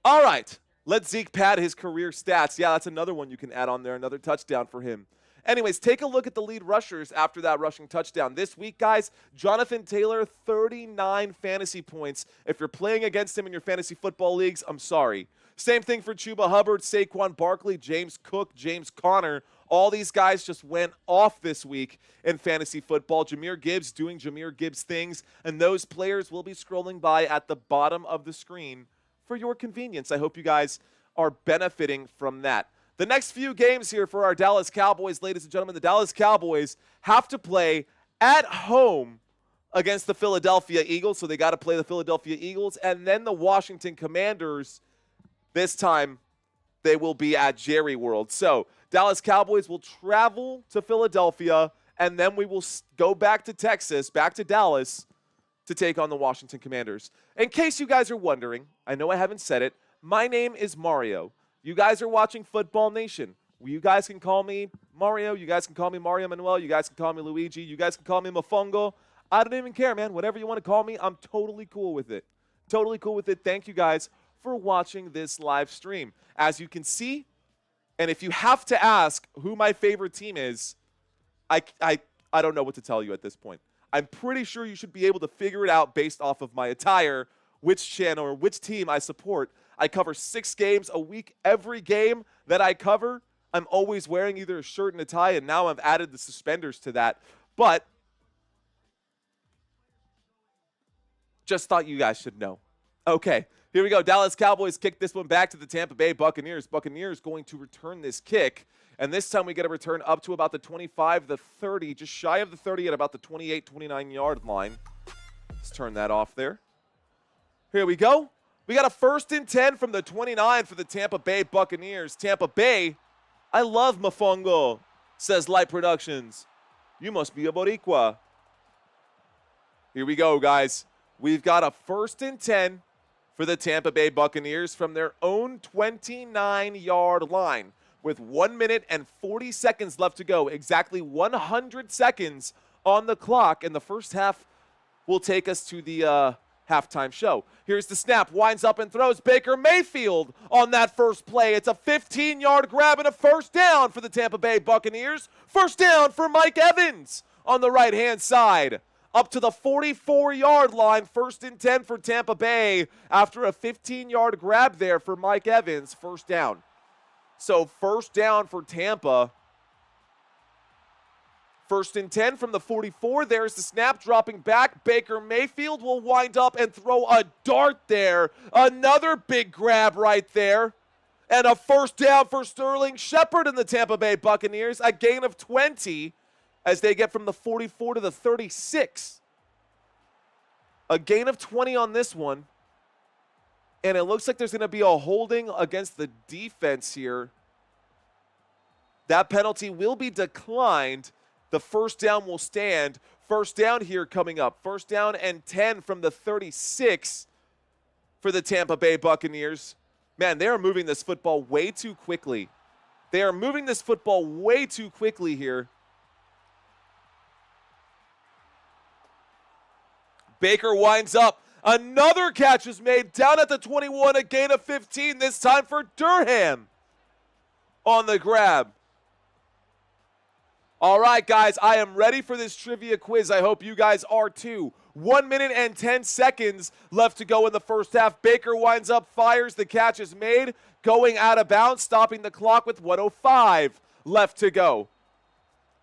All right, let Zeke pad his career stats. Yeah, that's another one you can add on there, another touchdown for him. Anyways, take a look at the lead rushers after that rushing touchdown. This week, guys, Jonathan Taylor, 39 fantasy points. If you're playing against him in your fantasy football leagues, I'm sorry. Same thing for Chuba Hubbard, Saquon Barkley, James Cook, James Conner. All these guys just went off this week in fantasy football. Jahmyr Gibbs doing Jahmyr Gibbs things, and those players will be scrolling by at the bottom of the screen for your convenience. I hope you guys are benefiting from that. The next few games here for our Dallas Cowboys, ladies and gentlemen, the Dallas Cowboys have to play at home against the Philadelphia Eagles, so they got to play the Philadelphia Eagles, and then the Washington Commanders. This time, they will be at Jerry World. So Dallas Cowboys will travel to Philadelphia, and then we will go back to Texas, back to Dallas, to take on the Washington Commanders. In case you guys are wondering, I know I haven't said it, my name is Mario. You guys are watching Football Nation. You guys can call me Mario. You guys can call me Mario Manuel. You guys can call me Luigi. You guys can call me Mofongo. I don't even care, man. Whatever you want to call me, I'm totally cool with it. Totally cool with it. Thank you guys for watching this live stream. As you can see, and if you have to ask who my favorite team is, I don't know what to tell you at this point. I'm pretty sure you should be able to figure it out based off of my attire, which channel or which team I support. I cover 6 games a week. Every game that I cover, I'm always wearing either a shirt and a tie, and now I've added the suspenders to that. But just thought you guys should know. Okay, here we go. Dallas Cowboys kick this one back to the Tampa Bay Buccaneers. Buccaneers going to return this kick, and this time we get a return up to about the 25, the 30, just shy of the 30 at about the 28, 29-yard line. Let's turn that off there. Here we go. We got a 1st and 10 from the 29 for the Tampa Bay Buccaneers. Tampa Bay, I love Mofongo, says Light Productions. You must be a Boricua. Here we go, guys. We've got a 1st and 10 for the Tampa Bay Buccaneers from their own 29-yard line with 1 minute and 40 seconds left to go. Exactly 100 seconds on the clock, and the first half will take us to the halftime show. Here's the snap, winds up and throws. Baker Mayfield on that first play. It's a 15-yard grab and a 1st down for the Tampa Bay Buccaneers. 1st down for Mike Evans on the right-hand side. Up to the 44-yard line, 1st and 10 for Tampa Bay after a 15-yard grab there for Mike Evans. 1st down. So 1st down for Tampa. 1st and 10 from the 44. There's the snap, dropping back. Baker Mayfield will wind up and throw a dart there. Another big grab right there. And a 1st down for Sterling Shepard and the Tampa Bay Buccaneers. A gain of 20 as they get from the 44 to the 36. A gain of 20 on this one. And it looks like there's going to be a holding against the defense here. That penalty will be declined. The 1st down will stand. 1st down here coming up. 1st down and 10 from the 36 for the Tampa Bay Buccaneers. Man, they are moving this football way too quickly. They are moving this football way too quickly here. Baker winds up. Another catch is made down at the 21, a gain of 15, this time for Durham on the grab. All right, guys, I am ready for this trivia quiz. I hope you guys are too. 1 minute and 10 seconds left to go in the first half. Baker winds up, fires, the catch is made, going out of bounds, stopping the clock with 1:05 left to go.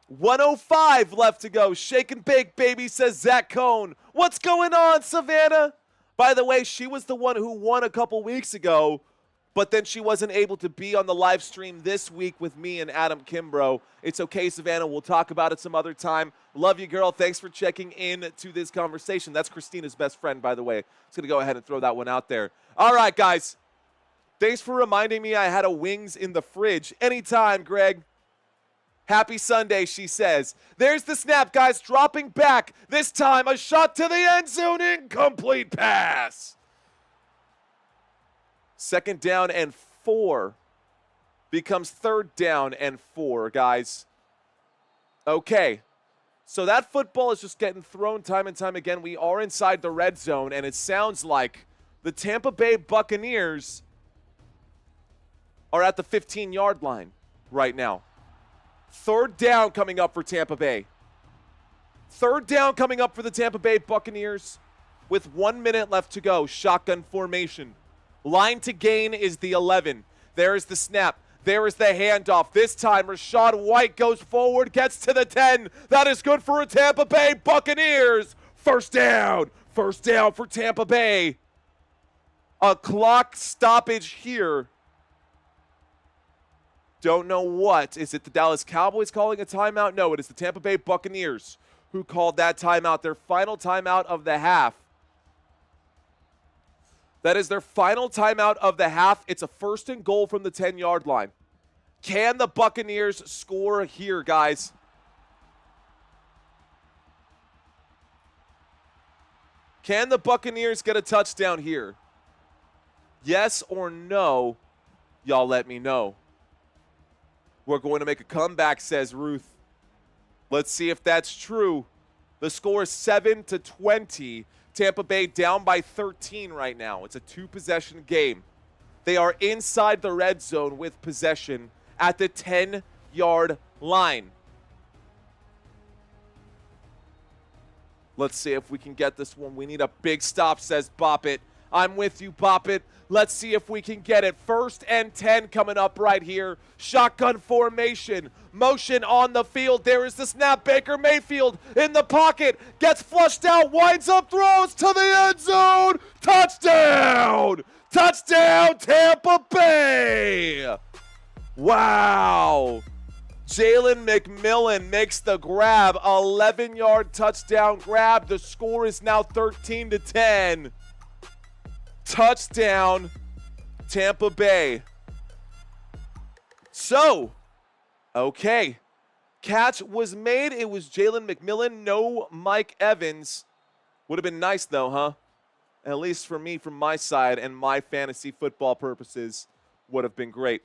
1:05 left to go. Shake and bake, baby, says Zach Cohn. What's going on, Savannah? By the way, she was the one who won a couple weeks ago but then she wasn't able to be on the live stream this week with me and Adam Kimbrough. It's okay, Savannah. We'll talk about it some other time. Love you, girl. Thanks for checking in to this conversation. That's Christina's best friend, by the way. I'm just going to go ahead and throw that one out there. All right, guys. Thanks for reminding me I had a wings in the fridge. Anytime, Greg. Happy Sunday, she says. There's the snap, guys, dropping back. This time, a shot to the end zone, incomplete pass. 2nd down and 4 becomes 3rd down and 4, guys. Okay, so that football is just getting thrown time and time again. We are inside the red zone, and it sounds like the Tampa Bay Buccaneers are at the 15-yard line right now. 3rd down coming up for Tampa Bay. 3rd down coming up for the Tampa Bay Buccaneers with 1 minute left to go. Shotgun formation. Line to gain is the 11. There is the snap. There is the handoff. This time, Rachaad White goes forward, gets to the 10. That is good for a Tampa Bay Buccaneers. 1st down. 1st down for Tampa Bay. A clock stoppage here. Don't know what. Is it the Dallas Cowboys calling a timeout? No, it is the Tampa Bay Buccaneers who called that timeout, their final timeout of the half. That is their final timeout of the half. It's a 1st and goal from the 10-yard line. Can the Buccaneers score here, guys? Can the Buccaneers get a touchdown here? Yes or no? Y'all let me know. We're going to make a comeback, says Ruth. Let's see if that's true. The score is 7-20. Tampa Bay down by 13 right now. It's a 2-possession game. They are inside the red zone with possession at the 10-yard line. Let's see if we can get this one. We need a big stop, says Bop It. I'm with you, Bop It. Let's see if we can get it. 1st and 10 coming up right here. Shotgun formation. Motion on the field. There is the snap. Baker Mayfield in the pocket. Gets flushed out. Winds up. Throws to the end zone. Touchdown. Touchdown, Tampa Bay. Wow. Jalen McMillan makes the grab. 11-yard touchdown grab. The score is now 13-10. Touchdown, Tampa Bay. So, okay. Catch was made. It was Jalen McMillan, no Mike Evans. Would have been nice, though, huh? At least for me, from my side and my fantasy football purposes, would have been great.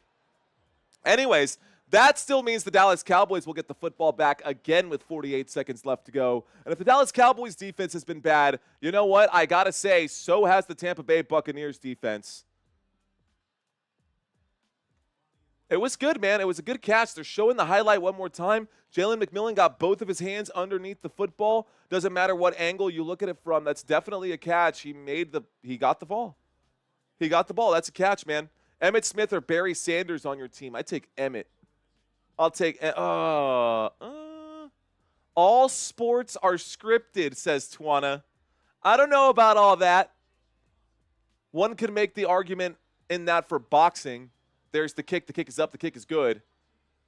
Anyways, that still means the Dallas Cowboys will get the football back again with 48 seconds left to go. And if the Dallas Cowboys defense has been bad, you know what? I got to say, so has the Tampa Bay Buccaneers defense. It was good, man. It was a good catch. They're showing the highlight one more time. Jalen McMillan got both of his hands underneath the football. Doesn't matter what angle you look at it from. That's definitely a catch. He got the ball. He got the ball. That's a catch, man. Emmitt Smith or Barry Sanders on your team. I take Emmitt. I'll take all sports are scripted, says Twana. I don't know about all that. One could make the argument in that for boxing. There's the kick. The kick is up. The kick is good.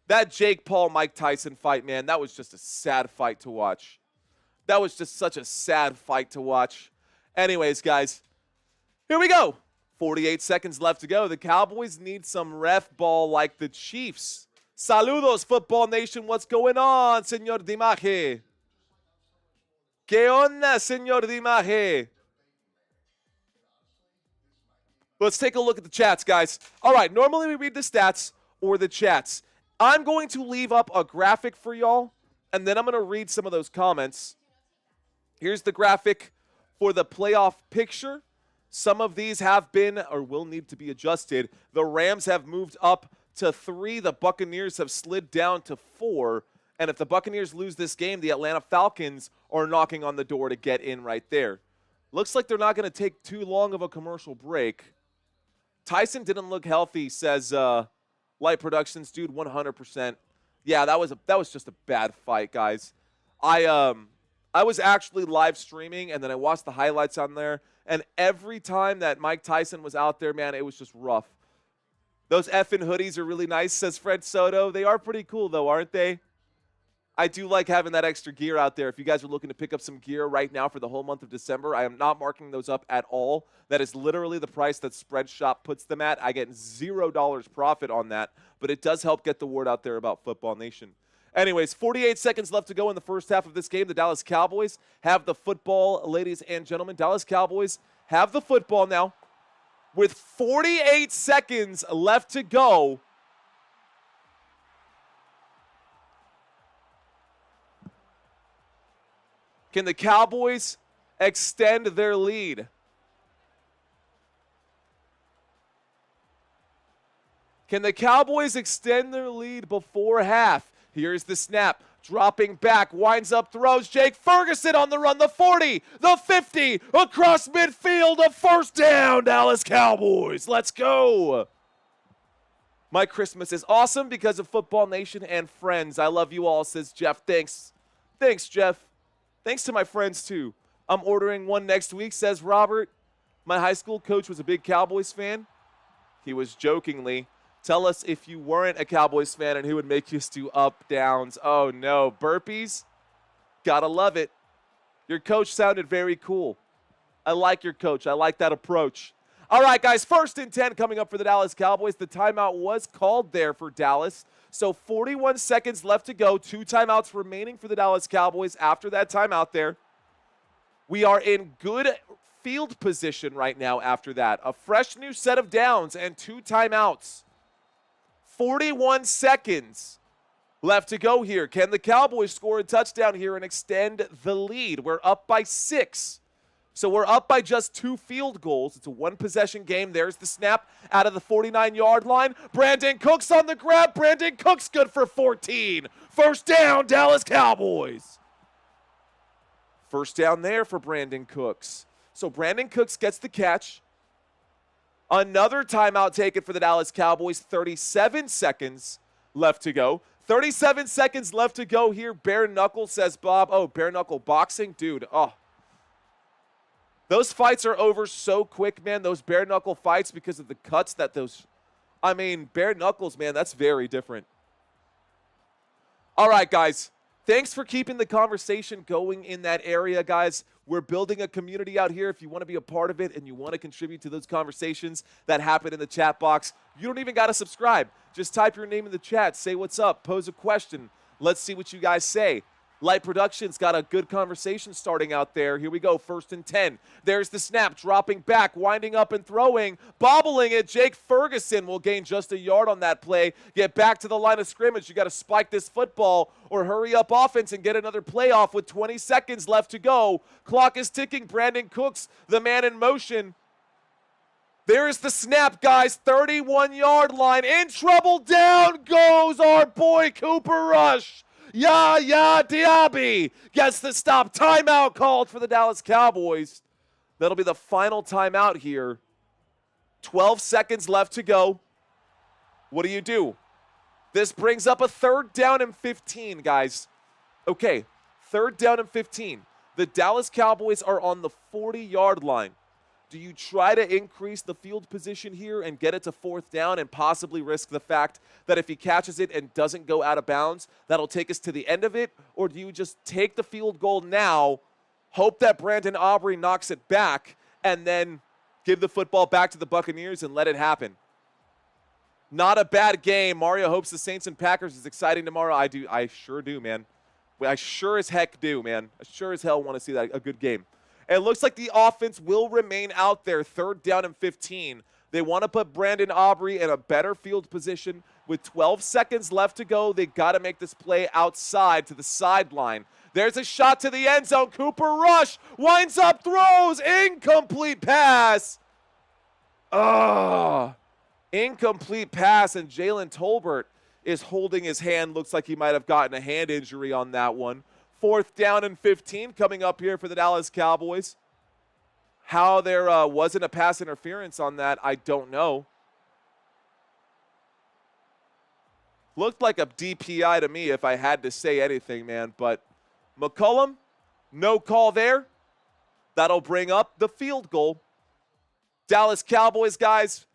That Jake Paul, Mike Tyson fight, man, that was just a sad fight to watch. That was just such a sad fight to watch. Anyways, guys, here we go. 48 seconds left to go. The Cowboys need some ref ball like the Chiefs. Saludos, Football Nation. What's going on, Señor Dimaje? ¿Qué onda, Señor Dimaje? Let's take a look at the chats, guys. All right, normally we read the stats or the chats. I'm going to leave up a graphic for y'all, and then I'm going to read some of those comments. Here's the graphic for the playoff picture. Some of these have been or will need to be adjusted. The Rams have moved up to 3. The Buccaneers have slid down to 4. And if the Buccaneers lose this game, the Atlanta Falcons are knocking on the door to get in right there. Looks like they're not going to take too long of a commercial break. Tyson didn't look healthy, says Light Productions. Dude, 100%. Yeah, that was just a bad fight, guys. I was actually live streaming, and then I watched the highlights on there. And every time that Mike Tyson was out there, man, it was just rough. Those effing hoodies are really nice, says Fred Soto. They are pretty cool, though, aren't they? I do like having that extra gear out there. If you guys are looking to pick up some gear right now for the whole month of December, I am not marking those up at all. That is literally the price that Spreadshop puts them at. I get $0 profit on that, but it does help get the word out there about Football Nation. Anyways, 48 seconds left to go in the first half of this game. The Dallas Cowboys have the football, ladies and gentlemen. Dallas Cowboys have the football now. With 48 seconds left to go, can the Cowboys extend their lead? Can the Cowboys extend their lead before half? Here's the snap. Dropping back, winds up, throws. Jake Ferguson on the run. The 40, the 50, across midfield. A first down, Dallas Cowboys. Let's go. My Christmas is awesome because of Football Nation and friends. I love you all, says Jeff. Thanks. Thanks, Jeff. Thanks to my friends, too. I'm ordering one next week, says Robert. My high school coach was a big Cowboys fan. He was jokingly. Tell us if you weren't a Cowboys fan and who would make you do up, downs. Oh, no. Burpees? Gotta love it. Your coach sounded very cool. I like your coach. I like that approach. All right, guys, 1st and 10 coming up for the Dallas Cowboys. The timeout was called there for Dallas. So 41 seconds left to go. 2 timeouts remaining for the Dallas Cowboys after that timeout there. We are in good field position right now after that. A fresh new set of downs and 2 timeouts. 41 seconds left to go here. Can the Cowboys score a touchdown here and extend the lead? We're up by 6. So we're up by just 2 field goals. It's a 1-possession game. There's the snap out of the 49-yard line. Brandon Cooks on the grab. Brandon Cooks good for 14. First down, Dallas Cowboys. First down there for Brandon Cooks. So Brandon Cooks gets the catch. Another timeout taken for the Dallas Cowboys. 37 seconds left to go. 37 seconds left to go here. Bare knuckle, says Bob. Oh, bare knuckle boxing? Dude, oh. Those fights are over so quick, man. Those bare knuckle fights because of the cuts that those... I mean, bare knuckles, man, that's very different. All right, guys. Thanks for keeping the conversation going in that area, guys. We're building a community out here. If you want to be a part of it and you want to contribute to those conversations that happen in the chat box, you don't even got to subscribe. Just type your name in the chat. Say what's up. Pose a question. Let's see what you guys say. Light Productions got a good conversation starting out there. Here we go, 1st and 10. There's the snap, dropping back, winding up and throwing, bobbling it. Jake Ferguson will gain just a yard on that play. Get back to the line of scrimmage. You got to spike this football or hurry up offense and get another play off with 20 seconds left to go. Clock is ticking. Brandon Cooks, the man in motion. There's the snap, guys. 31-yard line. In trouble. Down goes our boy Cooper Rush. Yaya Diaby gets the stop. Timeout called for the Dallas Cowboys. That'll be the final timeout here. 12 seconds left to go. What do? This brings up a 3rd down and 15, guys. Okay, 3rd down and 15. The Dallas Cowboys are on the 40-yard line. Do you try to increase the field position here and get it to 4th down and possibly risk the fact that if he catches it and doesn't go out of bounds, that'll take us to the end of it? Or do you just take the field goal now, hope that Brandon Aubrey knocks it back, and then give the football back to the Buccaneers and let it happen? Not a bad game. Mario hopes the Saints and Packers is exciting tomorrow. I do. I sure do, man. I sure as heck do, man. I sure as hell want to see that, a good game. And it looks like the offense will remain out there, 3rd down and 15. They want to put Brandon Aubrey in a better field position. With 12 seconds left to go, they got to make this play outside to the sideline. There's a shot to the end zone. Cooper Rush winds up, throws, incomplete pass. Incomplete pass, and Jalen Tolbert is holding his hand. Looks like he might have gotten a hand injury on that one. 4th down and 15 coming up here for the Dallas Cowboys. How there wasn't a pass interference on that, I don't know. Looked like a DPI to me if I had to say anything, man. But McCollum, no call there. That'll bring up the field goal. Dallas Cowboys, guys,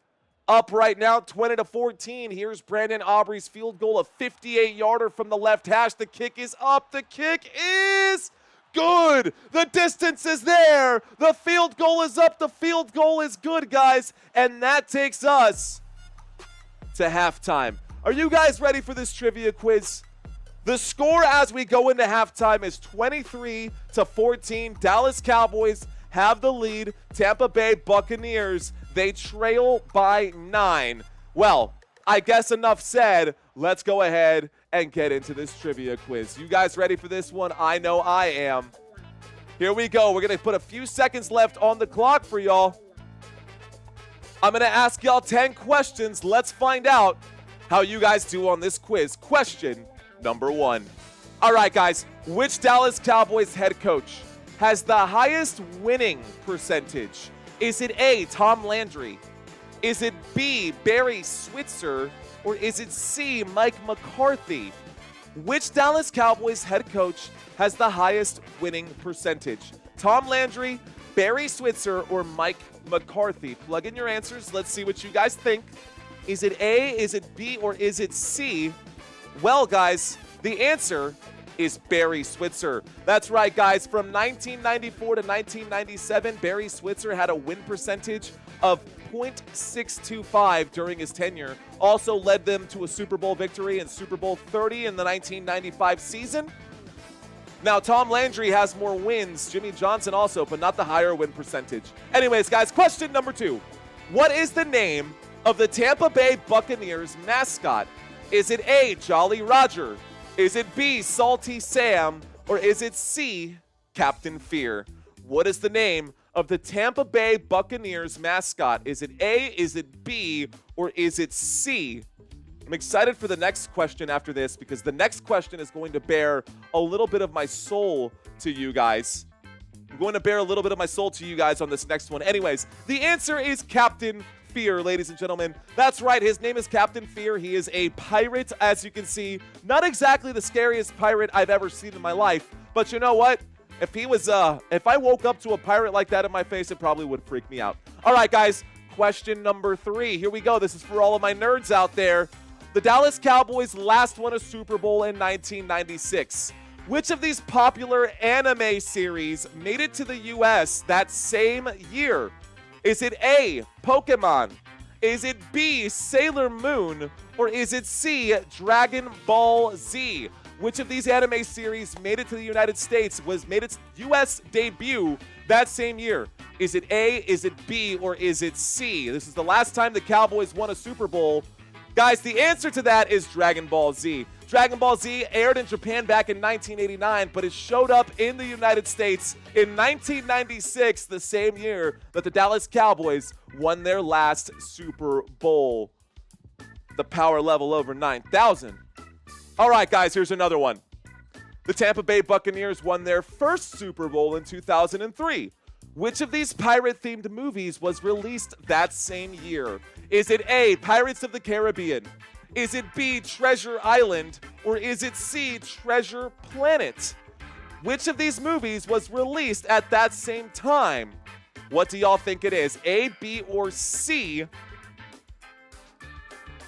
up right now, 20-14. Here's Brandon Aubrey's field goal, a 58-yarder from the left hash. The kick is up. The kick is good. The distance is there. The field goal is up. The field goal is good, guys. And that takes us to halftime. Are you guys ready for this trivia quiz? The score as we go into halftime is 23-14. Dallas Cowboys have the lead. Tampa Bay Buccaneers, they trail by 9. Well, I guess enough said. Let's go ahead and get into this trivia quiz. You guys ready for this one? I know I am. Here we go. We're going to put a few seconds left on the clock for y'all. I'm going to ask y'all 10 questions. Let's find out how you guys do on this quiz. Question number 1. All right, guys. Which Dallas Cowboys head coach has the highest winning percentage? Is it A, Tom Landry? Is it B, Barry Switzer? Or is it C, Mike McCarthy? Which Dallas Cowboys head coach has the highest winning percentage? Tom Landry, Barry Switzer, or Mike McCarthy? Plug in your answers. Let's see what you guys think. Is it A, is it B, or is it C? Well, guys, the answer is Barry Switzer. That's right, guys. From 1994 to 1997, Barry Switzer had a win percentage of .625 during his tenure. Also led them to a Super Bowl victory in Super Bowl 30 in the 1995 season. Now, Tom Landry has more wins, Jimmy Johnson also, but not the higher win percentage. Anyways, guys, question number 2. What is the name of the Tampa Bay Buccaneers mascot? Is it A, Jolly Roger? Is it B, Salty Sam? Or is it C, Captain Fear? What is the name of the Tampa Bay Buccaneers mascot? Is it A, is it B, or is it C? I'm excited for the next question after this because the next question is going to bear a little bit of my soul to you guys. I'm going to bear a little bit of my soul to you guys on this next one. Anyways, the answer is Captain Fear, ladies and gentlemen. That's right. His name is Captain Fear. He is a pirate, as you can see. Not exactly the scariest pirate I've ever seen in my life, but you know what? If I woke up to a pirate like that in my face, it probably would freak me out. All right, guys. Question number 3. Here we go. This is for all of my nerds out there. The Dallas Cowboys last won a Super Bowl in 1996. Which of these popular anime series made it to the U.S. that same year? Is it A, Pokemon? Is it B, Sailor Moon? Or is it C, Dragon Ball Z? Which of these anime series made it to the United States, made its U.S. debut that same year? Is it A, is it B, or is it C? This is the last time the Cowboys won a Super Bowl. Guys, the answer to that is Dragon Ball Z. Dragon Ball Z aired in Japan back in 1989, but it showed up in the United States in 1996, the same year that the Dallas Cowboys won their last Super Bowl. The power level over 9,000. All right, guys, here's another one. The Tampa Bay Buccaneers won their first Super Bowl in 2003. Which of these pirate-themed movies was released that same year? Is it A, Pirates of the Caribbean? Is it B, Treasure Island? Or is it C, Treasure Planet? Which of these movies was released at that same time? What do y'all think it is? A, B, or C?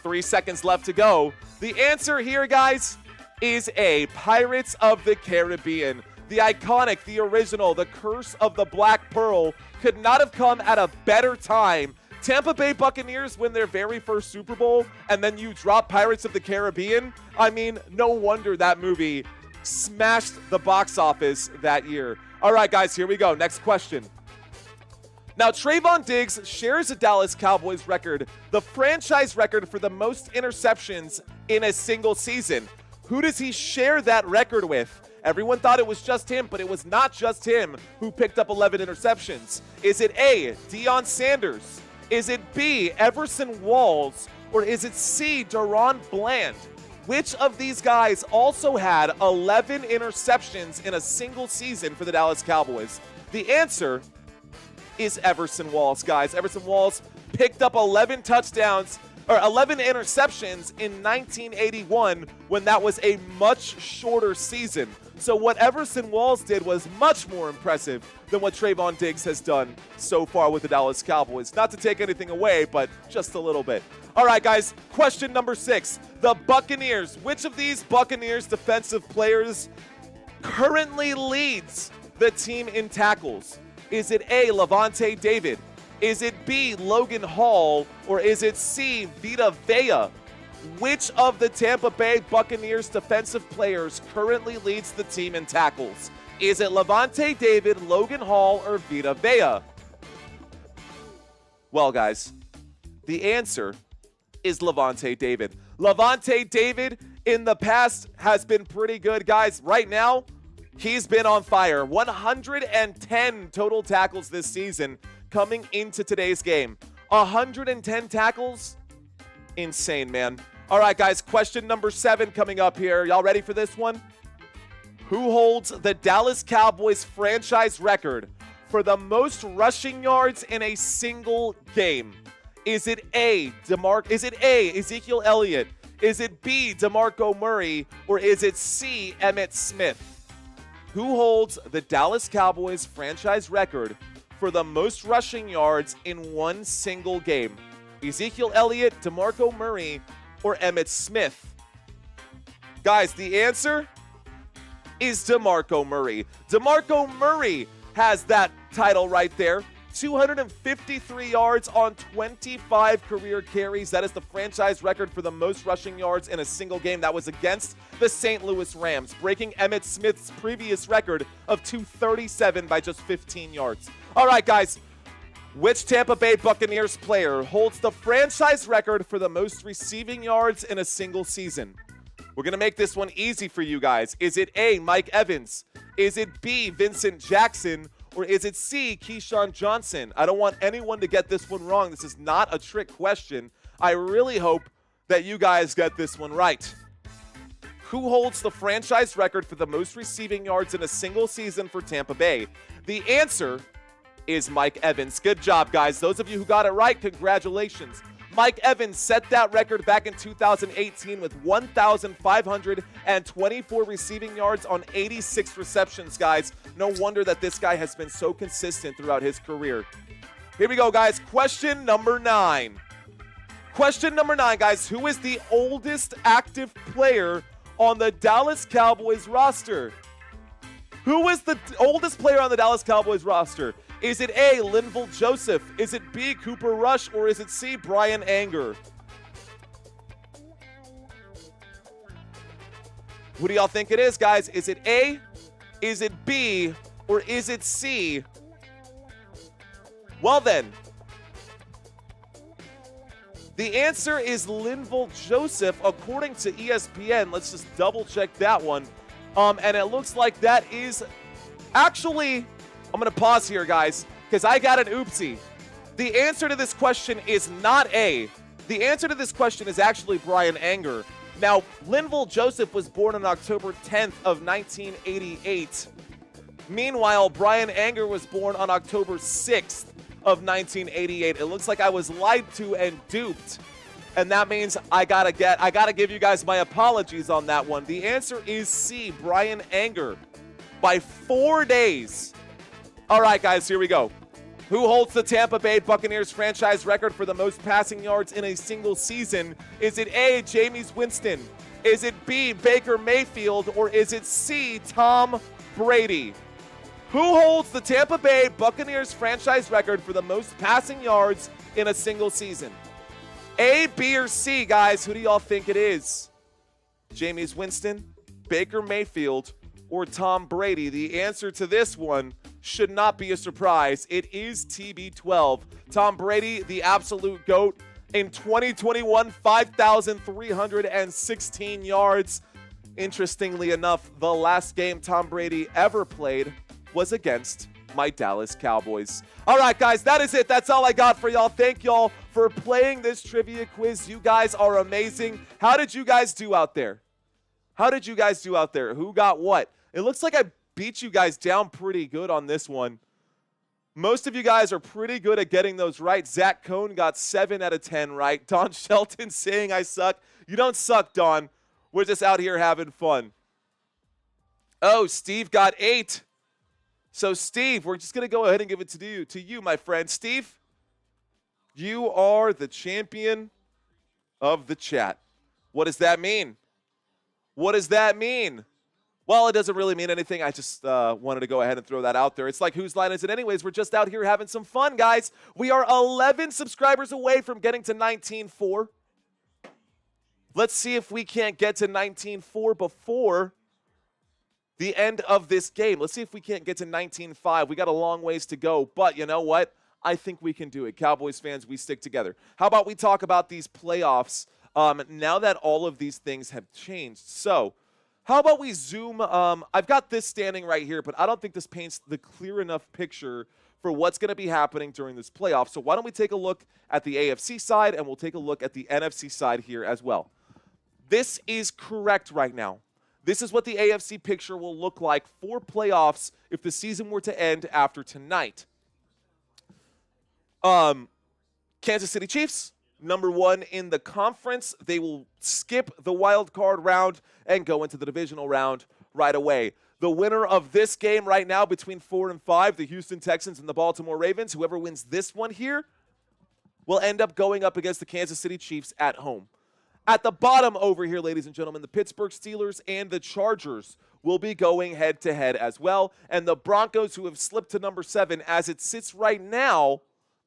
3 seconds left to go. The answer here, guys, is A, Pirates of the Caribbean. The iconic, the original, the Curse of the Black Pearl could not have come at a better time. Tampa Bay Buccaneers win their very first Super Bowl, and then you drop Pirates of the Caribbean. I mean, no wonder that movie smashed the box office that year. All right, guys, here we go. Next question. Now, Trayvon Diggs shares a Dallas Cowboys record, the franchise record for the most interceptions in a single season. Who does he share that record with? Everyone thought it was just him, but it was not just him who picked up 11 interceptions. Is it A, Deion Sanders? Is it B, Everson Walls? Or is it C, Deron Bland? Which of these guys also had 11 interceptions in a single season for the Dallas Cowboys? The answer is Everson Walls, guys. Everson Walls picked up 11 touchdowns, or 11 interceptions in 1981 when that was a much shorter season. So what Everson Walls did was much more impressive than what Trayvon Diggs has done so far with the Dallas Cowboys. Not to take anything away, but just a little bit. All right, guys, question number 6. The Buccaneers. Which of these Buccaneers defensive players currently leads the team in tackles? Is it A, Levante David? Is it B, Logan Hall? Or is it C, Vita Vea? Which of the Tampa Bay Buccaneers defensive players currently leads the team in tackles? Is it Levante David, Logan Hall, or Vita Vea? Well, guys, the answer is Levante David. Levante David in the past has been pretty good, guys. Right now, he's been on fire. 110 total tackles this season coming into today's game. 110 tackles? Insane, man. All right, guys, question number 7 coming up here. Y'all ready for this one? Who holds the Dallas Cowboys franchise record for the most rushing yards in a single game? Is it A, Ezekiel Elliott? Is it B, DeMarco Murray? Or is it C, Emmitt Smith? Who holds the Dallas Cowboys franchise record for the most rushing yards in one single game? Ezekiel Elliott, DeMarco Murray, or Emmitt Smith? Guys, the answer is DeMarco Murray. DeMarco Murray has that title right there. 253 yards on 25 career carries. That is the franchise record for the most rushing yards in a single game. That was against the St. Louis Rams, breaking Emmitt Smith's previous record of 237 by just 15 yards. All right, guys. Which Tampa Bay Buccaneers player holds the franchise record for the most receiving yards in a single season? We're going to make this one easy for you guys. Is it A, Mike Evans? Is it B, Vincent Jackson? Or is it C, Keyshawn Johnson? I don't want anyone to get this one wrong. This is not a trick question. I really hope that you guys get this one right. Who holds the franchise record for the most receiving yards in a single season for Tampa Bay? The answer is Mike Evans. Good job, guys. Those of you who got it right, congratulations. Mike Evans set that record back in 2018 with 1,524 receiving yards on 86 receptions, guys. No wonder that this guy has been so consistent throughout his career. Here we go, guys. Question number 9. Question number 9, guys. Who is the oldest active player on the Dallas Cowboys roster? Who is the oldest player on the Dallas Cowboys roster? Is it A, Linval Joseph? Is it B, Cooper Rush? Or is it C, Brian Anger? Who do y'all think it is, guys? Is it A? Is it B? Or is it C? Well then, the answer is Linval Joseph, according to ESPN. Let's just double check that one. And it looks like that is actually... I'm going to pause here, guys, because I got an oopsie. The answer to this question is not A. The answer to this question is actually Brian Anger. Now, Linval Joseph was born on October 10th of 1988. Meanwhile, Brian Anger was born on October 6th of 1988. It looks like I was lied to and duped. And that means I gotta give you guys my apologies on that one. The answer is C, Brian Anger, by 4 days. All right, guys, here we go. Who holds the Tampa Bay Buccaneers franchise record for the most passing yards in a single season? Is it A, Jameis Winston? Is it B, Baker Mayfield? Or is it C, Tom Brady? Who holds the Tampa Bay Buccaneers franchise record for the most passing yards in a single season? A, B, or C, guys? Who do y'all think it is? Jameis Winston, Baker Mayfield, or Tom Brady? The answer to this one should not be a surprise. It is TB12. Tom Brady, the absolute GOAT. In 2021, 5,316 yards. Interestingly enough, the last game Tom Brady ever played was against my Dallas Cowboys. All right, guys, that is it. That's all I got for y'all. Thank y'all for playing this trivia quiz. You guys are amazing. How did you guys do out there? How did you guys do out there? Who got what? It looks like I beat you guys down pretty good on this one. Most of you guys are pretty good at getting those right. Zach Cohn got 7 out of 10 right. Don Shelton saying I suck. You don't suck, Don. We're just out here having fun. Oh, Steve got 8. So, Steve, we're just going to go ahead and give it to you, my friend. Steve, you are the champion of the chat. What does that mean? What does that mean? Well, it doesn't really mean anything. I just wanted to go ahead and throw that out there. It's like, whose line is it anyways? We're just out here having some fun, guys. We are 11 subscribers away from getting to 19.4. Let's see if we can't get to 19.4 before the end of this game. Let's see if we can't get to 19.5. We got a long ways to go, but you know what? I think we can do it. Cowboys fans, we stick together. How about we talk about these playoffs now that all of these things have changed? So, how about we zoom? I've got this standing right here, but I don't think this paints the clear enough picture for what's going to be happening during this playoff. So why don't we take a look at the AFC side, and we'll take a look at the NFC side here as well. This is correct right now. This is what the AFC picture will look like for playoffs if the season were to end after tonight. Kansas City Chiefs, number 1 in the conference. They will skip the wild card round and go into the divisional round right away. The winner of this game right now between 4 and 5, the Houston Texans and the Baltimore Ravens, whoever wins this one here will end up going up against the Kansas City Chiefs at home. At the bottom over here, ladies and gentlemen, the Pittsburgh Steelers and the Chargers will be going head-to-head as well. And the Broncos, who have slipped to number 7, as it sits right now,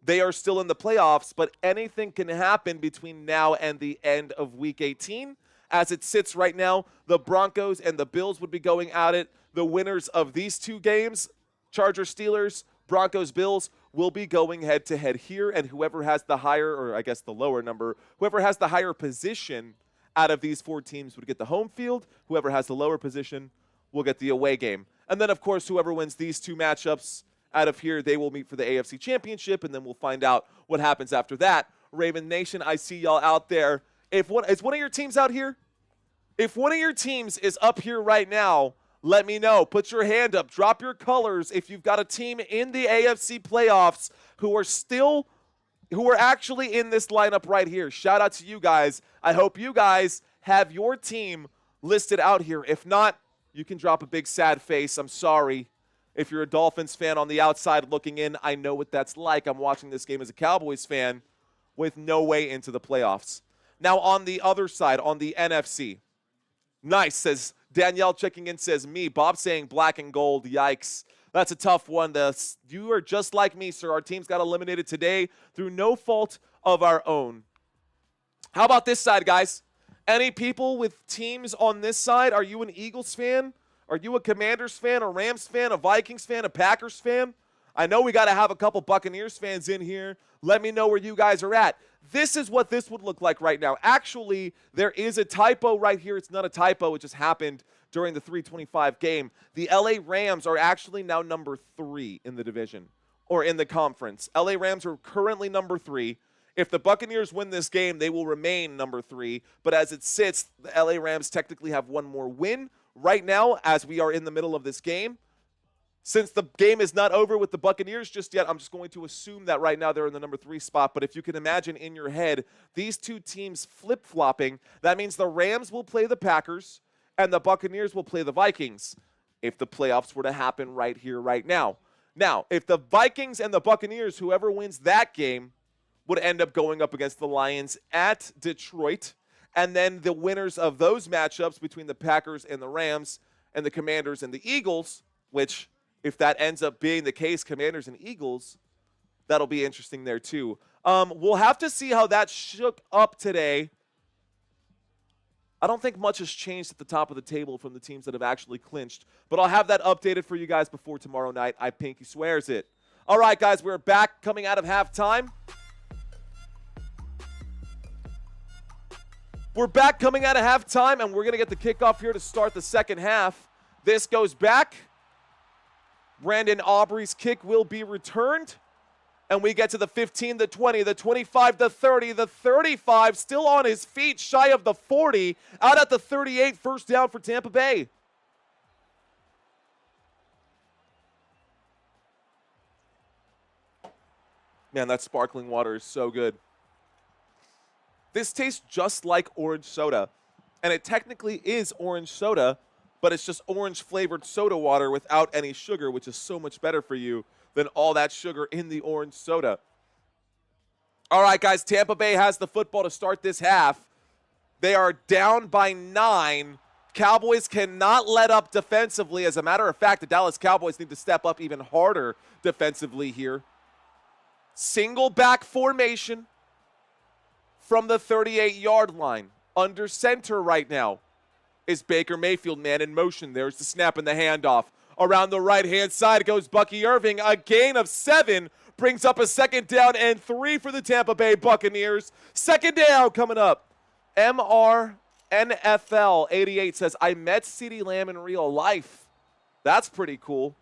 they are still in the playoffs, but anything can happen between now and the end of Week 18. As it sits right now, the Broncos and the Bills would be going at it. The winners of these two games, Chargers-Steelers, Broncos-Bills, will be going head-to-head here, and whoever has the higher, or I guess the lower number, whoever has the higher position out of these 4 teams would get the home field. Whoever has the lower position will get the away game. And then, of course, whoever wins these 2 matchups out of here, they will meet for the AFC Championship, and then we'll find out what happens after that. Raven Nation, I see y'all out there. Is one of your teams out here? If one of your teams is up here right now, let me know. Put your hand up. Drop your colors if you've got a team in the AFC playoffs who are actually in this lineup right here. Shout out to you guys. I hope you guys have your team listed out here. If not, you can drop a big sad face. I'm sorry. If you're a Dolphins fan on the outside looking in, I know what that's like. I'm watching this game as a Cowboys fan with no way into the playoffs. Now on the other side, on the NFC. Nice, says Danielle checking in, says me. Bob saying black and gold. Yikes. That's a tough one. You are just like me, sir. Our teams got eliminated today through no fault of our own. How about this side, guys? Any people with teams on this side? Are you an Eagles fan? Are you a Commanders fan, a Rams fan, a Vikings fan, a Packers fan? I know we got to have a couple Buccaneers fans in here. Let me know where you guys are at. This is what this would look like right now. Actually, there is a typo right here. It's not a typo. It just happened during the 325 game. The LA Rams are actually now number 3 in the division or in the conference. LA Rams are currently number 3. If the Buccaneers win this game, they will remain number 3. But as it sits, the LA Rams technically have one more win right now as we are in the middle of this game. Since the game is not over with the Buccaneers just yet, I'm just going to assume that right now they're in the number 3 spot. But if you can imagine in your head these two teams flip-flopping, that means the Rams will play the Packers and the Buccaneers will play the Vikings if the playoffs were to happen right here, right now. Now, if the Vikings and the Buccaneers, whoever wins that game, would end up going up against the Lions at Detroit, and then the winners of those matchups between the Packers and the Rams and the Commanders and the Eagles, which, if that ends up being the case, Commanders and Eagles, that'll be interesting there too. We'll have to see how that shook up today. I don't think much has changed at the top of the table from the teams that have actually clinched, but I'll have that updated for you guys before tomorrow night. I pinky swears it. All right, guys, we're back coming out of halftime. We're back coming out of halftime, and we're going to get the kickoff here to start the second half. This goes back. Brandon Aubrey's kick will be returned. And we get to the 15, the 20, the 25, the 30, the 35, still on his feet, shy of the 40, out at the 38, first down for Tampa Bay. Man, that sparkling water is so good. This tastes just like orange soda, and it technically is orange soda, but it's just orange-flavored soda water without any sugar, which is so much better for you than all that sugar in the orange soda. All right, guys, Tampa Bay has the football to start this half. They are down by 9. Cowboys cannot let up defensively. As a matter of fact, the Dallas Cowboys need to step up even harder defensively here. Single back formation from the 38-yard line. Under center right now is Baker Mayfield, man, in motion. There's the snap and the handoff. Around the right-hand side goes Bucky Irving. A gain of 7 brings up a 2nd down and 3 for the Tampa Bay Buccaneers. 2nd down coming up. NFL88 says, I met CeeDee Lamb in real life. That's pretty cool.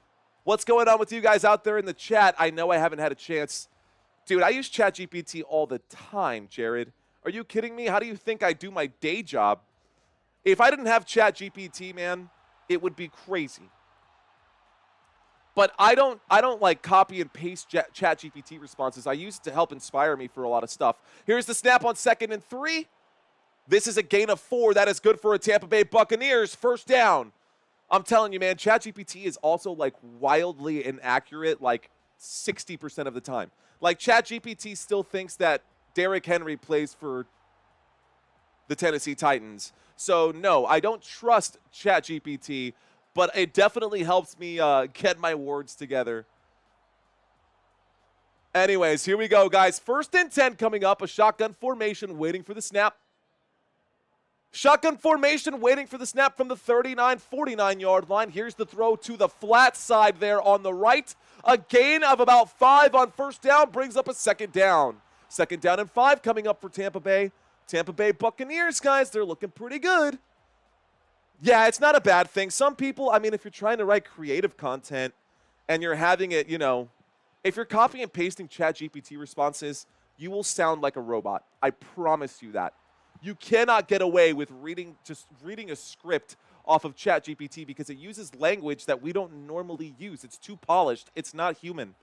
What's going on with you guys out there in the chat? I know I haven't had a chance. Dude, I use ChatGPT all the time, Jared. Are you kidding me? How do you think I do my day job? If I didn't have ChatGPT, man, it would be crazy. But I don't like copy and paste ChatGPT responses. I use it to help inspire me for a lot of stuff. Here's the snap on 2nd and 3. This is a gain of 4. That is good for a Tampa Bay Buccaneers. 1st down. I'm telling you, man, ChatGPT is also, like, wildly inaccurate, like, 60% of the time. Like, ChatGPT still thinks that Derrick Henry plays for the Tennessee Titans. So, no, I don't trust ChatGPT, but it definitely helps me get my words together. Anyways, here we go, guys. 1st and 10 coming up. A shotgun formation waiting for the snap. Shotgun formation waiting for the snap from the 39-49-yard line. Here's the throw to the flat side there on the right. A gain of about 5 on 1st down brings up a 2nd down. 2nd down and 5 coming up for Tampa Bay. Tampa Bay Buccaneers, guys, they're looking pretty good. Yeah, it's not a bad thing. Some people, I mean, if you're trying to write creative content and you're having it, you know, if you're copying and pasting ChatGPT responses, you will sound like a robot. I promise you that. You cannot get away with reading a script off of ChatGPT because it uses language that we don't normally use. It's too polished. It's not human.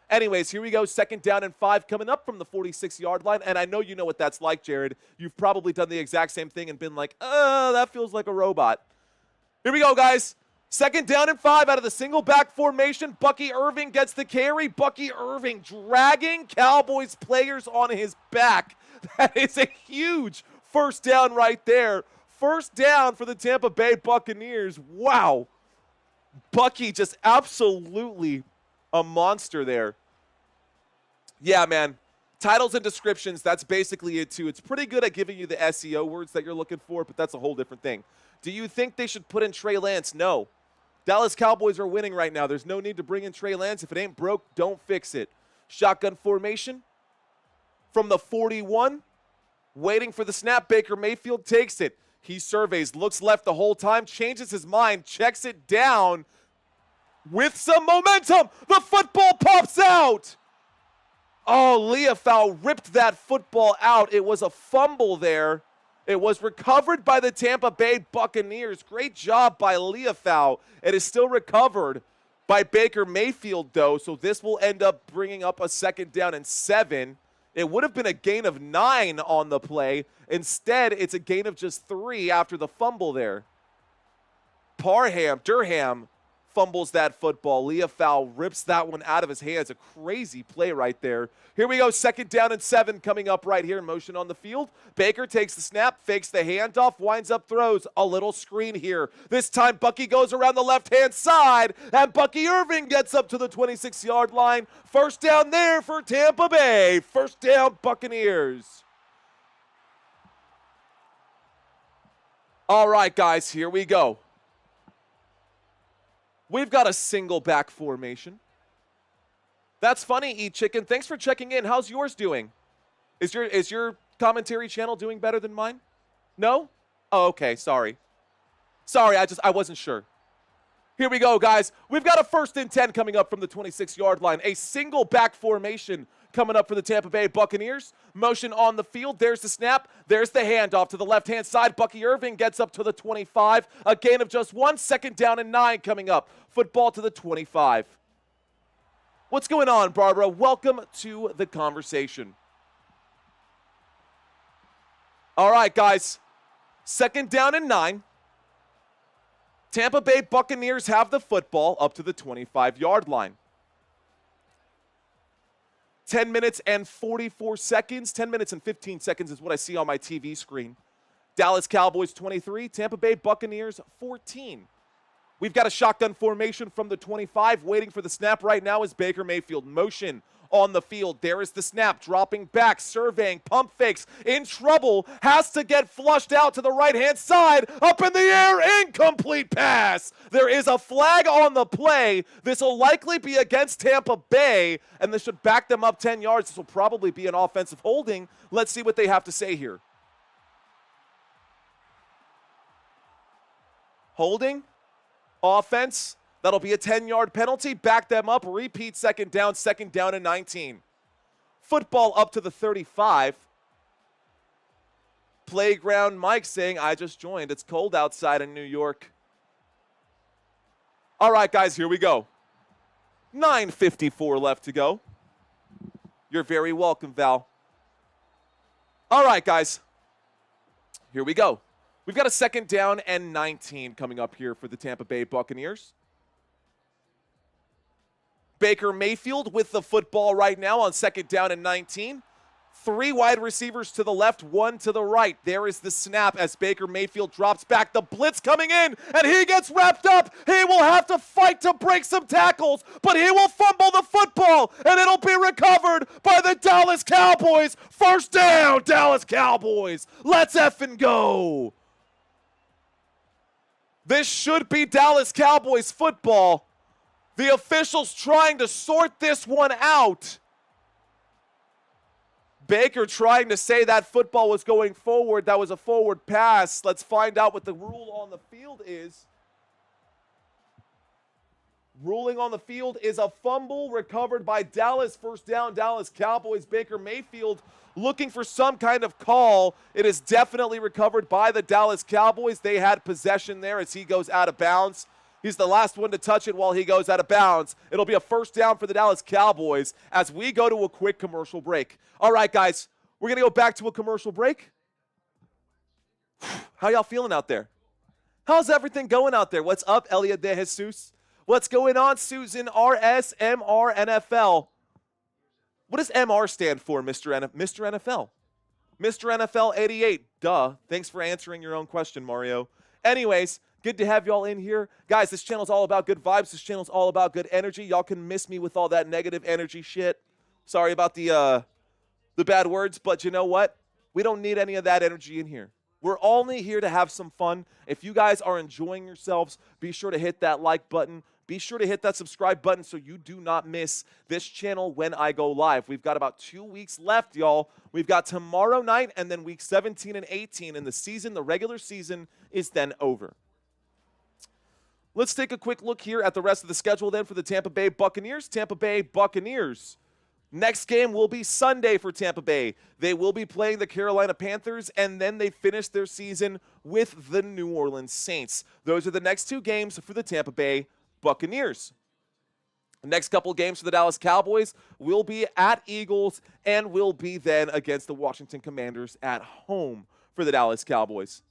Anyways, here we go. 2nd down and 5 coming up from the 46-yard line. And I know you know what that's like, Jared. You've probably done the exact same thing and been like, that feels like a robot. Here we go, guys. 2nd down and 5 out of the single back formation. Bucky Irving gets the carry. Bucky Irving dragging Cowboys players on his back. That is a huge 1st down right there. 1st down for the Tampa Bay Buccaneers. Wow. Bucky just absolutely a monster there. Yeah, man. Titles and descriptions, that's basically it too. It's pretty good at giving you the SEO words that you're looking for, but that's a whole different thing. Do you think they should put in Trey Lance? No. Dallas Cowboys are winning right now. There's no need to bring in Trey Lance. If it ain't broke, don't fix it. Shotgun formation from the 41. Waiting for the snap. Baker Mayfield takes it. He surveys, looks left the whole time, changes his mind, checks it down with some momentum. The football pops out. Oh, Leafau ripped that football out. It was a fumble there. It was recovered by the Tampa Bay Buccaneers. Great job by Leafau. It is still recovered by Baker Mayfield, though, so this will end up bringing up a 2nd down and 7. It would have been a gain of 9 on the play. Instead, it's a gain of just 3 after the fumble there. Durham fumbles that football. Leafau rips that one out of his hands. A crazy play right there. Here we go. 2nd down and 7 coming up right here. Motion on the field. Baker takes the snap, fakes the handoff, winds up, throws a little screen here. This time Bucky goes around the left-hand side, and Bucky Irving gets up to the 26-yard line. 1st down there for Tampa Bay. 1st down Buccaneers. All right, guys, here we go. We've got a single back formation. That's funny, Eat Chicken. Thanks for checking in. How's yours doing? Is your commentary channel doing better than mine? No? Oh, okay. Sorry. I wasn't sure. Here we go, guys. We've got a 1st and 10 coming up from the 26-yard line. A single back formation coming up for the Tampa Bay Buccaneers. Motion on the field. There's the snap. There's the handoff to the left-hand side. Bucky Irving gets up to the 25. A gain of just 1. 2nd down and 9 coming up. Football to the 25. What's going on, Barbara? Welcome to the conversation. All right, guys. 2nd down and 9. Tampa Bay Buccaneers have the football up to the 25-yard line. 10 minutes and 44 seconds. 10 minutes and 15 seconds is what I see on my TV screen. Dallas Cowboys 23, Tampa Bay Buccaneers 14. We've got a shotgun formation from the 25. Waiting for the snap right now is Baker Mayfield. Motion on the field. There is the snap. Dropping back. Surveying. Pump fakes. In trouble. Has to get flushed out to the right-hand side. Up in the air. Incomplete pass. There is a flag on the play. This will likely be against Tampa Bay, and this should back them up 10 yards. This will probably be an offensive holding. Let's see what they have to say here. Holding. Offense, that'll be a 10-yard penalty. Back them up. Repeat second down and 19. Football up to the 35. Playground Mike saying, I just joined. It's cold outside in New York. All right, guys, here we go. 9:54 left to go. You're very welcome, Val. All right, guys. Here we go. We've got a second down and 19 coming up here for the Tampa Bay Buccaneers. Baker Mayfield with the football right now on second down and 19. 3 wide receivers to the left, 1 to the right. There is the snap as Baker Mayfield drops back. The blitz coming in, and he gets wrapped up. He will have to fight to break some tackles, but he will fumble the football, and it'll be recovered by the Dallas Cowboys. First down, Dallas Cowboys. Let's effing go. This should be Dallas Cowboys football. The officials trying to sort this one out. Baker trying to say that football was going forward. That was a forward pass. Let's find out what the rule on the field is. Ruling on the field is a fumble recovered by Dallas. First down, Dallas Cowboys. Baker Mayfield looking for some kind of call. It is definitely recovered by the Dallas Cowboys. They had possession there as he goes out of bounds. He's the last one to touch it while he goes out of bounds. It'll be a first down for the Dallas Cowboys as we go to a quick commercial break. All right, guys, we're going to go back to a commercial break. How y'all feeling out there? How's everything going out there? What's up, Elia De Jesus? What's going on, Susan RSMR NFL? What does MR stand for, Mr. NFL? Mr. NFL 88. Duh. Thanks for answering your own question, Mario. Anyways, good to have y'all in here. Guys, this channel's all about good vibes. This channel's all about good energy. Y'all can miss me with all that negative energy shit. Sorry about the bad words, but you know what? We don't need any of that energy in here. We're only here to have some fun. If you guys are enjoying yourselves, be sure to hit that like button. Be sure to hit that subscribe button so you do not miss this channel when I go live. We've got about 2 weeks left, y'all. We've got tomorrow night and then week 17 and 18. And the regular season, is then over. Let's take a quick look here at the rest of the schedule then for the Tampa Bay Buccaneers. Tampa Bay Buccaneers. Next game will be Sunday for Tampa Bay. They will be playing the Carolina Panthers, and then they finish their season with the New Orleans Saints. Those are the next 2 games for the Tampa Bay Buccaneers. The next couple games for the Dallas Cowboys will be at Eagles and will be then against the Washington Commanders at home for the Dallas Cowboys.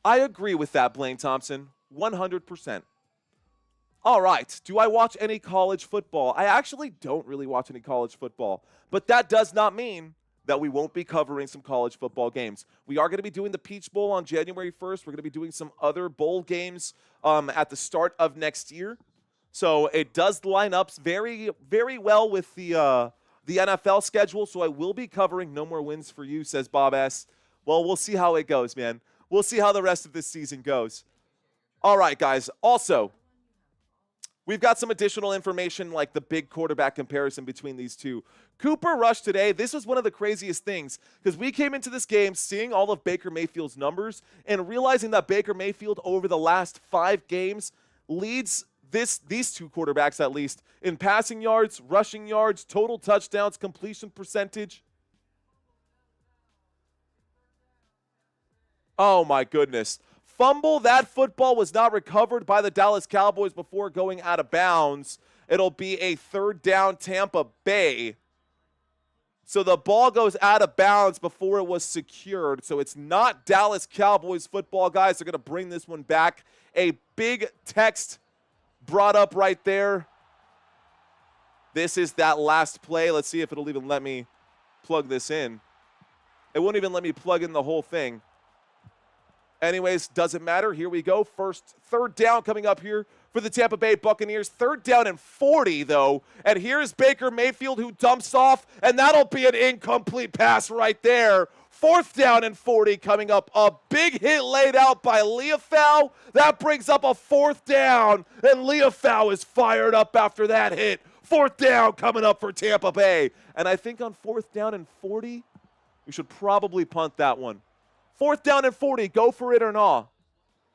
I agree with that, Blaine Thompson, 100%. All right, do I watch any college football? I actually don't really watch any college football, but that does not mean that we won't be covering some college football games. We are going to be doing the Peach Bowl on January 1st. We're going to be doing some other bowl games at the start of next year. So it does line up very, very well with the NFL schedule. So I will be covering No More Wins for You, says Bob S. Well, we'll see how it goes, man. We'll see how the rest of this season goes. All right, guys. Also, we've got some additional information like the big quarterback comparison between these two. Cooper Rush today, this was one of the craziest things because we came into this game seeing all of Baker Mayfield's numbers and realizing that Baker Mayfield over the last 5 games leads these 2 quarterbacks at least in passing yards, rushing yards, total touchdowns, completion percentage. Oh my goodness. Fumble, that football was not recovered by the Dallas Cowboys before going out of bounds. It'll be a third down Tampa Bay. So the ball goes out of bounds before it was secured. So it's not Dallas Cowboys football, guys. They're going to bring this one back. A big text brought up right there. This is that last play. Let's see if it'll even let me plug this in. It won't even let me plug in the whole thing. Anyways, doesn't matter. Here we go. Third down coming up here for the Tampa Bay Buccaneers. 3rd down and 40, though. And here's Baker Mayfield, who dumps off, and that'll be an incomplete pass right there. 4th down and 40 coming up. A big hit laid out by Leofau. That brings up a 4th down, and Leofau is fired up after that hit. 4th down coming up for Tampa Bay. And I think on 4th down and 40, we should probably punt that one. 4th down and 40, go for it or not.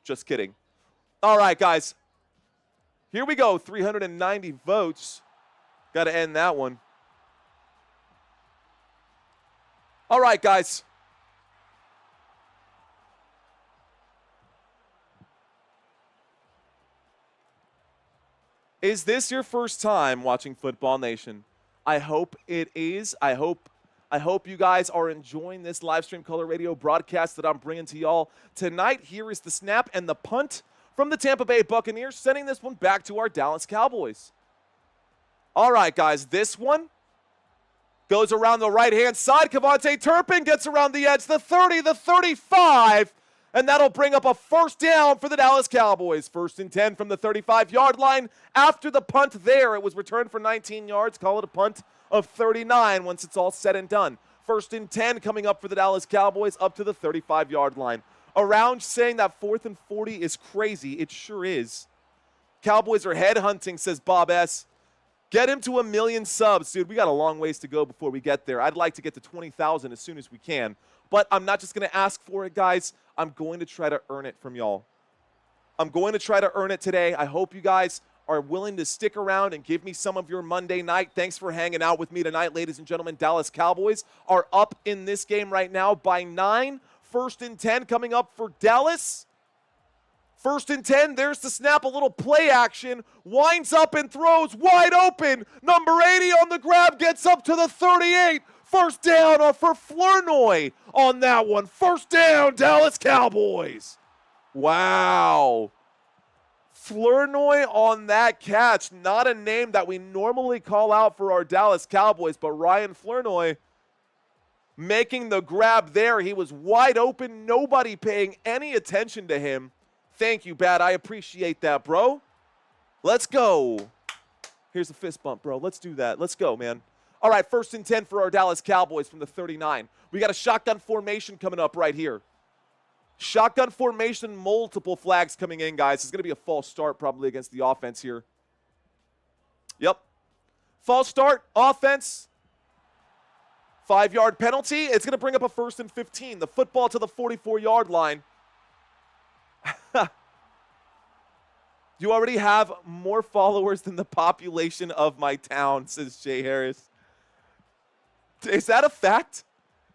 Just kidding. All right, guys. Here we go, 390 votes. Got to end that one. All right, guys. Is this your first time watching Football Nation? I hope it is. I hope you guys are enjoying this live stream color radio broadcast that I'm bringing to y'all tonight. Here is the snap and the punt from the Tampa Bay Buccaneers, sending this one back to our Dallas Cowboys. All right, guys, this one goes around the right-hand side. Kevontae Turpin gets around the edge, the 30, the 35, and that'll bring up a 1st down for the Dallas Cowboys. 1st and 10 from the 35-yard line. After the punt there, it was returned for 19 yards. Call it a punt of 39 once it's all said and done. 1st and 10 coming up for the Dallas Cowboys up to the 35-yard line. Around saying that 4th and 40 is crazy. It sure is. Cowboys are headhunting, says Bob S. Get him to 1 million subs. Dude, we got a long ways to go before we get there. I'd like to get to 20,000 as soon as we can. But I'm not just going to ask for it, guys. I'm going to try to earn it from y'all. I'm going to try to earn it today. I hope you guys are willing to stick around and give me some of your Monday night. Thanks for hanging out with me tonight, ladies and gentlemen. Dallas Cowboys are up in this game right now by 9. 1st and 10 coming up for Dallas. 1st and 10, there's the snap, a little play action. Winds up and throws wide open. Number 80 on the grab, gets up to the 38. 1st down for Flournoy on that one. 1st down, Dallas Cowboys. Wow. Flournoy on that catch. Not a name that we normally call out for our Dallas Cowboys, but Ryan Flournoy making the grab there. He was wide open. Nobody paying any attention to him. Thank you, Bat. I appreciate that, bro. Let's go. Here's a fist bump, bro. Let's do that. Let's go, man. All right, 1st and 10 for our Dallas Cowboys from the 39. We got a shotgun formation coming up right here. Shotgun formation, multiple flags coming in, guys. It's going to be a false start probably against the offense here. Yep. False start, offense. 5-yard penalty. It's going to bring up a 1st and 15. The football to the 44-yard line. You already have more followers than the population of my town, says Jay Harris. Is that a fact?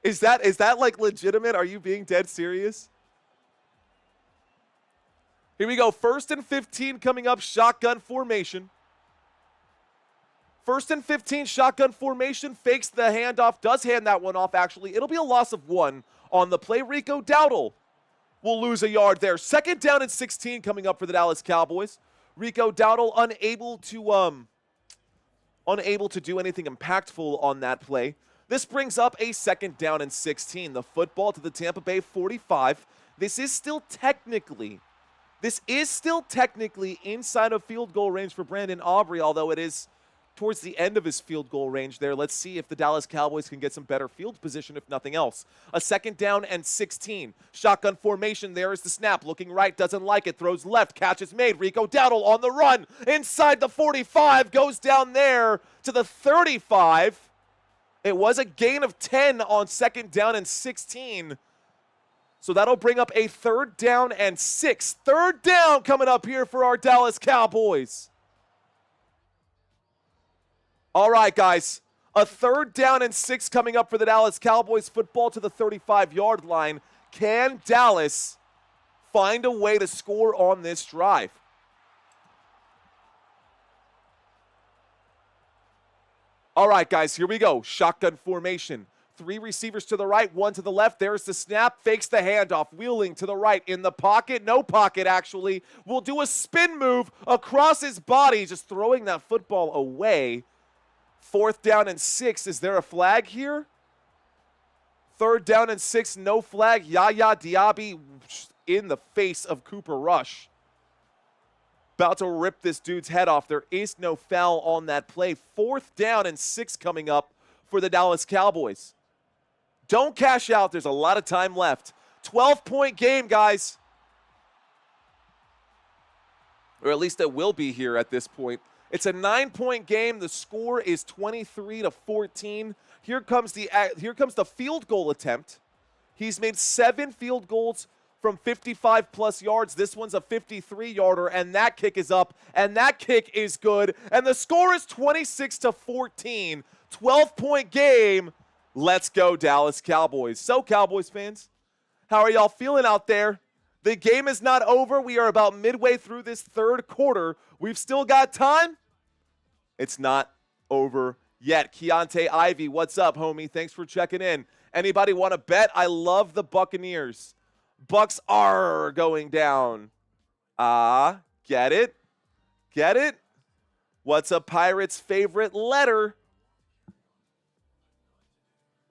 Is that like legitimate? Are you being dead serious? Here we go. 1st and 15 coming up. Shotgun formation. 1st and 15, shotgun formation, fakes the handoff, does hand that one off, actually. It'll be a loss of 1 on the play. Rico Dowdle will lose a yard there. 2nd down and 16 coming up for the Dallas Cowboys. Rico Dowdle unable to do anything impactful on that play. This brings up a 2nd down and 16. The football to the Tampa Bay 45. This is still technically inside of field goal range for Brandon Aubrey, although it is towards the end of his field goal range there. Let's see if the Dallas Cowboys can get some better field position, if nothing else. A 2nd down and 16. Shotgun formation. There is the snap. Looking right. Doesn't like it. Throws left. Catch is made. Rico Dowdle on the run. Inside the 45. Goes down there to the 35. It was a gain of 10 on 2nd down and 16. So that'll bring up a 3rd down and 6. 3rd down coming up here for our Dallas Cowboys. All right, guys. A 3rd down and 6 coming up for the Dallas Cowboys. Football to the 35-yard line. Can Dallas find a way to score on this drive? All right, guys, here we go. Shotgun formation. 3 receivers to the right, 1 to the left. There's the snap, fakes the handoff, wheeling to the right in the pocket. No pocket, actually. Will do a spin move across his body, just throwing that football away. 4th down and 6. Is there a flag here? 3rd down and 6, no flag. Yaya Diaby in the face of Cooper Rush. About to rip this dude's head off. There is no foul on that play. 4th down and 6 coming up for the Dallas Cowboys. Don't cash out. There's a lot of time left. 12-point game, guys. Or at least it will be here at this point. It's a 9-point game. The score is 23-14. Here comes the field goal attempt. He's made 7 field goals from 55-plus yards. This one's a 53-yarder, and that kick is up, and that kick is good. And the score is 26-14. 12-point game. Let's go, Dallas Cowboys. So, Cowboys fans, how are y'all feeling out there? The game is not over. We are about midway through this 3rd quarter. We've still got time. It's not over yet. Keontae Ivy, what's up, homie? Thanks for checking in. Anybody want to bet? I love the Buccaneers. Bucks are going down. Get it? Get it? What's a Pirate's favorite letter?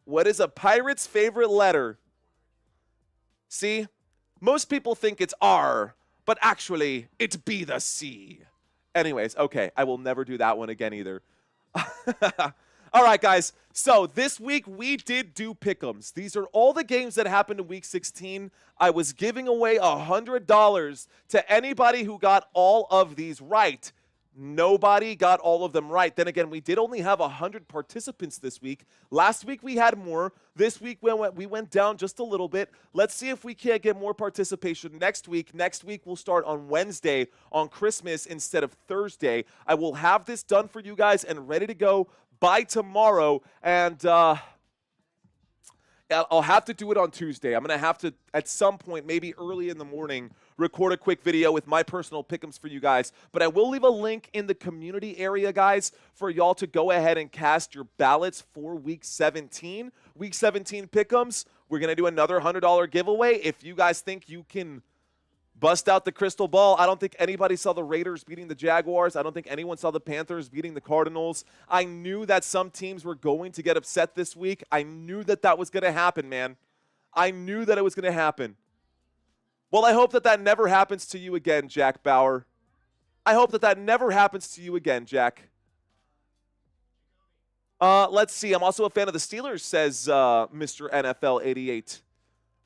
What is a Pirate's favorite letter? See, most people think it's R, but actually, it's B the C. Anyways, okay, I will never do that one again either. All right, guys. So this week we did do pick'ems. These are all the games that happened in Week 16. I was giving away $100 to anybody who got all of these right. Nobody got all of them right. Then again, we did only have 100 participants this week. Last week we had more. This week we went down just a little bit. Let's see if we can't get more participation next week. Next week we'll start on Wednesday on Christmas instead of Thursday. I will have this done for you guys and ready to go by tomorrow. And I'll have to do it on Tuesday. I'm going to have to, at some point, maybe early in the morning, record a quick video with my personal pick'ems for you guys. But I will leave a link in the community area, guys, for y'all to go ahead and cast your ballots for Week 17. Week 17 pick'ems, we're going to do another $100 giveaway. If you guys think you can bust out the crystal ball, I don't think anybody saw the Raiders beating the Jaguars. I don't think anyone saw the Panthers beating the Cardinals. I knew that some teams were going to get upset this week. I knew that that was going to happen, man. I knew that it was going to happen. Well, I hope that that never happens to you again, Jack Bauer. I hope that that never happens to you again, Jack. Let's see. I'm also a fan of the Steelers, says Mr. NFL 88.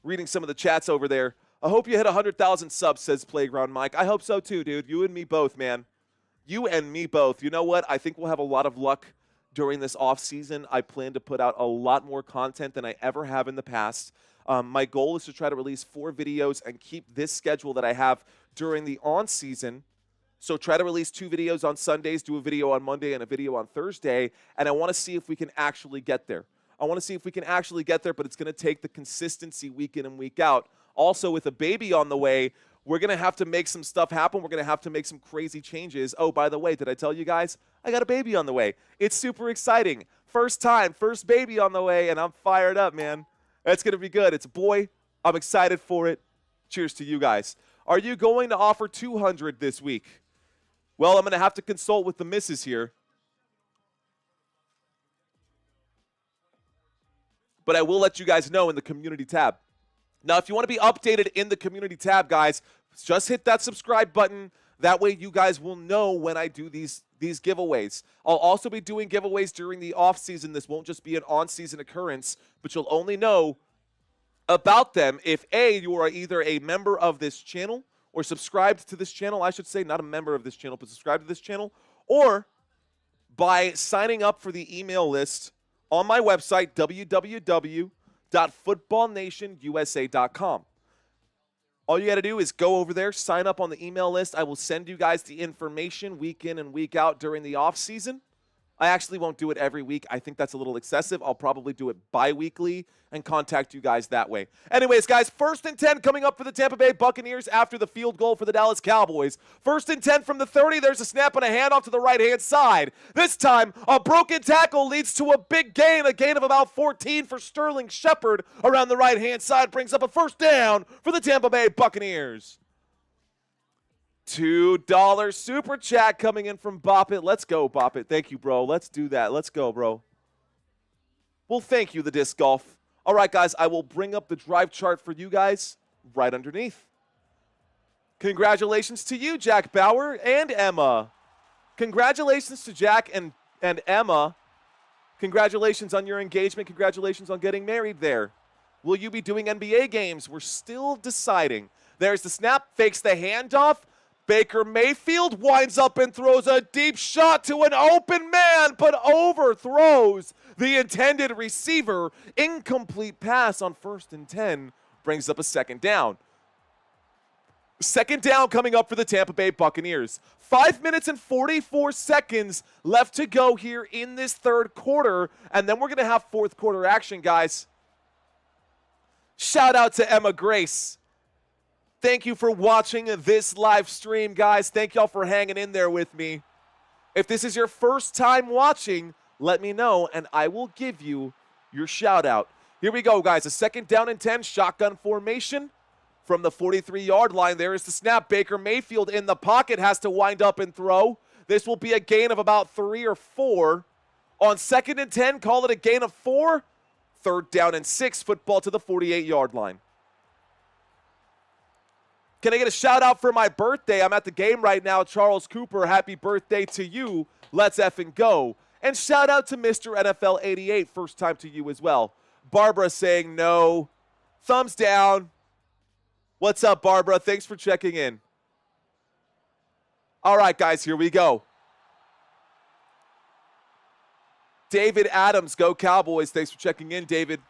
Reading some of the chats over there. I hope you hit 100,000 subs, says Playground Mike. I hope so too, dude. You and me both, man. You and me both. You know what? I think we'll have a lot of luck during this off season. I plan to put out a lot more content than I ever have in the past. My goal is to try to release 4 videos and keep this schedule that I have during the on season. So try to release 2 videos on Sundays, do a video on Monday and a video on Thursday. And I want to see if we can actually get there. I want to see if we can actually get there, but it's going to take the consistency week in and week out. Also, with a baby on the way, we're going to have to make some stuff happen. We're going to have to make some crazy changes. Oh, by the way, did I tell you guys? I got a baby on the way. It's super exciting. First time, first baby on the way, and I'm fired up, man. It's going to be good. It's a boy. I'm excited for it. Cheers to you guys. Are you going to offer 200 this week? Well, I'm going to have to consult with the missus here. But I will let you guys know in the community tab. Now, if you want to be updated in the community tab, guys, just hit that subscribe button. That way you guys will know when I do these giveaways. I'll also be doing giveaways during the off season. This won't just be an on-season occurrence, but you'll only know about them if, A, you are either a member of this channel or subscribed to this channel, I should say, not a member of this channel, but subscribe to this channel, or by signing up for the email list on my website, www.footballnationusa.com. All you got to do is go over there, sign up on the email list. I will send you guys the information week in and week out during the off season. I actually won't do it every week. I think that's a little excessive. I'll probably do it bi-weekly and contact you guys that way. Anyways, guys, 1st and 10 coming up for the Tampa Bay Buccaneers after the field goal for the Dallas Cowboys. 1st and 10 from the 30. There's a snap and a handoff to the right-hand side. This time, a broken tackle leads to a big gain, a gain of about 14 for Sterling Shepard around the right-hand side. Brings up a 1st down for the Tampa Bay Buccaneers. $2 super chat coming in from Bop It. Let's go, Bop It. Thank you, bro. Let's do that. Let's go, bro. Well, thank you, the Disc Golf. All right, guys, I will bring up the drive chart for you guys right underneath. Congratulations to you, Jack Bauer and Emma. Congratulations to Jack and Emma. Congratulations on your engagement. Congratulations on getting married there. Will you be doing NBA games? We're still deciding. There's the snap, fakes the handoff. Baker Mayfield winds up and throws a deep shot to an open man, but overthrows the intended receiver. Incomplete pass on 1st and 10 brings up a 2nd down. 2nd down coming up for the Tampa Bay Buccaneers. 5 minutes and 44 seconds left to go here in this 3rd quarter, and then we're going to have 4th quarter action, guys. Shout out to Emma Grace. Thank you for watching this live stream, guys. Thank y'all for hanging in there with me. If this is your first time watching, let me know, and I will give you your shout out. Here we go, guys. A 2nd down and 10, shotgun formation from the 43-yard line. There is the snap. Baker Mayfield in the pocket has to wind up and throw. This will be a gain of about 3 or 4. On 2nd and 10, call it a gain of 4. 3rd down and 6, football to the 48-yard line. Can I get a shout out for my birthday? I'm at the game right now. Charles Cooper, happy birthday to you. Let's effing go. And shout out to Mr. NFL 88, first time to you as well. Barbara saying no. Thumbs down. What's up, Barbara? Thanks for checking in. All right, guys, here we go. David Adams, go Cowboys. Thanks for checking in, David.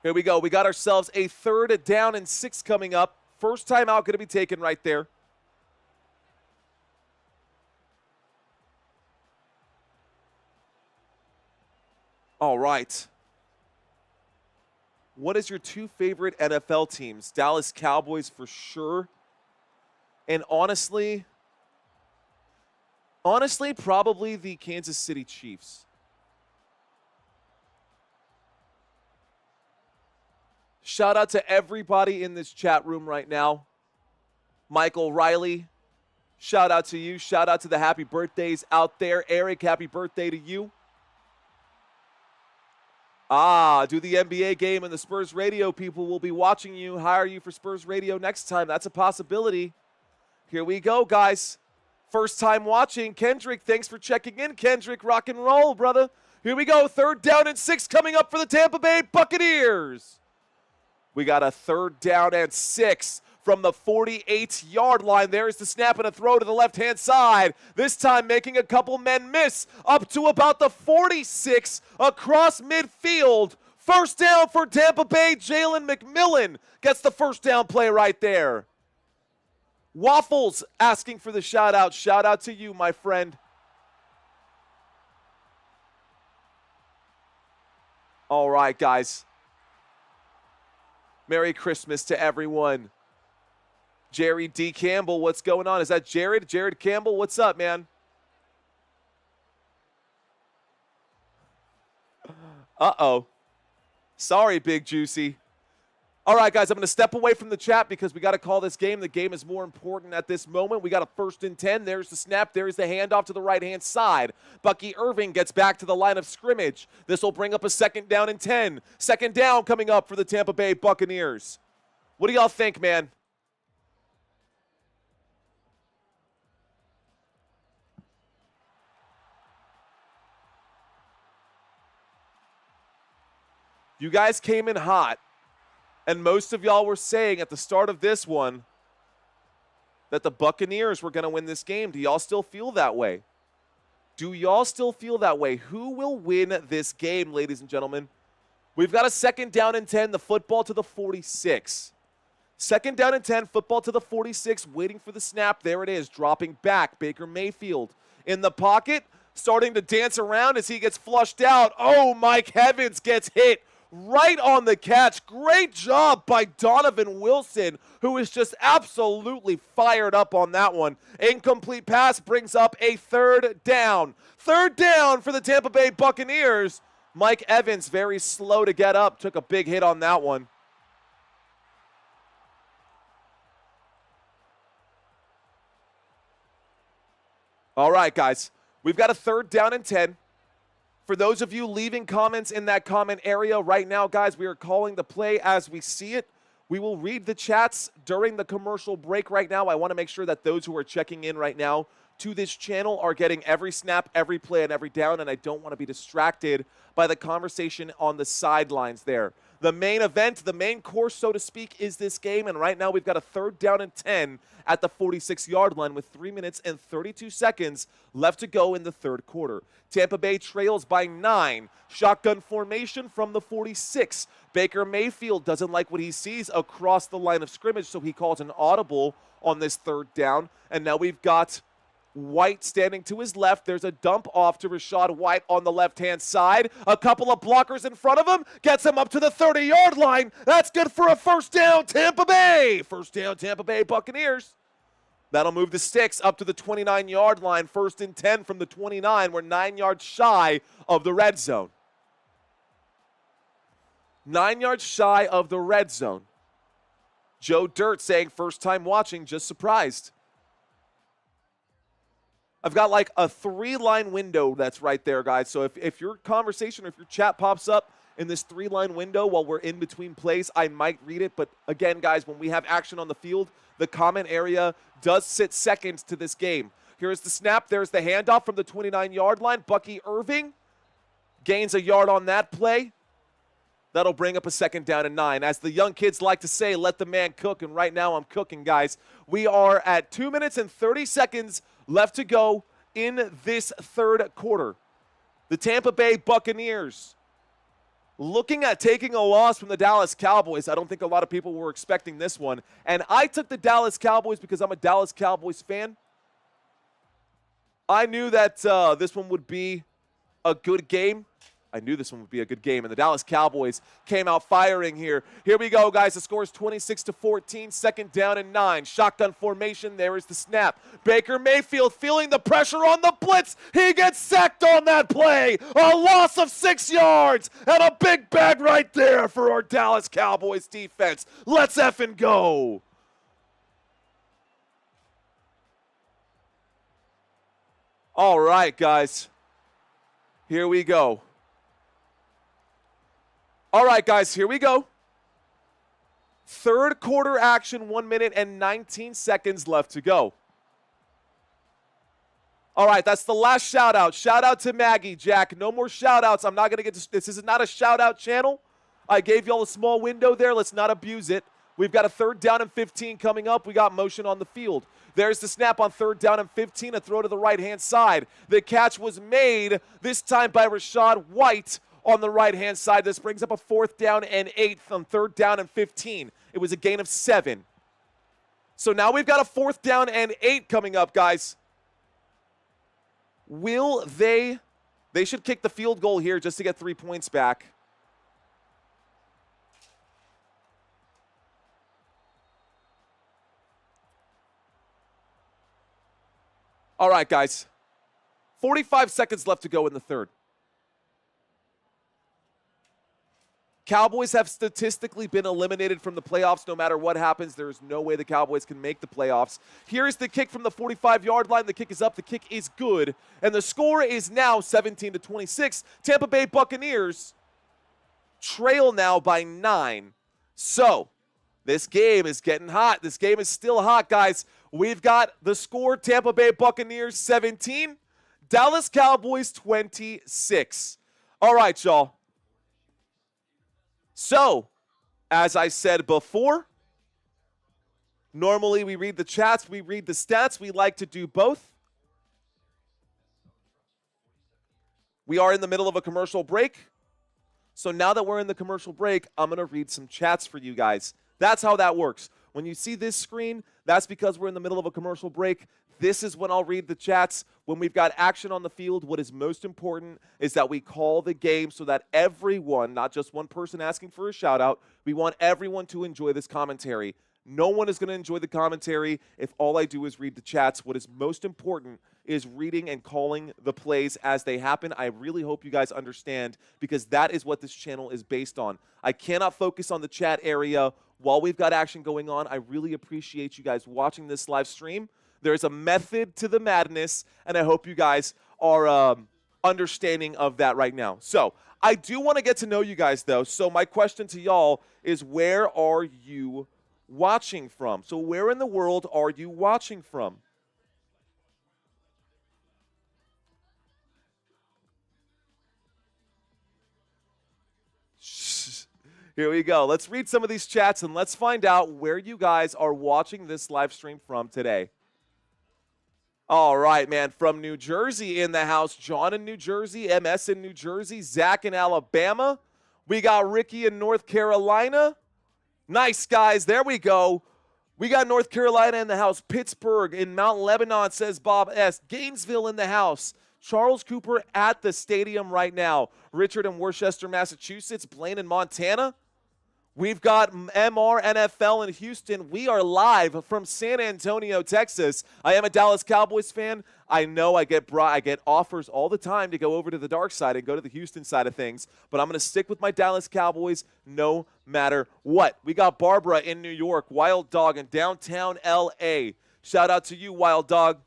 Here we go. We got ourselves a 3rd down and 6 coming up. First time out going to be taken right there. All right. What is your 2 favorite NFL teams? Dallas Cowboys for sure. And honestly, probably the Kansas City Chiefs. Shout out to everybody in this chat room right now. Michael Riley, shout out to you. Shout out to the happy birthdays out there. Eric, happy birthday to you. Do the NBA game and the Spurs radio people will be watching you. Hire you for Spurs radio next time. That's a possibility. Here we go, guys. First time watching. Kendrick, thanks for checking in. Kendrick, rock and roll, brother. Here we go. 3rd down and 6 coming up for the Tampa Bay Buccaneers. We got a 3rd down and 6 from the 48-yard line. There's the snap and a throw to the left-hand side. This time making a couple men miss up to about the 46 across midfield. 1st down for Tampa Bay. Jalen McMillan gets the 1st down play right there. Waffles asking for the shout out. Shout out to you, my friend. All right, guys. Merry Christmas to everyone. Jerry D. Campbell, what's going on? Is that Jared? Jared Campbell, what's up, man? Uh-oh. Sorry, Big Juicy. All right, guys, I'm going to step away from the chat because we got to call this game. The game is more important at this moment. We got a 1st and 10. There's the snap. There's the handoff to the right-hand side. Bucky Irving gets back to the line of scrimmage. This will bring up a 2nd down and 10. 2nd down coming up for the Tampa Bay Buccaneers. What do y'all think, man? You guys came in hot. And most of y'all were saying at the start of this one that the Buccaneers were going to win this game. Do y'all still feel that way? Do y'all still feel that way? Who will win this game, ladies and gentlemen? We've got a 2nd down and 10, the football to the 46. 2nd down and 10, football to the 46, waiting for the snap. There it is, dropping back. Baker Mayfield in the pocket, starting to dance around as he gets flushed out. Oh, Mike Evans gets hit right on the catch. Great job by Donovan Wilson, who is just absolutely fired up on that one. Incomplete pass brings up a third down. Third down for the Tampa Bay Buccaneers. Mike Evans, very slow to get up, took a big hit on that one. All right, guys, we've got a third down and 10. For those of you leaving comments in that comment area right now, guys, we are calling the play as we see it. We will read the chats during the commercial break right now. I want to make sure that those who are checking in right now to this channel are getting every snap, every play, and every down, and I don't want to be distracted by the conversation on the sidelines there. The main event, the main course, so to speak, is this game, and right now we've got a third down and 10 at the 46-yard line with 3 minutes and 32 seconds left to go in the third quarter. Tampa Bay trails by 9. Shotgun formation from the 46. Baker Mayfield doesn't like what he sees across the line of scrimmage, so he calls an audible on this third down, and now we've got White standing to his left. There's a dump off to Rachaad White on the left-hand side. A couple of blockers in front of him. Gets him up to the 30-yard line. That's good for a first down, Tampa Bay. First down, Tampa Bay Buccaneers. That'll move the sticks up to the 29-yard line. First and 10 from the 29. We're 9 yards shy of the red zone. 9 yards shy of the red zone. Joe Dirt saying first time watching, just surprised. I've got like a 3-line window that's right there, guys. So if your conversation or if your chat pops up in this 3-line window while we're in between plays, I might read it. But again, guys, when we have action on the field, the comment area does sit seconds to this game. Here's the snap. There's the handoff from the 29-yard line. Bucky Irving gains a yard on that play. That'll bring up a second down and 9. As the young kids like to say, let the man cook. And right now I'm cooking, guys. We are at 2 minutes and 30 seconds left to go in this third quarter. The Tampa Bay Buccaneers looking at taking a loss from the Dallas Cowboys. I don't think a lot of people were expecting this one. And I took the Dallas Cowboys because I'm a Dallas Cowboys fan. I knew that this one would be a good game. I knew this one would be a good game, and the Dallas Cowboys came out firing here. Here we go, guys. The score is 26-14, second down and 9. Shotgun formation. There is the snap. Baker Mayfield feeling the pressure on the blitz. He gets sacked on that play. A loss of 6 yards, and a big bag right there for our Dallas Cowboys defense. Let's effing go. All right, guys. Here we go. All right, guys, here we go. Third quarter action, 1 minute and 19 seconds left to go. All right, that's the last shout-out. Shout-out to Maggie, Jack. No more shout-outs. I'm not going to get this is not a shout-out channel. I gave y'all a small window there. Let's not abuse it. We've got a third down and 15 coming up. We got motion on the field. There's the snap on third down and 15, a throw to the right-hand side. The catch was made, this time by Rachaad White, on the right-hand side. This brings up a fourth down and 8 on third down and 15. It was a gain of 7. So now we've got a fourth down and 8 coming up, guys. Will they should kick the field goal here just to get 3 points back. All right, guys. 45 seconds left to go in the third. Cowboys have statistically been eliminated from the playoffs. No matter what happens, there is no way the Cowboys can make the playoffs. Here's the kick from the 45-yard line. The kick is up. The kick is good. And the score is now 17-26. Tampa Bay Buccaneers trail now by 9. So this game is getting hot. This game is still hot, guys. We've got the score, Tampa Bay Buccaneers 17, Dallas Cowboys 26. All right, y'all. So, as I said before, normally we read the chats, we read the stats. We like to do both. We are in the middle of a commercial break. So now that we're in the commercial break, I'm going to read some chats for you guys. That's how that works. When you see this screen, that's because we're in the middle of a commercial break. This is when I'll read the chats. When we've got action on the field, what is most important is that we call the game so that everyone, not just one person asking for a shout out, we want everyone to enjoy this commentary. No one is going to enjoy the commentary if all I do is read the chats. What is most important is reading and calling the plays as they happen. I really hope you guys understand, because that is what this channel is based on. I cannot focus on the chat area while we've got action going on. I really appreciate you guys watching this live stream. There's a method to the madness, and I hope you guys are understanding of that right now. So I do want to get to know you guys, though. So my question to y'all is, where are you watching from? So where in the world are you watching from? Here we go. Let's read some of these chats and let's find out where you guys are watching this live stream from today. All right, man. From New Jersey in the house. John in New Jersey. MS in New Jersey. Zach in Alabama. We got Ricky in North Carolina. Nice, guys. There we go. We got North Carolina in the house. Pittsburgh in Mount Lebanon, says Bob S. Gainesville in the house. Charles Cooper at the stadium right now. Richard in Worcester, Massachusetts. Blaine in Montana. We've got MR NFL in Houston. We are live from San Antonio, Texas. I am a Dallas Cowboys fan. I know I get offers all the time to go over to the dark side and go to the Houston side of things, but I'm going to stick with my Dallas Cowboys no matter what. We got Barbara in New York, Wild Dog in downtown LA. Shout out to you, Wild Dog.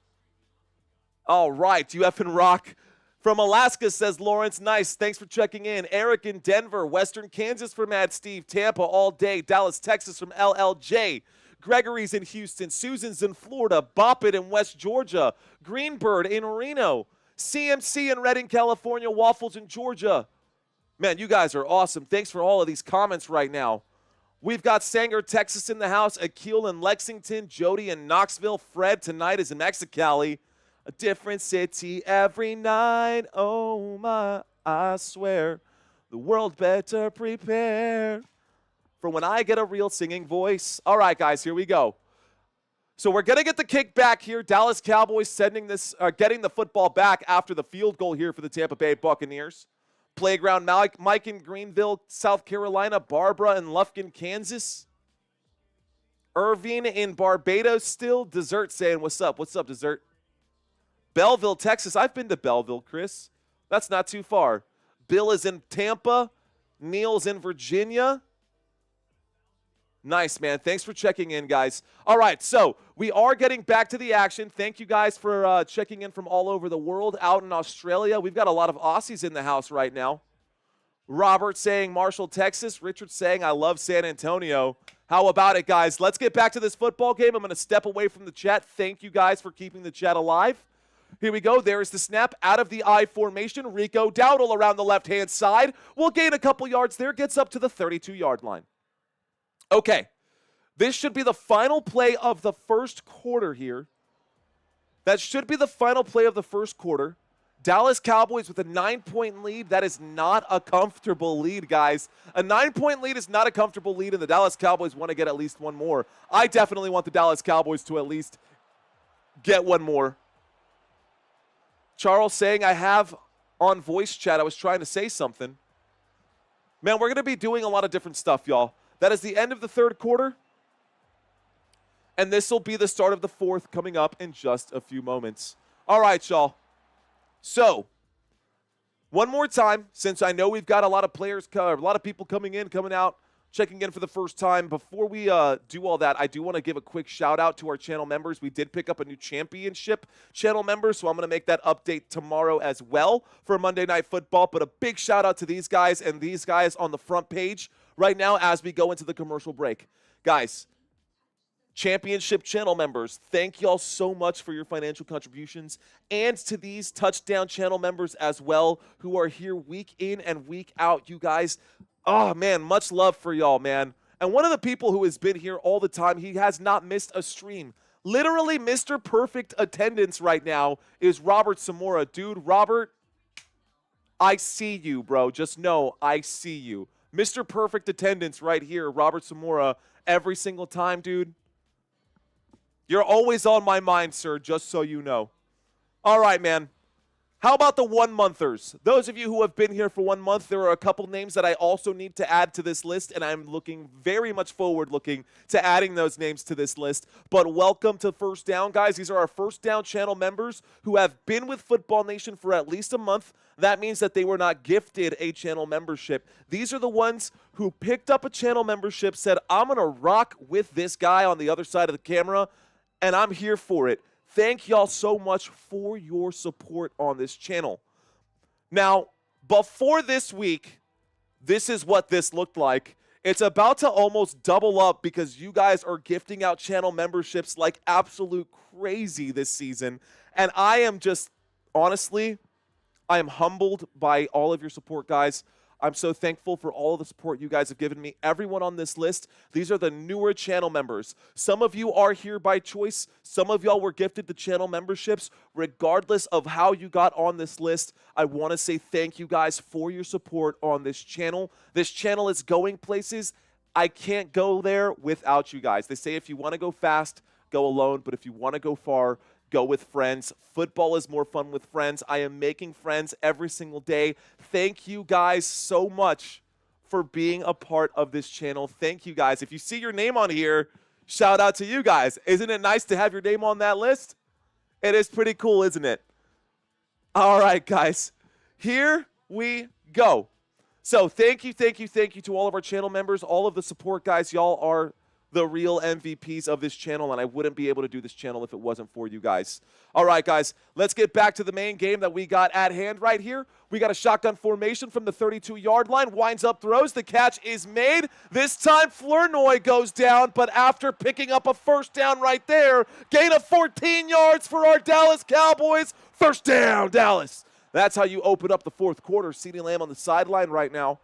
All right, you effing rock. From Alaska, says Lawrence. Nice. Thanks for checking in. Eric in Denver. Western Kansas for Mad Steve. Tampa all day. Dallas, Texas from LLJ. Gregory's in Houston. Susan's in Florida. Boppet in West Georgia. Greenbird in Reno. CMC in Redding, California. Waffles in Georgia. Man, you guys are awesome. Thanks for all of these comments right now. We've got Sanger, Texas in the house. Akil in Lexington. Jody in Knoxville. Fred tonight is in Mexicali. A different city every night, oh my, I swear, the world better prepare for when I get a real singing voice. All right, guys, here we go. So we're going to get the kick back here. Dallas Cowboys getting the football back after the field goal here for the Tampa Bay Buccaneers. Playground Mike in Greenville, South Carolina. Barbara in Lufkin, Kansas. Irving in Barbados still. Dessert saying, what's up? What's up, Dessert? Belleville, Texas. I've been to Belleville, Chris. That's not too far. Bill is in Tampa. Neil's in Virginia. Nice, man. Thanks for checking in, guys. All right, so we are getting back to the action. Thank you guys for checking in from all over the world. Out in Australia, we've got a lot of Aussies in the house right now. Robert saying Marshall, Texas. Richard saying I love San Antonio. How about it, guys? Let's get back to this football game. I'm going to step away from the chat. Thank you guys for keeping the chat alive. Here we go. There is the snap out of the I formation. Rico Dowdle around the left-hand side. Will gain a couple yards there. Gets up to the 32-yard line. Okay. This should be the final play of the first quarter here. That should be the final play of the first quarter. Dallas Cowboys with a 9-point lead. That is not a comfortable lead, guys. A 9-point lead is not a comfortable lead, and the Dallas Cowboys want to get at least one more. I definitely want the Dallas Cowboys to at least get one more. Charles saying I have on voice chat. I was trying to say something. Man, we're going to be doing a lot of different stuff, y'all. That is the end of the third quarter. And this will be the start of the fourth coming up in just a few moments. All right, y'all. So, one more time, since I know we've got a lot of players, a lot of people coming in, coming out, checking in for the first time. Before we do all that, I do want to give a quick shout out to our channel members. We did pick up a new championship channel member, so I'm going to make that update tomorrow as well for Monday Night Football. But a big shout out to these guys and these guys on the front page right now as we go into the commercial break. Guys, championship channel members, thank y'all so much for your financial contributions, and to these touchdown channel members as well who are here week in and week out. You guys, oh man, much love for y'all, man. And one of the people who has been here all the time, he has not missed a stream. Literally Mr. Perfect attendance right now is Robert Zamora. Dude, Robert, I see you, bro. Just know I see you. Mr. Perfect attendance right here, Robert Samora, every single time, dude. You're always on my mind, sir, just so you know. All right, man. How about the 1 monthers? Those of you who have been here for 1 month, there are a couple names that I also need to add to this list, and I'm looking very much forward to adding those names to this list. But welcome to First Down, guys. These are our First Down channel members who have been with Football Nation for at least a month. That means that they were not gifted a channel membership. These are the ones who picked up a channel membership, said, I'm going to rock with this guy on the other side of the camera, and I'm here for it. Thank y'all so much for your support on this channel. Now, before this week, this is what this looked like. It's about to almost double up because you guys are gifting out channel memberships like absolute crazy this season. And I am just, honestly, I am humbled by all of your support, guys. I'm so thankful for all of the support you guys have given me. Everyone on this list, these are the newer channel members. Some of you are here by choice. Some of y'all were gifted the channel memberships. Regardless of how you got on this list, I want to say thank you guys for your support on this channel. This channel is going places. I can't go there without you guys. They say if you want to go fast, go alone. But if you want to go far, go with friends. Football is more fun with friends. I am making friends every single day. Thank you guys so much for being a part of this channel. Thank you guys. If you see your name on here, shout out to you guys. Isn't it nice to have your name on that list? It is pretty cool, isn't it? All right, guys. Here we go. So thank you to all of our channel members, all of the support guys. Y'all are the real MVPs of this channel, and I wouldn't be able to do this channel if it wasn't for you guys. All right, guys, let's get back to the main game that we got at hand right here. We got a shotgun formation from the 32-yard line, winds up, throws, the catch is made. This time, Flournoy goes down, but after picking up a first down right there, gain of 14 yards for our Dallas Cowboys. First down, Dallas. That's how you open up the fourth quarter. CeeDee Lamb on the sideline right now.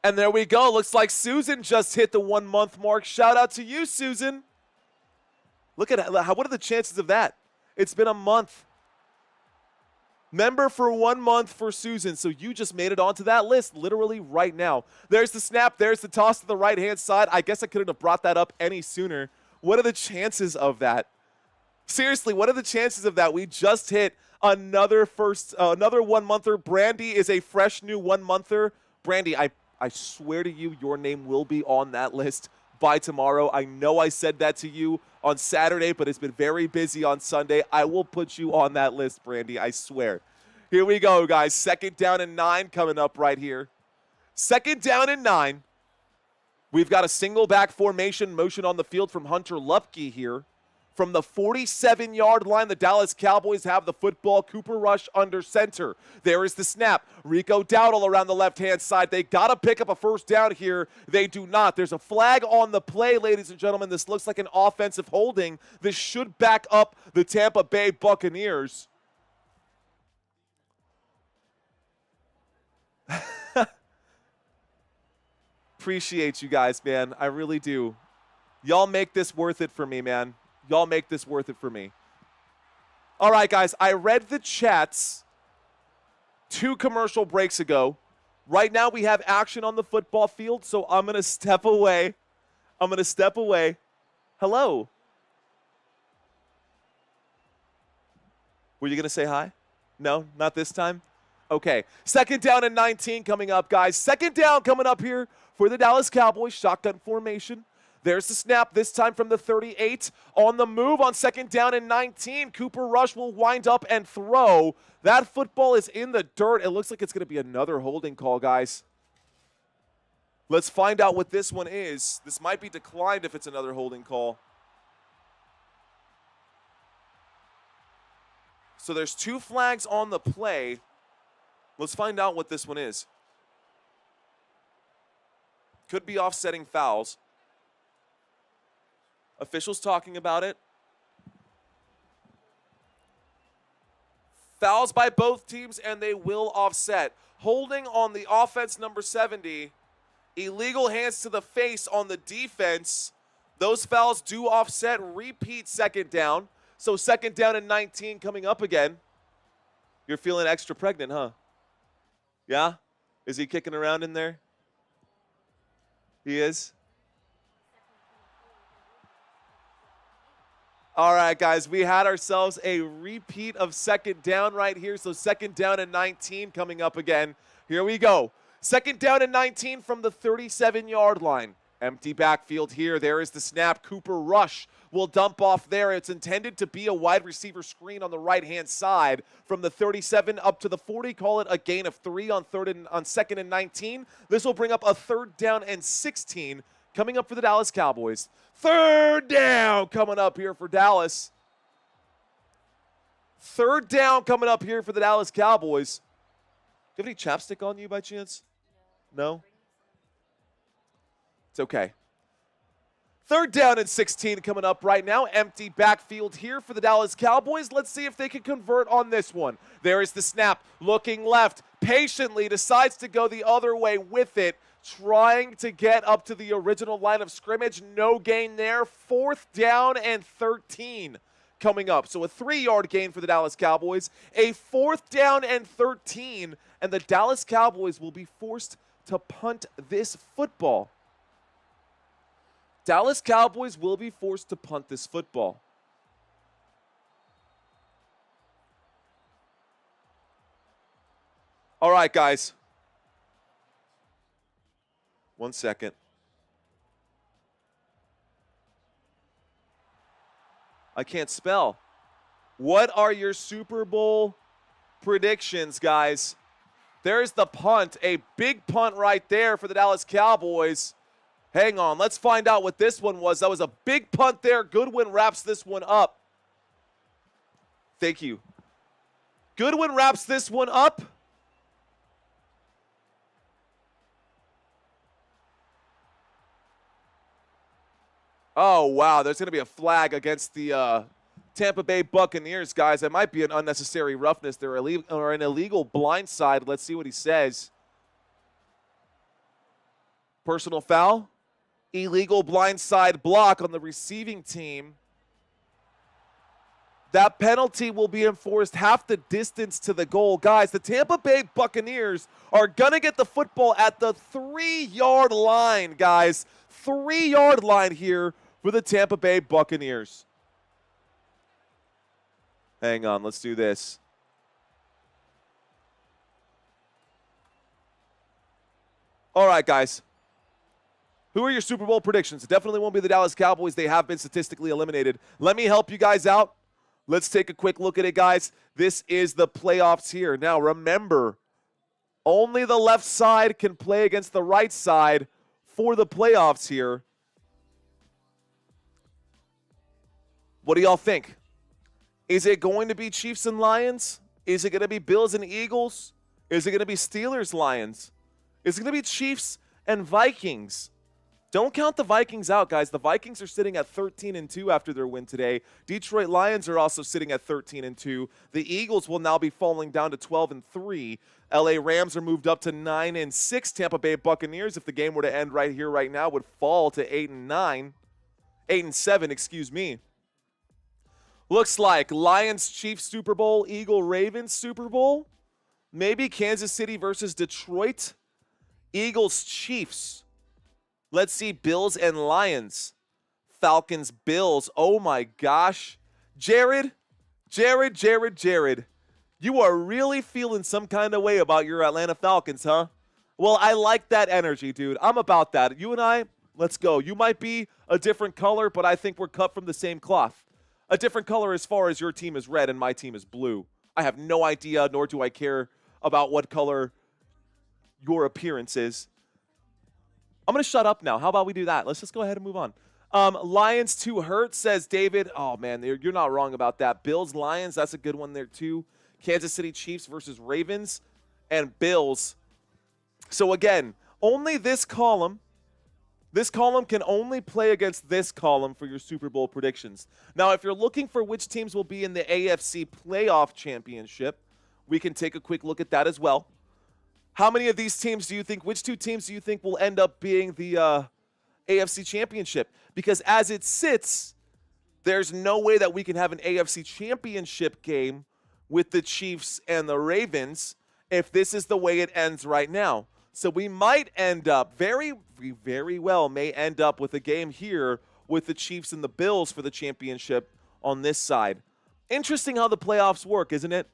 And there we go. Looks like Susan just hit the 1 month mark. Shout out to you, Susan. Look at how. What are the chances of that? It's been a month. Member for 1 month for Susan. So you just made it onto that list literally right now. There's the snap. There's the toss to the right-hand side. I guess I couldn't have brought that up any sooner. What are the chances of that? Seriously, what are the chances of that? We just hit another 1 monther. Brandy is a fresh new 1 monther. Brandy, I swear to you, your name will be on that list by tomorrow. I know I said that to you on Saturday, but it's been very busy on Sunday. I will put you on that list, Brandy, I swear. Here we go, guys. 2nd down and 9 coming up right here. 2nd down and 9. We've got a single back formation motion on the field from Hunter Lupke here. From the 47-yard line, the Dallas Cowboys have the football. Cooper Rush under center. There is the snap. Rico Dowdle around the left-hand side. They got to pick up a first down here. They do not. There's a flag on the play, ladies and gentlemen. This looks like an offensive holding. This should back up the Tampa Bay Buccaneers. Appreciate you guys, man. I really do. Y'all make this worth it for me, man. Y'all make this worth it for me. All right, guys, I read the chats 2 commercial breaks ago. Right now we have action on the football field, so I'm going to step away. Hello. Were you going to say hi? No, not this time? Okay. 2nd down and 19 coming up, guys. 2nd down coming up here for the Dallas Cowboys. Shotgun formation. There's the snap, this time from the 38. On the move on 2nd down and 19. Cooper Rush will wind up and throw. That football is in the dirt. It looks like it's going to be another holding call, guys. Let's find out what this one is. This might be declined if it's another holding call. So there's 2 flags on the play. Let's find out what this one is. Could be offsetting fouls. Officials talking about it. Fouls by both teams, and they will offset. Holding on the offense, number 70. Illegal hands to the face on the defense. Those fouls do offset. Repeat 2nd down. So 2nd down and 19 coming up again. You're feeling extra pregnant, huh? Yeah? Is he kicking around in there? He is? All right, guys, we had ourselves a repeat of second down right here. So second down and 19 coming up again. Here we go. Second down and 19 from the 37-yard line. Empty backfield here. There is the snap. Cooper Rush will dump off there. It's intended to be a wide receiver screen on the right-hand side from the 37 up to the 40. Call it a gain of 3 on second and 19. This will bring up a third down and 16 coming up for the Dallas Cowboys. Third down coming up here for Dallas. Third down coming up here for the Dallas Cowboys. Do you have any chapstick on you by chance? No? It's okay. Third down and 16 coming up right now. Empty backfield here for the Dallas Cowboys. Let's see if they can convert on this one. There is the snap. Looking left. Patiently decides to go the other way with it. Trying to get up to the original line of scrimmage. No gain there. Fourth down and 13 coming up. So a 3-yard gain for the Dallas Cowboys. A fourth down and 13. And the Dallas Cowboys will be forced to punt this football. Dallas Cowboys will be forced to punt this football. All right, guys. 1 second. I can't spell. What are your Super Bowl predictions, guys? There's the punt, a big punt right there for the Dallas Cowboys. Hang on, let's find out what this one was. That was a big punt there. Goodwin wraps this one up. Thank you. Goodwin wraps this one up. Oh, wow, there's going to be a flag against the Tampa Bay Buccaneers, guys. That might be an unnecessary roughness. They're or an illegal blindside. Let's see what he says. Personal foul. Illegal blindside block on the receiving team. That penalty will be enforced half the distance to the goal. Guys, the Tampa Bay Buccaneers are going to get the football at the 3-yard line, guys. 3-yard line here for the Tampa Bay Buccaneers. Hang on, let's do this. All right, guys. Who are your Super Bowl predictions? It definitely won't be the Dallas Cowboys. They have been statistically eliminated. Let me help you guys out. Let's take a quick look at it, guys. This is the playoffs here. Now, remember, only the left side can play against the right side for the playoffs here. What do y'all think? Is it going to be Chiefs and Lions? Is it going to be Bills and Eagles? Is it going to be Steelers, Lions? Is it going to be Chiefs and Vikings? Don't count the Vikings out, guys. The Vikings are sitting at 13-2 after their win today. Detroit Lions are also sitting at 13-2. The Eagles will now be falling down to 12-3. LA Rams are moved up to 9-6. Tampa Bay Buccaneers, if the game were to end right here, right now, would fall to 8-9. 8-7, excuse me. Looks like Lions, Chiefs Super Bowl, Eagle, Ravens Super Bowl. Maybe Kansas City versus Detroit. Eagles, Chiefs. Let's see Bills and Lions. Falcons, Bills. Oh, my gosh. Jared. You are really feeling some kind of way about your Atlanta Falcons, huh? Well, I like that energy, dude. I'm about that. You and I, let's go. You might be a different color, but I think we're cut from the same cloth. A different color as far as your team is red and my team is blue. I have no idea, nor do I care about what color your appearance is. I'm going to shut up now. How about we do that? Let's just go ahead and move on. Lions to hurt, says David. Oh, man, you're not wrong about that. Bills, Lions, that's a good one there too. Kansas City Chiefs versus Ravens and Bills. So, again, only this column. This column can only play against this column for your Super Bowl predictions. Now, if you're looking for which teams will be in the AFC Playoff Championship, we can take a quick look at that as well. How many of these teams do you think, which two teams do you think will end up being the AFC Championship? Because as it sits, there's no way that we can have an AFC Championship game with the Chiefs and the Ravens if this is the way it ends right now. So we might end up, very well may end up with a game here with the Chiefs and the Bills for the championship on this side. Interesting how the playoffs work, isn't it?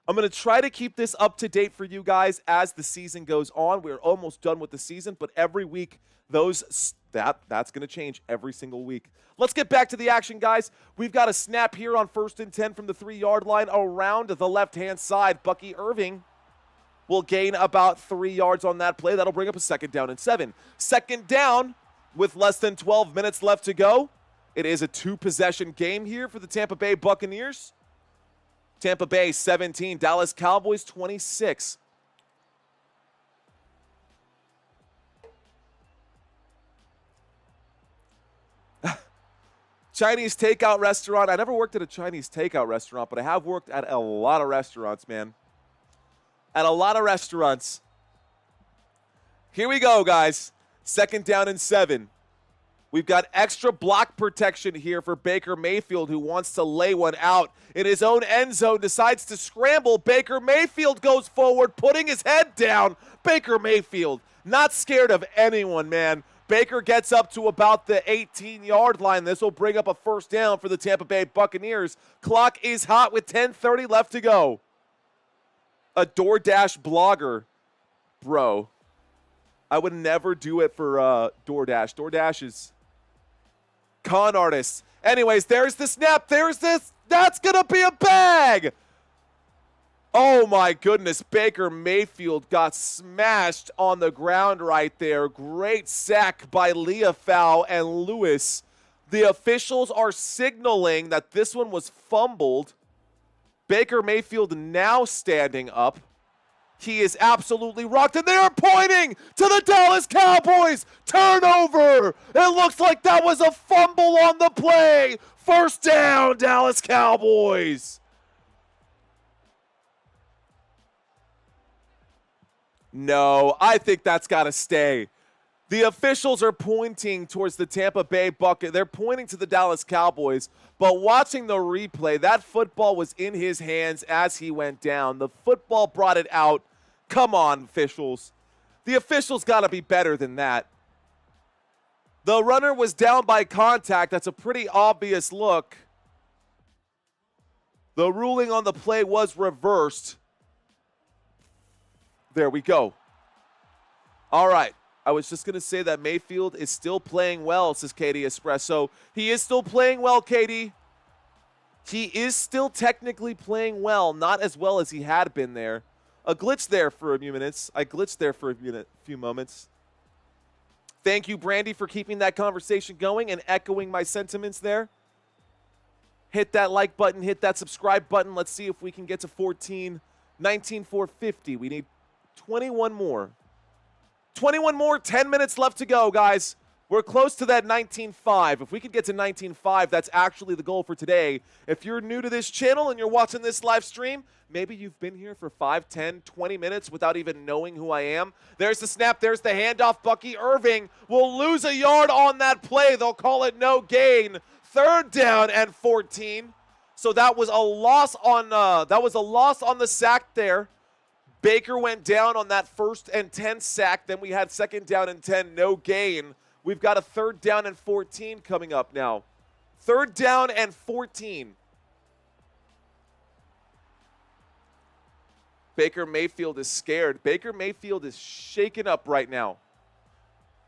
I'm going to try to keep this up to date for you guys as the season goes on. We're almost done with the season, but every week that's going to change every single week. Let's get back to the action, guys. We've got a snap here on 1st and 10 from the 3-yard line around the left-hand side. Bucky Irving will gain about 3 yards on that play. That'll bring up a 2nd down and 7. 2nd down with less than 12 minutes left to go. It is a 2-possession game here for the Tampa Bay Buccaneers. Tampa Bay 17, Dallas Cowboys 26. Chinese takeout restaurant. I never worked at a Chinese takeout restaurant, but I have worked at a lot of restaurants, man. At a lot of restaurants. Here we go, guys. 2nd down and 7. We've got extra block protection here for Baker Mayfield, who wants to lay one out in his own end zone, decides to scramble. Baker Mayfield goes forward, putting his head down. Baker Mayfield, not scared of anyone, man. Baker gets up to about the 18-yard line. This will bring up a 1st down for the Tampa Bay Buccaneers. Clock is hot with 10:30 left to go. A DoorDash blogger. Bro, I would never do it for DoorDash. DoorDash is con artists. Anyways, there's the snap. There's this. That's going to be a bag. Oh, my goodness. Baker Mayfield got smashed on the ground right there. Great sack by Leafau and Lewis. The officials are signaling that this one was fumbled. Baker Mayfield now standing up. He is absolutely rocked, and they are pointing to the Dallas Cowboys. Turnover. It looks like that was a fumble on the play. 1st down, Dallas Cowboys. No, I think that's got to stay. The officials are pointing towards the Tampa Bay Buccaneers. They're pointing to the Dallas Cowboys, but watching the replay, that football was in his hands as he went down. The football brought it out. Come on, officials. The officials got to be better than that. The runner was down by contact. That's a pretty obvious look. The ruling on the play was reversed. There we go. All right. I was just going to say that Mayfield is still playing well, says Katie Espresso. He is still playing well, Katie. He is still technically playing well, not as well as he had been there. A glitch there for a few minutes. I glitched there for a few moments. Thank you, Brandy, for keeping that conversation going and echoing my sentiments there. Hit that like button, hit that subscribe button. Let's see if we can get to 19,450. We need 21 more. 21 more, 10 minutes left to go, guys. We're close to that 19.5. If we could get to 19.5, that's actually the goal for today. If you're new to this channel and you're watching this live stream, maybe you've been here for 5, 10, 20 minutes without even knowing who I am. There's the snap. There's the handoff. Bucky Irving will lose a yard on that play. They'll call it no gain. 3rd down and 14. So that was a loss on the sack there. Baker went down on that 1st and 10 sack. Then we had 2nd down and 10, no gain. We've got a 3rd down and 14 coming up now. 3rd down and 14. Baker Mayfield is scared. Baker Mayfield is shaken up right now.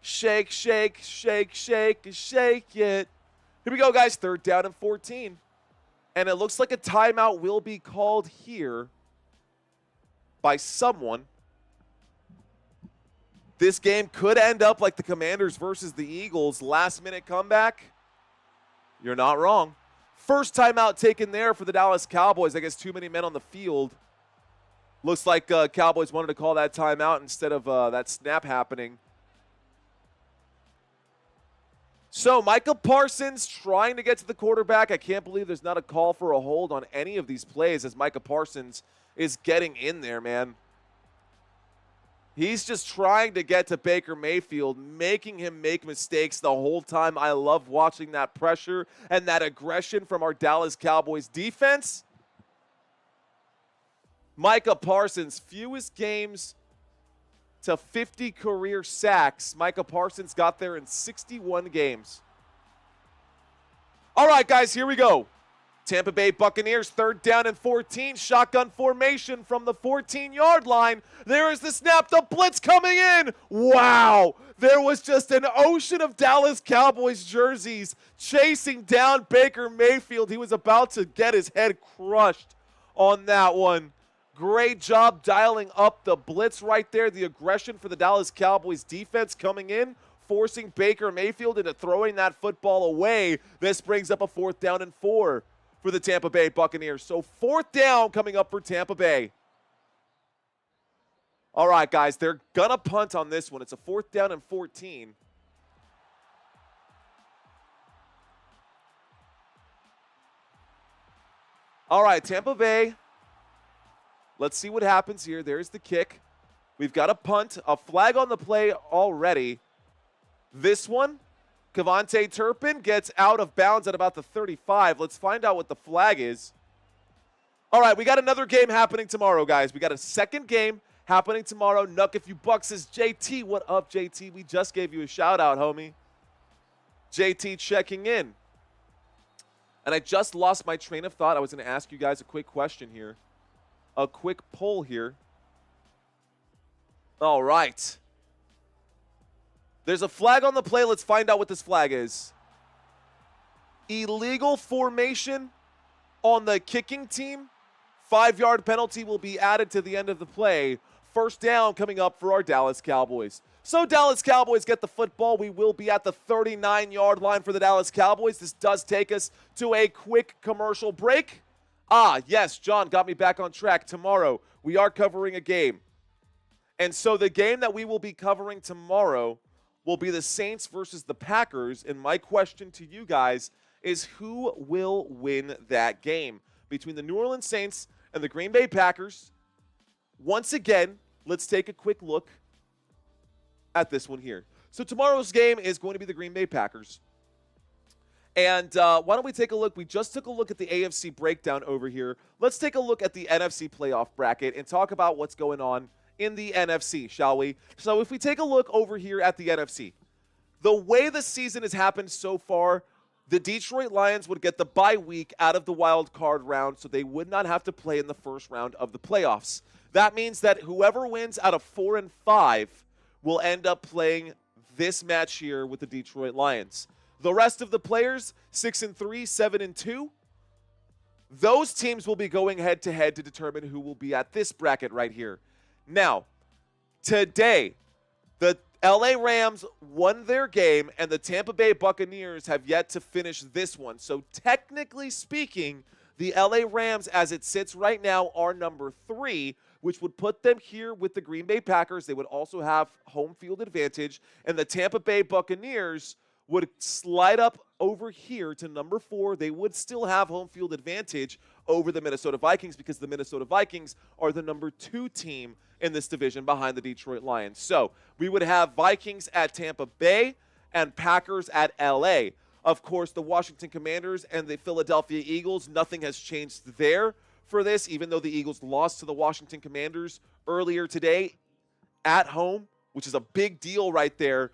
Shake, shake, shake, shake, shake it. Here we go, guys. 3rd down and 14. And it looks like a timeout will be called here by someone. This game could end up like the Commanders versus the Eagles. Last-minute comeback. You're not wrong. First timeout taken there for the Dallas Cowboys. I guess too many men on the field. Looks like Cowboys wanted to call that timeout instead of that snap happening. So Micah Parsons trying to get to the quarterback. I can't believe there's not a call for a hold on any of these plays as Micah Parsons is getting in there, man. He's just trying to get to Baker Mayfield, making him make mistakes the whole time. I love watching that pressure and that aggression from our Dallas Cowboys defense. Micah Parsons, fewest games to 50 career sacks. Micah Parsons got there in 61 games. All right, guys, here we go. Tampa Bay Buccaneers, 3rd down and 14. Shotgun formation from the 14-yard line. There is the snap. The blitz coming in. Wow. There was just an ocean of Dallas Cowboys jerseys chasing down Baker Mayfield. He was about to get his head crushed on that one. Great job dialing up the blitz right there. The aggression for the Dallas Cowboys defense coming in, forcing Baker Mayfield into throwing that football away. This brings up a 4th down and 4 for the Tampa Bay Buccaneers. So 4th down coming up for Tampa Bay. All right, guys, they're going to punt on this one. It's a 4th down and 14. All right, Tampa Bay. Let's see what happens here. There's the kick. We've got a punt, a flag on the play already. This one, Kevontae Turpin gets out of bounds at about the 35. Let's find out what the flag is. All right, we got another game happening tomorrow, guys. We got a 2nd game happening tomorrow. Nuck If You Buck says, JT, what up, JT? We just gave you a shout-out, homie. JT checking in. And I just lost my train of thought. I was going to ask you guys a quick question here. A quick poll here. All right. There's a flag on the play. Let's find out what this flag is. Illegal formation on the kicking team. 5-yard penalty will be added to the end of the play. 1st down coming up for our Dallas Cowboys. So Dallas Cowboys get the football. We will be at the 39-yard line for the Dallas Cowboys. This does take us to a quick commercial break. Yes, John got me back on track. Tomorrow, we are covering a game. And so the game that we will be covering tomorrow will be the Saints versus the Packers. And my question to you guys is, who will win that game between the New Orleans Saints and the Green Bay Packers? Once again, let's take a quick look at this one here. So tomorrow's game is going to be the Green Bay Packers. And why don't we take a look? We just took a look at the AFC breakdown over here. Let's take a look at the NFC playoff bracket and talk about what's going on in the NFC, shall we? So if we take a look over here at the NFC, the way the season has happened so far, the Detroit Lions would get the bye week out of the wild card round, so they would not have to play in the first round of the playoffs. That means that whoever wins out of 4 and 5 will end up playing this match here with the Detroit Lions. The rest of the players, 6 and 3, 7 and 2, those teams will be going head-to-head to determine who will be at this bracket right here. Now, today, the LA Rams won their game, and the Tampa Bay Buccaneers have yet to finish this one. So technically speaking, the LA Rams, as it sits right now, are number 3, which would put them here with the Green Bay Packers. They would also have home field advantage, and the Tampa Bay Buccaneers would slide up over here to number 4. They would still have home field advantage over the Minnesota Vikings because the Minnesota Vikings are the number 2 team in this division behind the Detroit Lions. So we would have Vikings at Tampa Bay and Packers at LA. Of course, the Washington Commanders and the Philadelphia Eagles, nothing has changed there for this, even though the Eagles lost to the Washington Commanders earlier today at home, which is a big deal right there.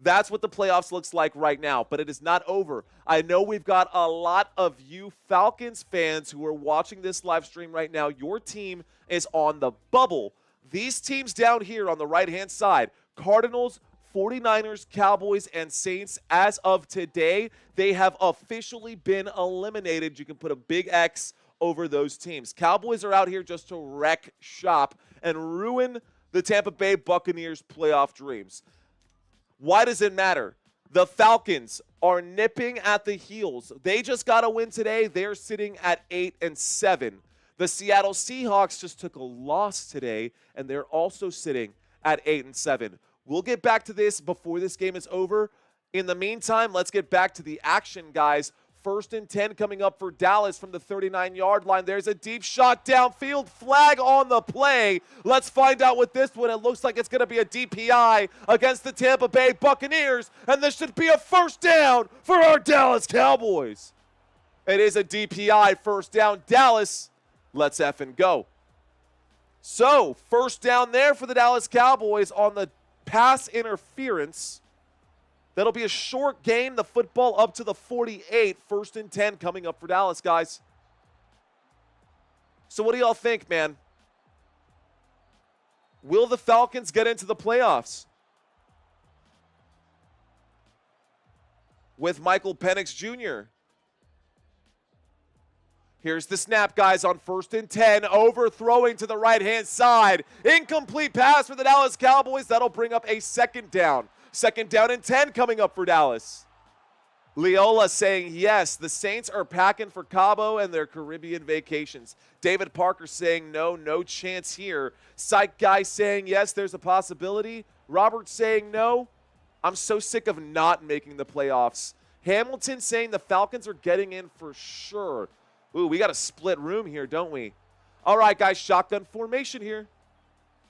That's what the playoffs looks like right now, but it is not over. I know we've got a lot of you Falcons fans who are watching this live stream right now. Your team is on the bubble. These teams down here on the right-hand side, Cardinals, 49ers, Cowboys, and Saints, as of today, they have officially been eliminated. You can put a big X over those teams. Cowboys are out here just to wreck shop and ruin the Tampa Bay Buccaneers playoff dreams. Why does it matter? The Falcons are nipping at the heels. They just got a win today. They're sitting at 8 and 7. The Seattle Seahawks just took a loss today, and they're also sitting at 8 and 7. We'll get back to this before this game is over. In the meantime, let's get back to the action, guys. 1st and 10 coming up for Dallas from the 39-yard line. There's a deep shot downfield, flag on the play. Let's find out what this one. It looks like it's going to be a DPI against the Tampa Bay Buccaneers, and this should be a 1st down for our Dallas Cowboys. It is a DPI, 1st down. Dallas, let's effing go. So, first down there for the Dallas Cowboys on the pass interference. That'll be a short gain. The football up to the 48. 1st and 10 coming up for Dallas, guys. So what do y'all think, man? Will the Falcons get into the playoffs? With Michael Penix Jr. Here's the snap, guys, on 1st and 10. Overthrowing to the right-hand side. Incomplete pass for the Dallas Cowboys. That'll bring up a 2nd down. 2nd down and 10 coming up for Dallas. Leola saying yes, the Saints are packing for Cabo and their Caribbean vacations. David Parker saying no chance here. Psych Guy saying yes, there's a possibility. Robert saying no. I'm so sick of not making the playoffs. Hamilton saying the Falcons are getting in for sure. Ooh, we got a split room here, don't we? All right, guys, shotgun formation here.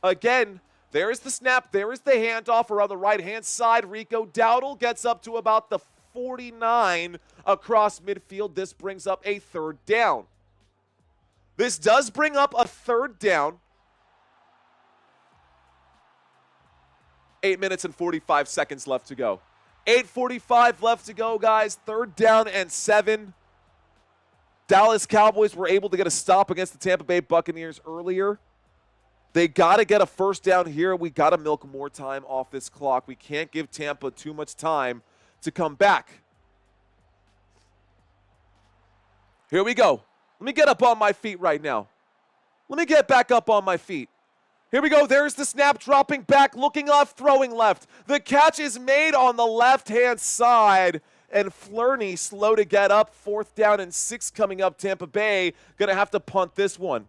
Again, there is the snap. There is the handoff around the right-hand side. Rico Dowdle gets up to about the 49 across midfield. This brings up a 3rd down. This does bring up a 3rd down. 8 minutes and 45 seconds left to go. 8:45 left to go, guys. 3rd down and 7. Dallas Cowboys were able to get a stop against the Tampa Bay Buccaneers earlier. They got to get a 1st down here. We got to milk more time off this clock. We can't give Tampa too much time to come back. Here we go. Let me get up on my feet right now. Let me get back up on my feet. Here we go. There's the snap, dropping back, looking left, throwing left. The catch is made on the left-hand side, and Flurney slow to get up. 4th down and 6 coming up. Tampa Bay going to have to punt this one.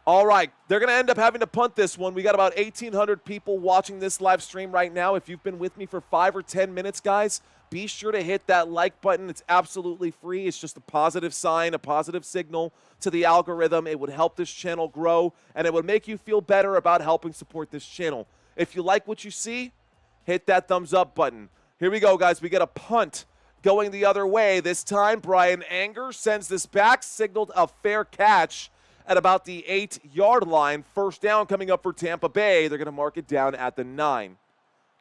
All right, they're going to end up having to punt this one. We got about 1,800 people watching this live stream right now. If you've been with me for 5 or 10 minutes, guys, be sure to hit that like button. It's absolutely free. It's just a positive sign, a positive signal to the algorithm. It would help this channel grow, and it would make you feel better about helping support this channel. If you like what you see, hit that thumbs up button. Here we go, guys. We get a punt going the other way. This time, Brian Anger sends this back, signaled a fair catch at about the 8-yard line. 1st down coming up for Tampa Bay. They're going to mark it down at the 9.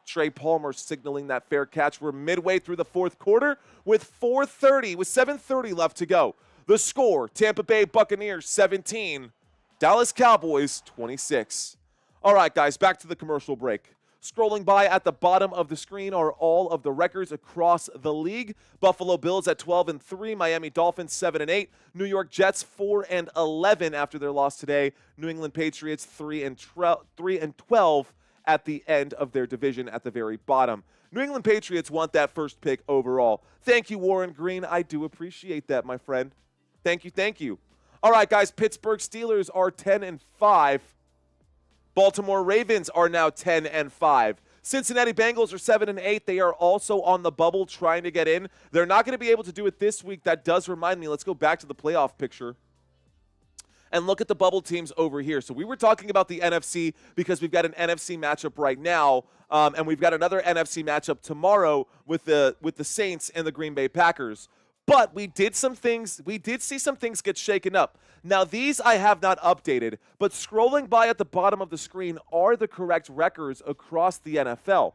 Trey Palmer signaling that fair catch. We're midway through the 4th quarter with 7:30 left to go. The score, Tampa Bay Buccaneers 17, Dallas Cowboys 26. All right, guys, back to the commercial break. Scrolling by at the bottom of the screen are all of the records across the league. Buffalo Bills at 12-3, Miami Dolphins 7-8, New York Jets 4-11 after their loss today, New England Patriots 3-12 at the end of their division at the very bottom. New England Patriots want that 1st pick overall. Thank you, Warren Green. I do appreciate that, my friend. Thank you, thank you. All right, guys, Pittsburgh Steelers are 10-5. Baltimore Ravens are now 10-5. Cincinnati Bengals are 7-8. They are also on the bubble trying to get in. They're not going to be able to do it this week. That does remind me. Let's go back to the playoff picture and look at the bubble teams over here. So we were talking about the NFC because we've got an NFC matchup right now, and we've got another NFC matchup tomorrow with the Saints and the Green Bay Packers. But we did see some things get shaken up. Now, these I have not updated, but scrolling by at the bottom of the screen are the correct records across the NFL.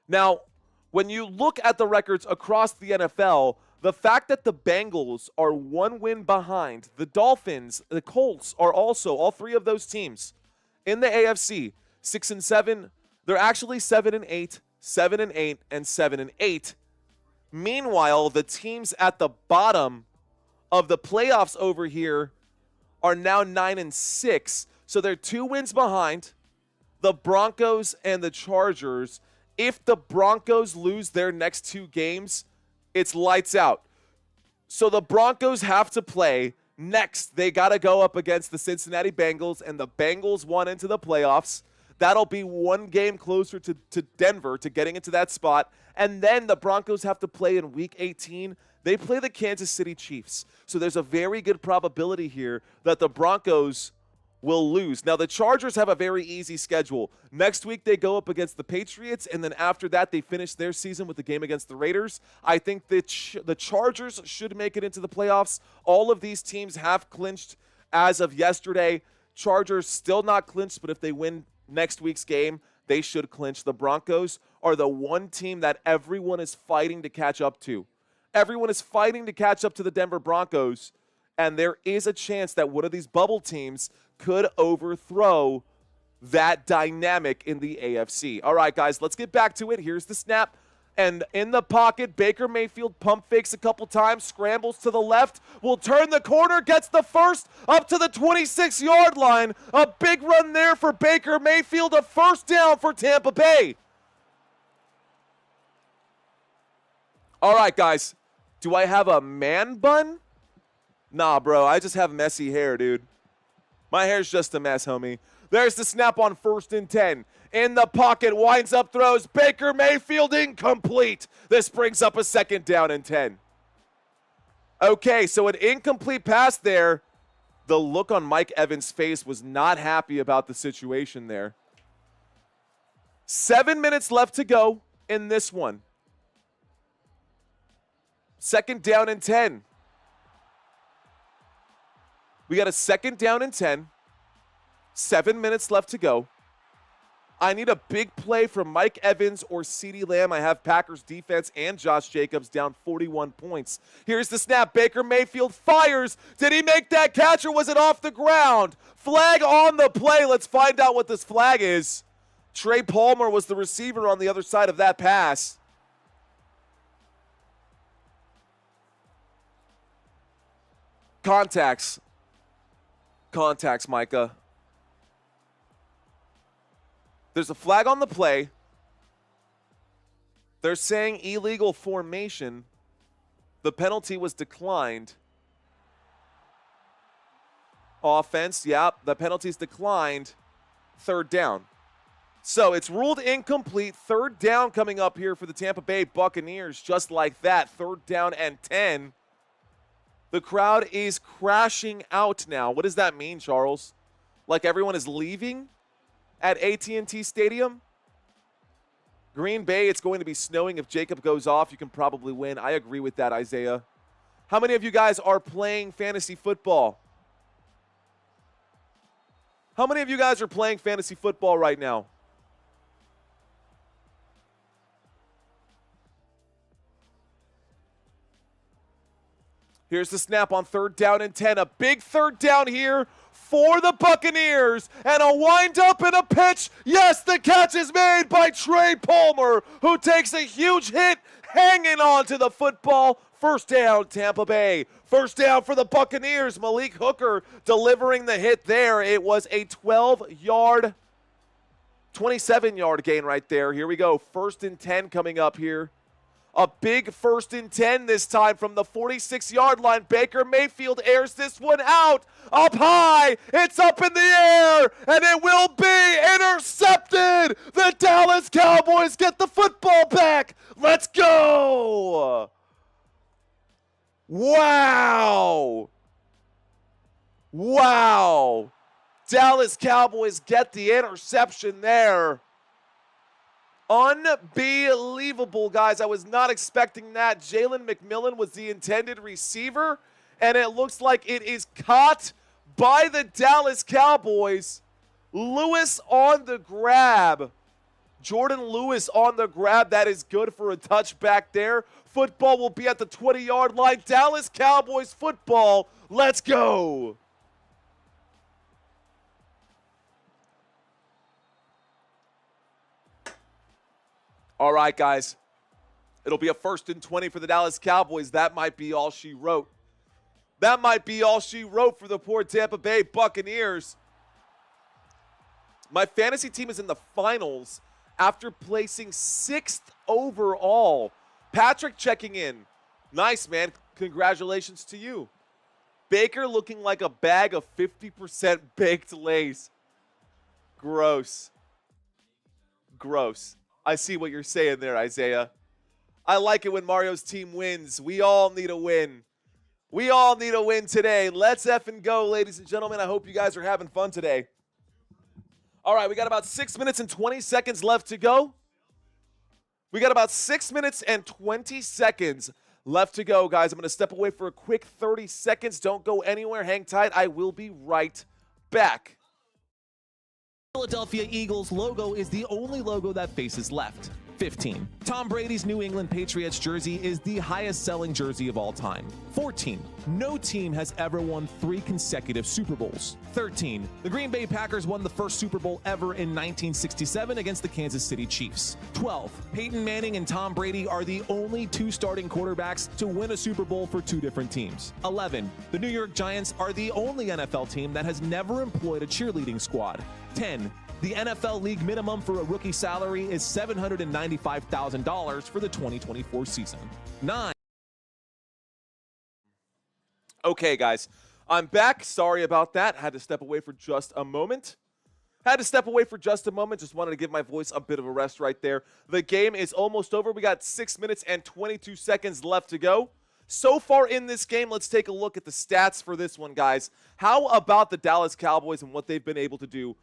Now, when you look at the records across the NFL, the fact that the Bengals are 1 win behind, the Dolphins, the Colts are also, all 3 of those teams in the AFC, 6-7. They're actually 7-8, 7-8, and 7-8. Meanwhile, the teams at the bottom of the playoffs over here are now 9-6. So they're 2 wins behind the Broncos and the Chargers. If the Broncos lose their next 2 games, it's lights out. So the Broncos have to play. Next, they got to go up against the Cincinnati Bengals, and the Bengals won into the playoffs. That'll be 1 game closer to Denver to getting into that spot. And then the Broncos have to play in Week 18. They play the Kansas City Chiefs. So there's a very good probability here that the Broncos will lose. Now, the Chargers have a very easy schedule. Next week, they go up against the Patriots, and then after that, they finish their season with the game against the Raiders. I think that the Chargers should make it into the playoffs. All of these teams have clinched as of yesterday. Chargers still not clinched, but if they win next week's game, they should clinch. The Broncos are the one team that everyone is fighting to catch up to. Everyone is fighting to catch up to the Denver Broncos, and there is a chance that one of these bubble teams could overthrow that dynamic in the AFC. All right, guys, let's get back to it. Here's the snap. And in the pocket, Baker Mayfield pump fakes a couple times, scrambles to the left, will turn the corner, gets the first up to the 26-yard line. A big run there for Baker Mayfield, a first down for Tampa Bay. All right, guys, do I have a man bun? Nah, bro, I just have messy hair, dude. My hair's just a mess, homie. There's the snap on 1st and 10. In the pocket, winds up, throws. Baker Mayfield incomplete. This brings up a 2nd down and 10. Okay, so an incomplete pass there. The look on Mike Evans' face was not happy about the situation there. 7 minutes left to go in this one. 2nd down and 10. We got a 2nd down and 10. 7 minutes left to go. I need a big play from Mike Evans or CeeDee Lamb. I have Packers defense and Josh Jacobs down 41 points. Here's the snap. Baker Mayfield fires. Did he make that catch or was it off the ground? Flag on the play. Let's find out what this flag is. Trey Palmer was the receiver on the other side of that pass. Contacts. Contacts, Micah. There's a flag on the play. They're saying illegal formation. The penalty was declined. Offense, yeah, the penalty's declined. 3rd down. So it's ruled incomplete. 3rd down coming up here for the Tampa Bay Buccaneers. Just like that, 3rd down and 10. The crowd is crashing out now. What does that mean, Charles? Like everyone is leaving at AT&T Stadium? Green Bay, it's going to be snowing. If Jacob goes off, you can probably win. I agree with that, Isaiah. How many of you guys are playing fantasy football? How many of you guys are playing fantasy football right now? Here's the snap on 3rd down and 10. A big 3rd down here for the Buccaneers. And a wind-up and a pitch. Yes, the catch is made by Trey Palmer, who takes a huge hit, hanging on to the football. 1st down, Tampa Bay. 1st down for the Buccaneers. Malik Hooker delivering the hit there. It was a 12-yard, 27-yard gain right there. Here we go. 1st and 10 coming up here. A big 1st and 10 this time from the 46-yard line. Baker Mayfield airs this one out. Up high. It's up in the air. And it will be intercepted. The Dallas Cowboys get the football back. Let's go. Wow. Wow. Dallas Cowboys get the interception there. Unbelievable, guys. I was not expecting that. Jalen McMillan was the intended receiver, and it looks like it is caught by the Dallas Cowboys. Lewis on the grab. Jordan Lewis on the grab. That is good for a touchback there. Football will be at the 20-yard line. Dallas Cowboys football. Let's go. All right, guys. It'll be a 1st and 20 for the Dallas Cowboys. That might be all she wrote. That might be all she wrote for the poor Tampa Bay Buccaneers. My fantasy team is in the finals after placing 6th overall. Patrick checking in. Nice, man. Congratulations to you. Baker looking like a bag of 50% baked Lay's. Gross. Gross. I see what you're saying there, Isaiah. I like it when Mario's team wins. We all need a win. We all need a win today. Let's effing go, ladies and gentlemen. I hope you guys are having fun today. All right, we got about 6 minutes and 20 seconds left to go. We got about 6 minutes and 20 seconds left to go, guys. I'm going to step away for a quick 30 seconds. Don't go anywhere. Hang tight. I will be right back. Philadelphia Eagles logo is the only logo that faces left. 15. Tom Brady's New England Patriots jersey is the highest selling jersey of all time. 14. No team has ever won 3 consecutive Super Bowls. 13. The Green Bay Packers won the first Super Bowl ever in 1967 against the Kansas City Chiefs. 12. Peyton Manning and Tom Brady are the only 2 starting quarterbacks to win a Super Bowl for 2 different teams. 11. The New York Giants are the only NFL team that has never employed a cheerleading squad. 10. The NFL league minimum for a rookie salary is $795,000 for the 2024 season. 9. Okay, guys, I'm back. Sorry about that. Had to step away for just a moment. Just wanted to give my voice a bit of a rest right there. The game is almost over. We got 6 minutes and 22 seconds left to go. So far in this game, let's take a look at the stats for this one, guys. How about the Dallas Cowboys and what they've been able to do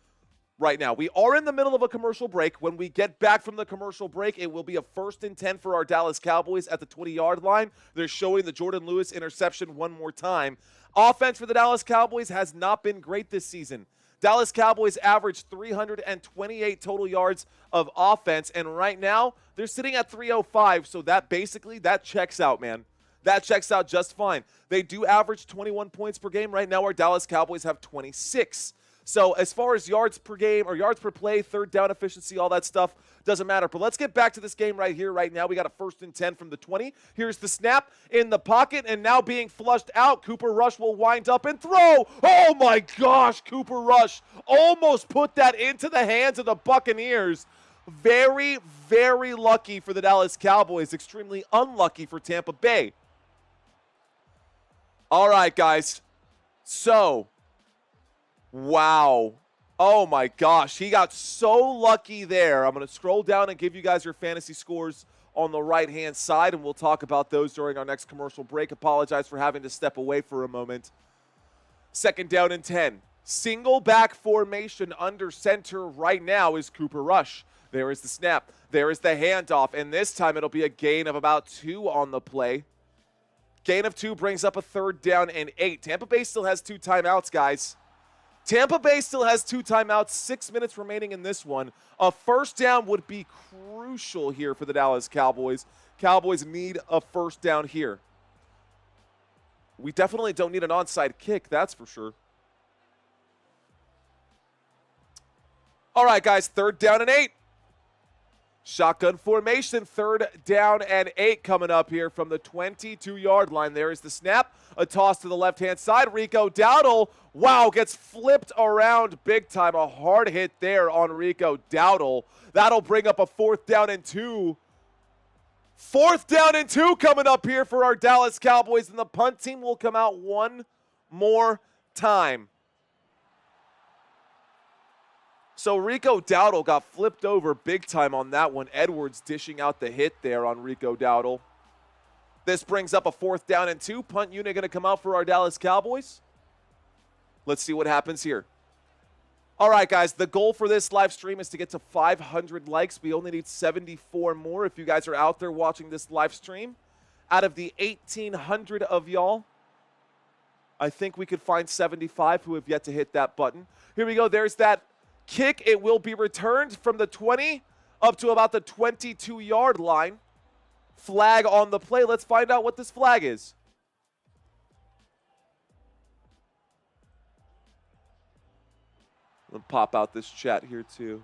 right now? We are in the middle of a commercial break. When we get back from the commercial break, it will be a 1st and 10 for our Dallas Cowboys at the 20-yard line. They're showing the Jordan Lewis interception one more time. Offense for the Dallas Cowboys has not been great this season. Dallas Cowboys averaged 328 total yards of offense, and right now they're sitting at 305, so that checks out, man. That checks out just fine. They do average 21 points per game. Right now our Dallas Cowboys have 26. So as far as yards per game or yards per play, third down efficiency, all that stuff, doesn't matter. But let's get back to this game right here, right now. We got a 1st and 10 from the 20. Here's the snap in the pocket, and now being flushed out. Cooper Rush will wind up and throw. Oh, my gosh, Cooper Rush almost put that into the hands of the Buccaneers. Very, very lucky for the Dallas Cowboys. Extremely unlucky for Tampa Bay. All right, guys. So, wow. Oh my gosh, he got so lucky there. I'm going to scroll down and give you guys your fantasy scores on the right-hand side, and we'll talk about those during our next commercial break. Apologize for having to step away for a moment. 2nd down and 10. Single back formation under center right now is Cooper Rush. There is the snap. There is the handoff, and this time it'll be a gain of about 2 on the play. Gain of 2 brings up a 3rd down and 8. Tampa Bay still has 2 timeouts, guys. Tampa Bay still has 2 timeouts, 6 minutes remaining in this one. A 1st down would be crucial here for the Dallas Cowboys. Cowboys need a 1st down here. We definitely don't need an onside kick, that's for sure. All right, guys, 3rd down and 8. Shotgun formation, 3rd down and 8 coming up here from the 22-yard line. There is the snap. A toss to the left-hand side. Rico Dowdle, wow, gets flipped around big time. A hard hit there on Rico Dowdle. That'll bring up a 4th down and 2. 4th down and 2 coming up here for our Dallas Cowboys, and the punt team will come out one more time. So Rico Dowdle got flipped over big time on that one. Edwards dishing out the hit there on Rico Dowdle. This brings up a 4th down and 2. Punt unit going to come out for our Dallas Cowboys. Let's see what happens here. All right, guys, the goal for this live stream is to get to 500 likes. We only need 74 more if you guys are out there watching this live stream. Out of the 1,800 of y'all, I think we could find 75 who have yet to hit that button. Here we go. There's that kick. It will be returned from the 20 up to about the 22-yard line. Flag on the play. Let's find out what this flag is. Let me pop out this chat here too.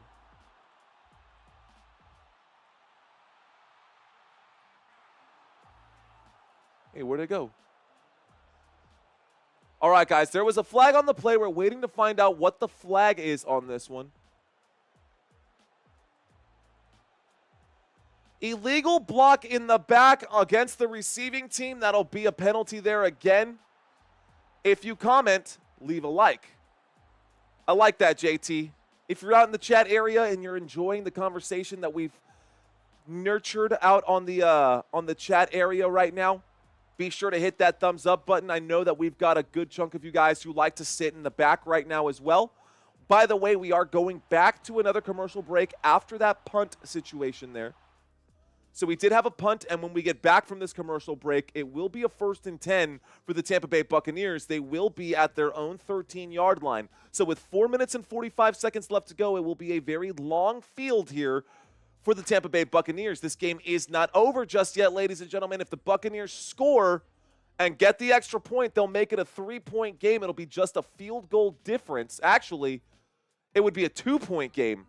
Hey, where'd it go? All right, guys, there was a flag on the play. We're waiting to find out what the flag is on this one. Illegal block in the back against the receiving team. That'll be a penalty there again. If you comment, leave a like. I like that, JT. If you're out in the chat area and you're enjoying the conversation that we've nurtured out on the chat area right now, Be sure to hit that thumbs up button. I know that we've got a good chunk of you guys who like to sit in the back right now as well. By the way, we are going back to another commercial break after that punt situation there. So we did have a punt, and when we get back from this commercial break, it will be a 1st and 10 for the Tampa Bay Buccaneers. They will be at their own 13-yard line. So with 4 minutes and 45 seconds left to go, it will be a very long field here for the Tampa Bay Buccaneers. This game is not over just yet, ladies and gentlemen. If the Buccaneers score and get the extra point, they'll make it a 3-point game. It'll be just a field goal difference. Actually, it would be a 2-point game.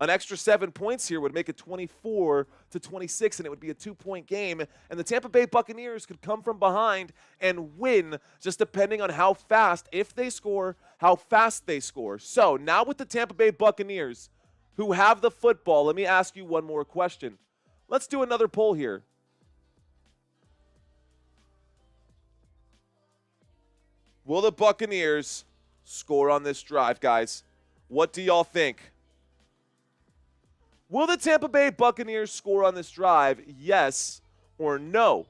An extra 7 points here would make it 24-26, and it would be a 2-point game. And the Tampa Bay Buccaneers could come from behind and win, just depending on how fast, if they score, how fast they score. So now with the Tampa Bay Buccaneers, who have the football, let me ask you one more question. Let's do another poll here. Will the Buccaneers score on this drive, guys? What do y'all think? Will the Tampa Bay Buccaneers score on this drive, yes or no?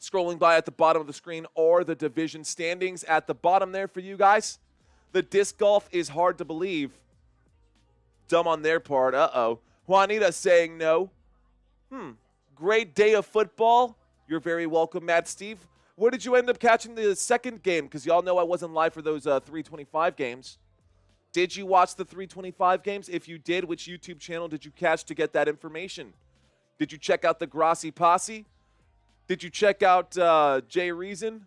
Scrolling by at the bottom of the screen are the division standings at the bottom there for you guys. The disc golf is hard to believe. Dumb on their part. Uh-oh. Juanita saying no. Great day of football. You're very welcome, Matt Steve. Where did you end up catching the second game? Because y'all know I wasn't live for those 325 games. Did you watch the 325 games? If you did, which YouTube channel did you catch to get that information? Did you check out the Grassi Posse? Did you check out Jay Reason?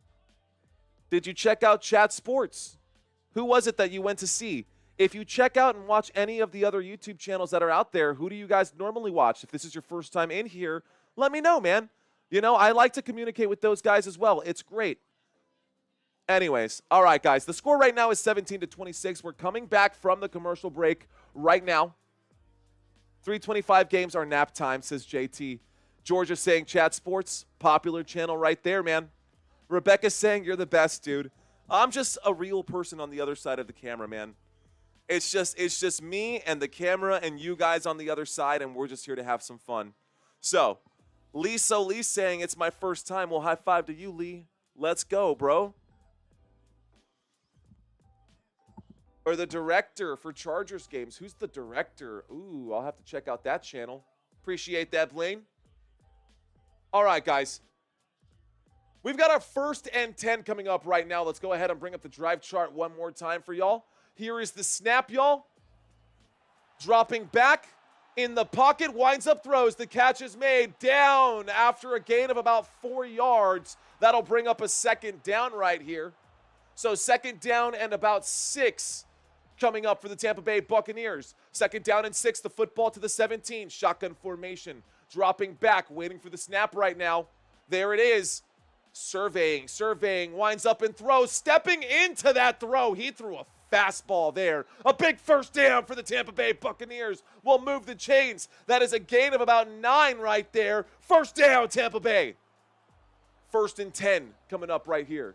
Did you check out Chat Sports? Who was it that you went to see? If you check out and watch any of the other YouTube channels that are out there, who do you guys normally watch? If this is your first time in here, let me know, man. You know, I like to communicate with those guys as well. It's great. Anyways, all right, guys. The score right now is 17-26. We're coming back from the commercial break right now. 325 games are nap time, says JT. Georgia saying Chat Sports, popular channel right there, man. Rebecca's saying you're the best, dude. I'm just a real person on the other side of the camera, man. It's just me and the camera and you guys on the other side, and we're just here to have some fun. So, Lee's saying it's my first time. Well, high five to you, Lee. Let's go, bro. Or the director for Chargers games. Who's the director? Ooh, I'll have to check out that channel. Appreciate that, Blaine. All right, guys. We've got our 1st and 10 coming up right now. Let's go ahead and bring up the drive chart one more time for y'all. Here is the snap, y'all. Dropping back in the pocket, winds up, throws. The catch is made down after a gain of about 4 yards. That'll bring up a 2nd down right here. So 2nd down and about 6 coming up for the Tampa Bay Buccaneers. 2nd down and 6, the football to the 17. Shotgun formation. Dropping back, waiting for the snap right now. There it is. Surveying, winds up and throws. Stepping into that throw. He threw a fastball there. A big 1st down for the Tampa Bay Buccaneers. Will move the chains. That is a gain of about 9 right there. 1st down, Tampa Bay. 1st and 10 coming up right here.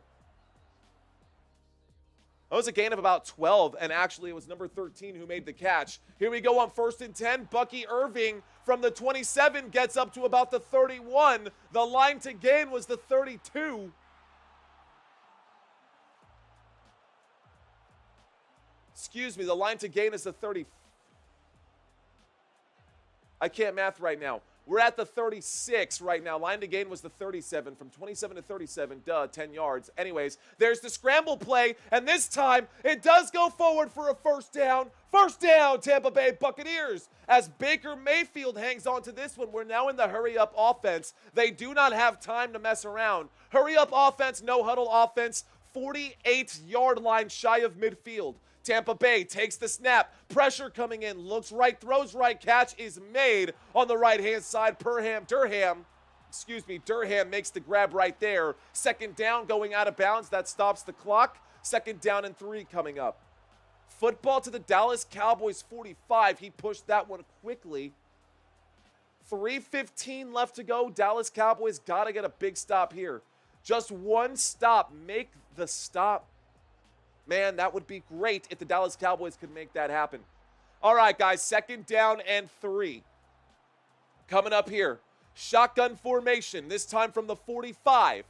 That was a gain of about 12, and actually it was number 13 who made the catch. Here we go on 1st and 10. Bucky Irving from the 27 gets up to about the 31. The line to gain was the 32. Excuse me, the line to gain is the 30. I can't math right now. We're at the 36 right now. Line to gain was the 37. From 27 to 37, 10 yards. Anyways, there's the scramble play, and this time it does go forward for a 1st down. 1st down, Tampa Bay Buccaneers. As Baker Mayfield hangs on to this one, we're now in the hurry-up offense. They do not have time to mess around. Hurry-up offense, no-huddle offense, 48-yard line shy of midfield. Tampa Bay takes the snap. Pressure coming in. Looks right, throws right. Catch is made on the right-hand side. Durham makes the grab right there. 2nd down going out of bounds. That stops the clock. 2nd down and 3 coming up. Football to the Dallas Cowboys 45. He pushed that one quickly. 3:15 left to go. Dallas Cowboys got to get a big stop here. Just one stop. Make the stop. Man, that would be great if the Dallas Cowboys could make that happen. All right, guys, 2nd down and 3. Coming up here. Shotgun formation, this time from the 45.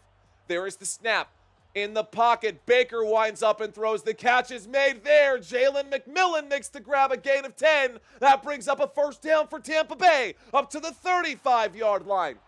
There is the snap. In the pocket, Baker winds up and throws. The catch is made there. Jalen McMillan makes the grab, a gain of 10. That brings up a first down for Tampa Bay, up to the 35-yard line.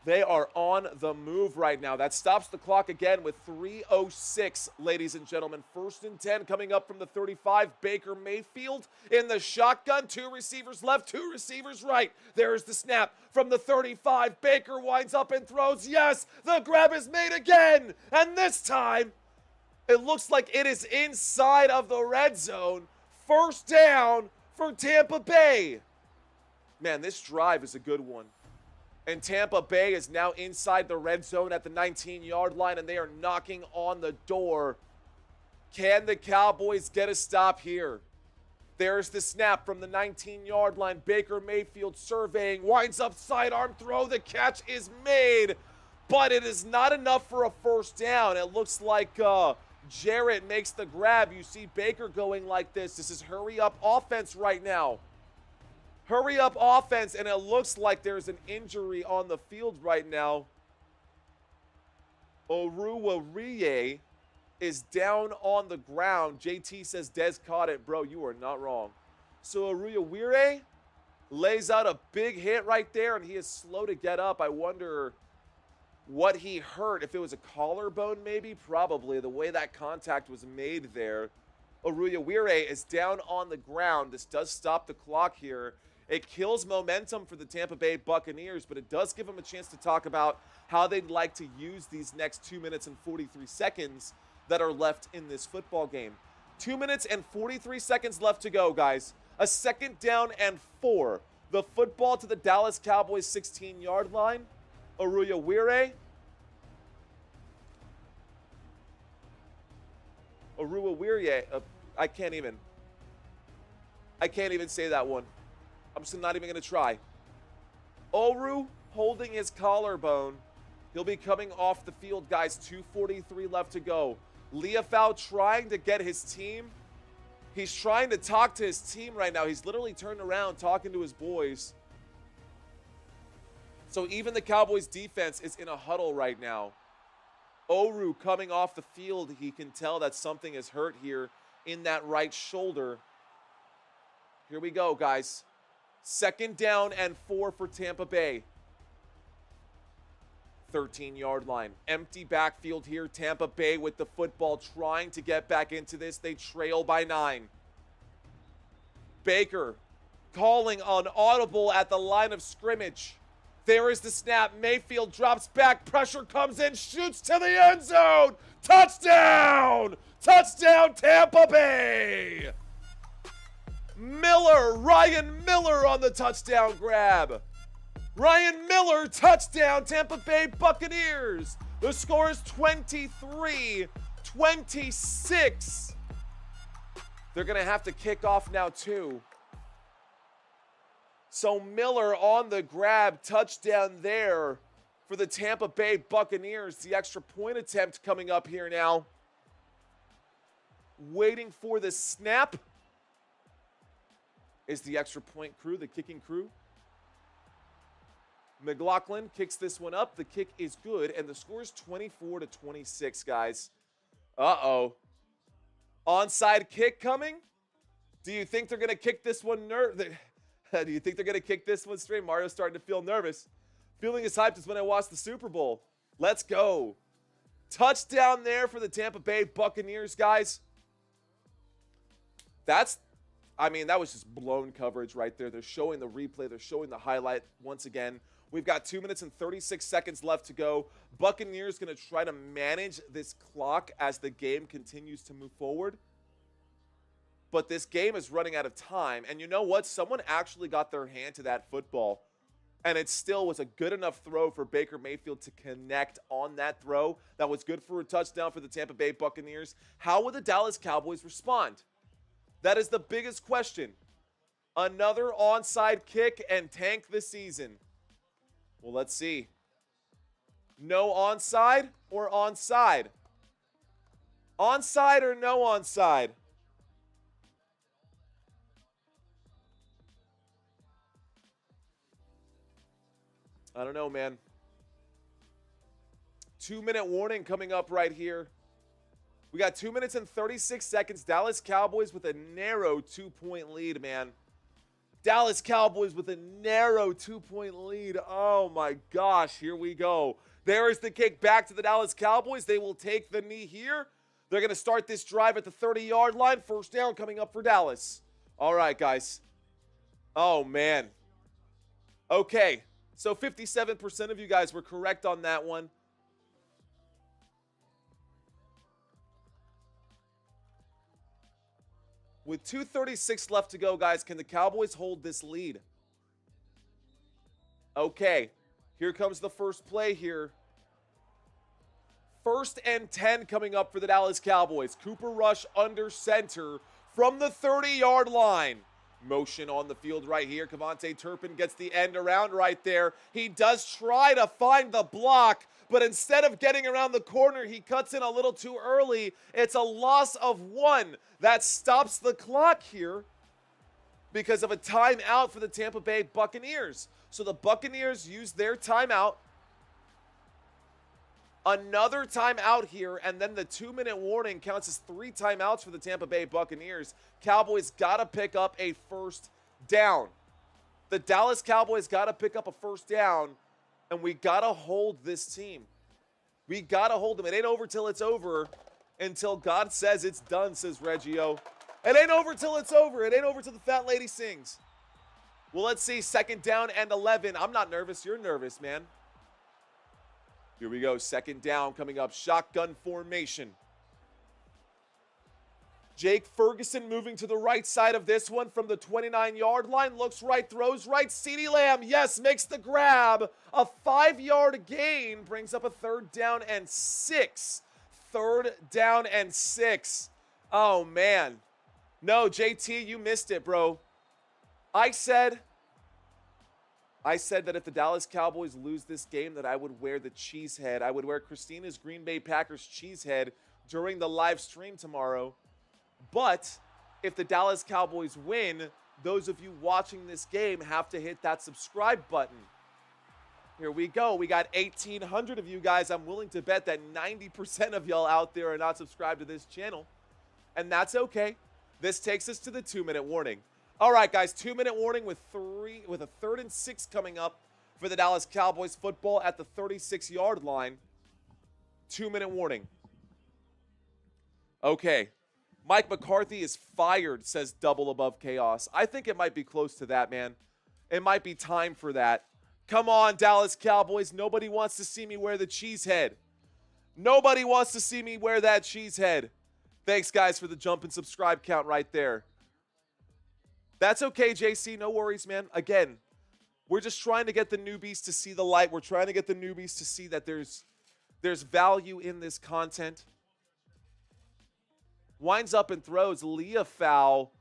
They are on the move right now. That stops the clock again with 3:06, ladies and gentlemen. 1st and 10 coming up from the 35. Baker Mayfield in the shotgun. 2 receivers left, 2 receivers right. There's the snap from the 35. Baker winds up and throws. Yes, the grab is made again. And this time, it looks like it is inside of the red zone. First down for Tampa Bay. Man, this drive is a good one. And Tampa Bay is now inside the red zone at the 19-yard line, and they are knocking on the door. Can the Cowboys get a stop here? There's the snap from the 19-yard line. Baker Mayfield surveying, winds up sidearm throw. The catch is made, but it is not enough for a first down. It looks like Jarrett makes the grab. You see Baker going like this. This is hurry-up offense right now. Hurry up offense, and it looks like there's an injury on the field right now. Oruwariye is down on the ground. JT says Dez caught it. Bro, you are not wrong. So Oruwariye lays out a big hit right there, and he is slow to get up. I wonder what he hurt. If it was a collarbone maybe? Probably, the way that contact was made there. Oruwariye is down on the ground. This does stop the clock here. It kills momentum for the Tampa Bay Buccaneers, but it does give them a chance to talk about how they'd like to use these next 2 minutes and 43 seconds that are left in this football game. 2 minutes and 43 seconds left to go, guys. A 2nd down and 4. The football to the Dallas Cowboys 16-yard line. Oruwariye. I can't even say that one. I'm just not even going to try. Oru holding his collarbone. He'll be coming off the field, guys. 2:43 left to go. Leafau trying to get his team. He's trying to talk to his team right now. He's literally turned around talking to his boys. So even the Cowboys defense is in a huddle right now. Oru coming off the field. He can tell that something is hurt here in that right shoulder. Here we go, guys. 2nd down and 4 for Tampa Bay. 13-yard line. Empty backfield here. Tampa Bay with the football trying to get back into this. They trail by 9. Baker calling on audible at the line of scrimmage. There is the snap. Mayfield drops back. Pressure comes in. Shoots to the end zone. Touchdown! Touchdown Tampa Bay! Ryan Miller on the touchdown grab. Ryan Miller, touchdown, Tampa Bay Buccaneers. The score is 23-26. They're going to have to kick off now, too. So Miller on the grab, touchdown there for the Tampa Bay Buccaneers. The extra point attempt coming up here now. Waiting for the snap is the extra point crew, the kicking crew. McLaughlin kicks this one up. The kick is good, and the score is 24-26, guys. Uh-oh. Onside kick coming? Do you think they're going to kick this one? Do you think they're going to kick this one straight? Mario's starting to feel nervous. Feeling as hyped as when I watched the Super Bowl. Let's go. Touchdown there for the Tampa Bay Buccaneers, guys. That was just blown coverage right there. They're showing the replay. They're showing the highlight once again. We've got 2 minutes and 36 seconds left to go. Buccaneers going to try to manage this clock as the game continues to move forward. But this game is running out of time. And you know what? Someone actually got their hand to that football. And it still was a good enough throw for Baker Mayfield to connect on that throw. That was good for a touchdown for the Tampa Bay Buccaneers. How will the Dallas Cowboys respond? That is the biggest question. Another onside kick and tank the season. Well, let's see. No onside or onside? Onside or no onside? I don't know, man. 2-minute warning coming up right here. We got 2 minutes and 36 seconds. Dallas Cowboys with a narrow 2-point lead, man. Dallas Cowboys with a narrow 2-point lead. Oh my gosh, here we go. There is the kick back to the Dallas Cowboys. They will take the knee here. They're going to start this drive at the 30-yard line. First down coming up for Dallas. All right, guys. Oh, man. Okay, so 57% of you guys were correct on that one. With 2:36 left to go, guys, can the Cowboys hold this lead? Okay, here comes the first play here. 1st and 10 coming up for the Dallas Cowboys. Cooper Rush under center from the 30-yard line. Motion on the field right here. Kevontae Turpin gets the end around right there. He does try to find the block, but instead of getting around the corner, he cuts in a little too early. It's a loss of 1. That stops the clock here because of a timeout for the Tampa Bay Buccaneers. So the Buccaneers use their timeout. Another timeout here, and then the 2-minute warning counts as 3 timeouts for the Tampa Bay Buccaneers. Cowboys got to pick up a first down. The Dallas Cowboys got to pick up a first down, and we got to hold this team. We got to hold them. It ain't over till it's over, until God says it's done, says Reggio. It ain't over till it's over. It ain't over till the fat lady sings. Well, let's see. 2nd down and 11. I'm not nervous. You're nervous, man. Here we go. 2nd down coming up. Shotgun formation. Jake Ferguson moving to the right side of this one from the 29-yard line. Looks right, throws right. CeeDee Lamb, yes, makes the grab. A 5-yard gain brings up a 3rd down and 6. 3rd down and 6. Oh, man. No, JT, you missed it, bro. I said that if the Dallas Cowboys lose this game, that I would wear the cheese head. I would wear Christina's Green Bay Packers cheese head during the live stream tomorrow. But if the Dallas Cowboys win, those of you watching this game have to hit that subscribe button. Here we go. We got 1,800 of you guys. I'm willing to bet that 90% of y'all out there are not subscribed to this channel. And that's okay. This takes us to the 2-minute warning. All right, guys, 2-minute warning with a 3rd and 6 coming up for the Dallas Cowboys football at the 36-yard line. 2-minute warning. Okay. Mike McCarthy is fired, says Double Above Chaos. I think it might be close to that, man. It might be time for that. Come on, Dallas Cowboys. Nobody wants to see me wear the cheese head. Nobody wants to see me wear that cheese head. Thanks, guys, for the jump and subscribe count right there. That's okay, JC. No worries, man. Again, we're just trying to get the newbies to see the light. We're trying to get the newbies to see that there's value in this content. Winds up and throws. Leah foul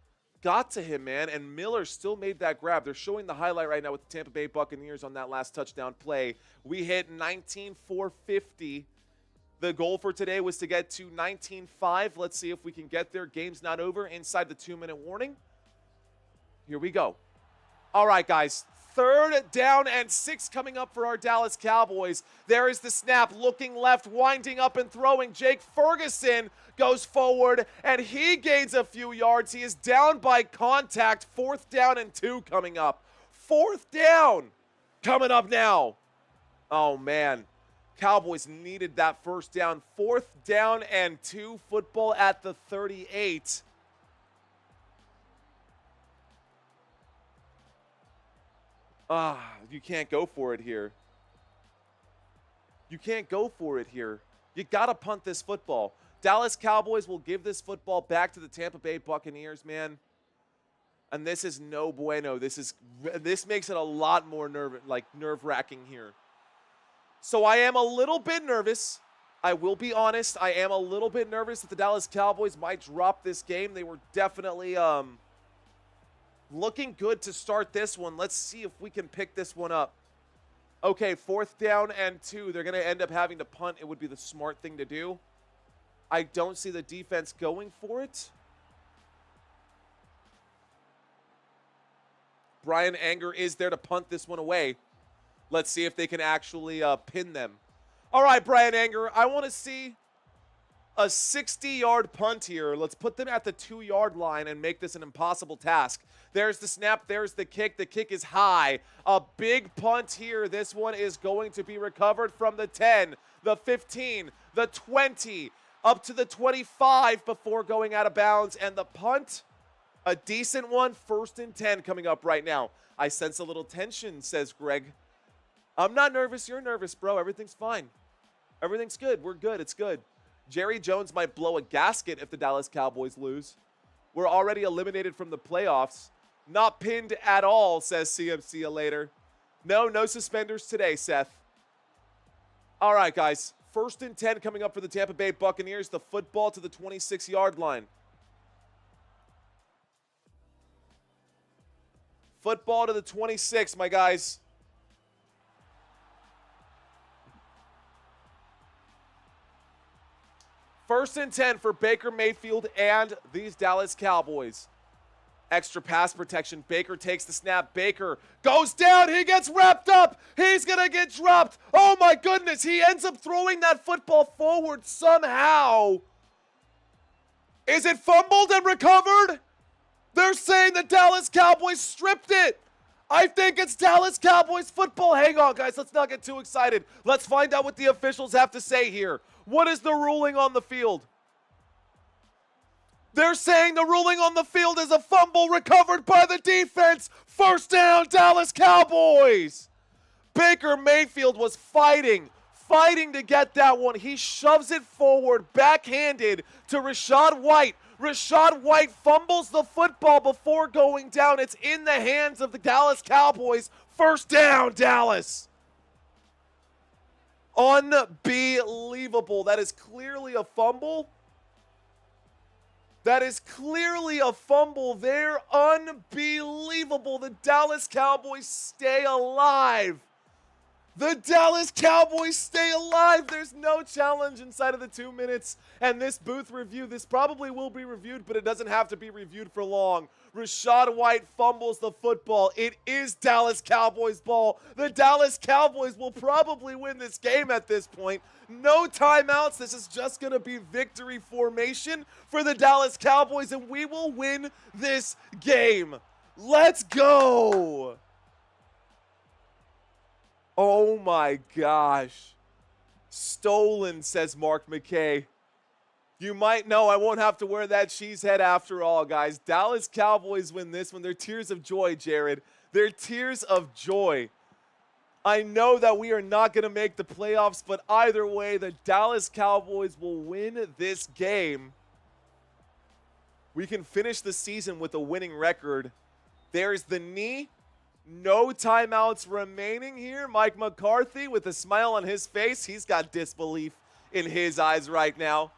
got to him, man, and Miller still made that grab. They're showing the highlight right now with the Tampa Bay Buccaneers on that last touchdown play. We hit 19,450. The goal for today was to get to 19.5. Let's see if we can get there. Game's not over inside the 2-minute warning. Here we go. All right, guys. 3rd down and 6 coming up for our Dallas Cowboys. There is the snap. Looking left, winding up and throwing. Jake Ferguson goes forward, and he gains a few yards. He is down by contact. 4th down and 2 coming up. 4th down coming up now. Oh, man. Cowboys needed that first down. 4th down and 2 football at the 38. You can't go for it here. You can't go for it here. You got to punt this football. Dallas Cowboys will give this football back to the Tampa Bay Buccaneers, man. And this is no bueno. This makes it a lot more nerve-wracking here. So I am a little bit nervous. I will be honest. I am a little bit nervous that the Dallas Cowboys might drop this game. They were definitely looking good to start this one. Let's see if we can pick this one up. Okay, 4th down and 2. They're going to end up having to punt. It would be the smart thing to do. I don't see the defense going for it. Brian Anger is there to punt this one away. Let's see if they can actually pin them. All right, Brian Anger, I want to see a 60-yard punt here. Let's put them at the 2-yard line and make this an impossible task. There's the snap. There's the kick. The kick is high. A big punt here. This one is going to be recovered from the 10, the 15, the 20, up to the 25 before going out of bounds. And the punt, a decent one, 1st and 10 coming up right now. I sense a little tension, says Greg. I'm not nervous. You're nervous, bro. Everything's fine. Everything's good. We're good. It's good. Jerry Jones might blow a gasket if the Dallas Cowboys lose. We're already eliminated from the playoffs. Not pinned at all, says CMC later. No suspenders today, Seth. All right, guys. 1st and 10 coming up for the Tampa Bay Buccaneers. The football to the 26-yard line. Football to the 26, my guys. First and 10 for Baker Mayfield and these Dallas Cowboys. Extra pass protection. Baker takes the snap. Baker goes down. He gets wrapped up. He's going to get dropped. Oh, my goodness. He ends up throwing that football forward somehow. Is it fumbled and recovered? They're saying the Dallas Cowboys stripped it. I think it's Dallas Cowboys football. Hang on, guys. Let's not get too excited. Let's find out what the officials have to say here. What is the ruling on the field? They're saying the ruling on the field is a fumble recovered by the defense. 1st down, Dallas Cowboys. Baker Mayfield was fighting to get that one. He shoves it forward, backhanded to Rachaad White. Rachaad White fumbles the football before going down. It's in the hands of the Dallas Cowboys. 1st down, Dallas. Unbelievable. That is clearly a fumble. That is clearly a fumble there. Unbelievable. The Dallas Cowboys stay alive. The Dallas Cowboys stay alive. There's no challenge inside of the 2 minutes. And this booth review, this probably will be reviewed, but it doesn't have to be reviewed for long. Rachaad White fumbles the football. It is Dallas Cowboys ball. The Dallas Cowboys will probably win this game at this point. No timeouts. This is just going to be victory formation for the Dallas Cowboys, and we will win this game. Let's go. Oh my gosh. Stolen, says Mark McKay. You might know I won't have to wear that cheese head after all, guys. Dallas Cowboys win this one. They're tears of joy, Jared. They're tears of joy. I know that we are not going to make the playoffs, but either way, the Dallas Cowboys will win this game. We can finish the season with a winning record. There's the knee. No timeouts remaining here. Mike McCarthy with a smile on his face. He's got disbelief in his eyes right now.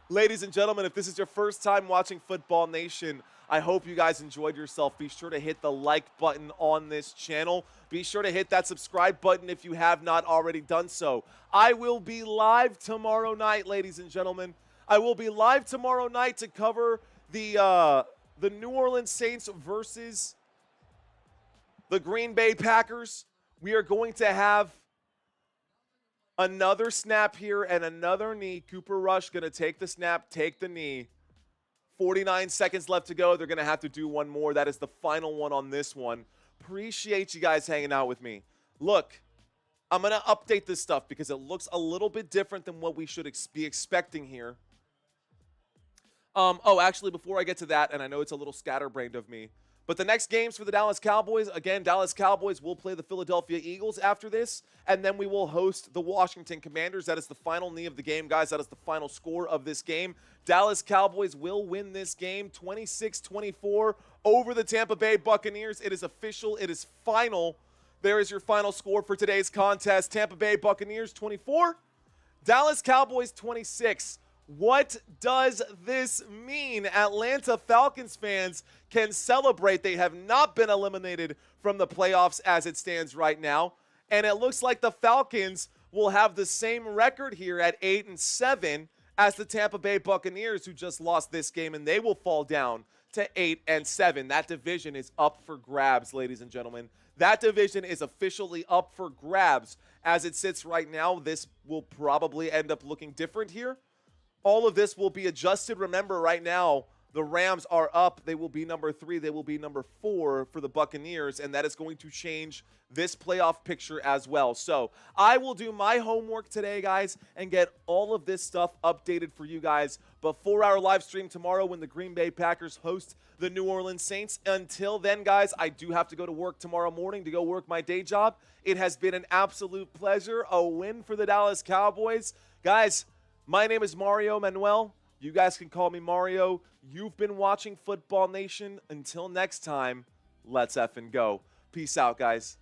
Ladies and gentlemen, if this is your first time watching Football Nation, I hope you guys enjoyed yourself. Be sure to hit the like button on this channel. Be sure to hit that subscribe button if you have not already done so. I will be live tomorrow night, ladies and gentlemen. I will be live tomorrow night to cover the New Orleans Saints versus the Green Bay Packers. We are going to have another snap here and another knee. Cooper Rush going to take the snap, take the knee. 49 seconds left to go. They're going to have to do one more. That is the final one on this one. Appreciate you guys hanging out with me. Look, I'm going to update this stuff because it looks a little bit different than what we should be expecting here. Actually, before I get to that, and I know it's a little scatterbrained of me, but the next games for the Dallas Cowboys, again, Dallas Cowboys will play the Philadelphia Eagles after this, and then we will host the Washington Commanders. That is the final knee of the game, guys. That is the final score of this game. Dallas Cowboys will win this game 26-24 over the Tampa Bay Buccaneers. It is official. It is final. There is your final score for today's contest. Tampa Bay Buccaneers 24, Dallas Cowboys 26. What does this mean? Atlanta Falcons fans can celebrate. They have not been eliminated from the playoffs as it stands right now. And it looks like the Falcons will have the same record here at 8-7 as the Tampa Bay Buccaneers, who just lost this game, and they will fall down to 8-7. That division is up for grabs, ladies and gentlemen. That division is officially up for grabs. As it sits right now, this will probably end up looking different here. All of this will be adjusted. Remember, right now, the Rams are up. They will be number 3. They will be number 4 for the Buccaneers, and that is going to change this playoff picture as well. So I will do my homework today, guys, and get all of this stuff updated for you guys before our live stream tomorrow when the Green Bay Packers host the New Orleans Saints. Until then, guys, I do have to go to work tomorrow morning to go work my day job. It has been an absolute pleasure. A win for the Dallas Cowboys. Guys, my name is Mario Manuel. You guys can call me Mario. You've been watching Football Nation. Until next time, let's effing go. Peace out, guys.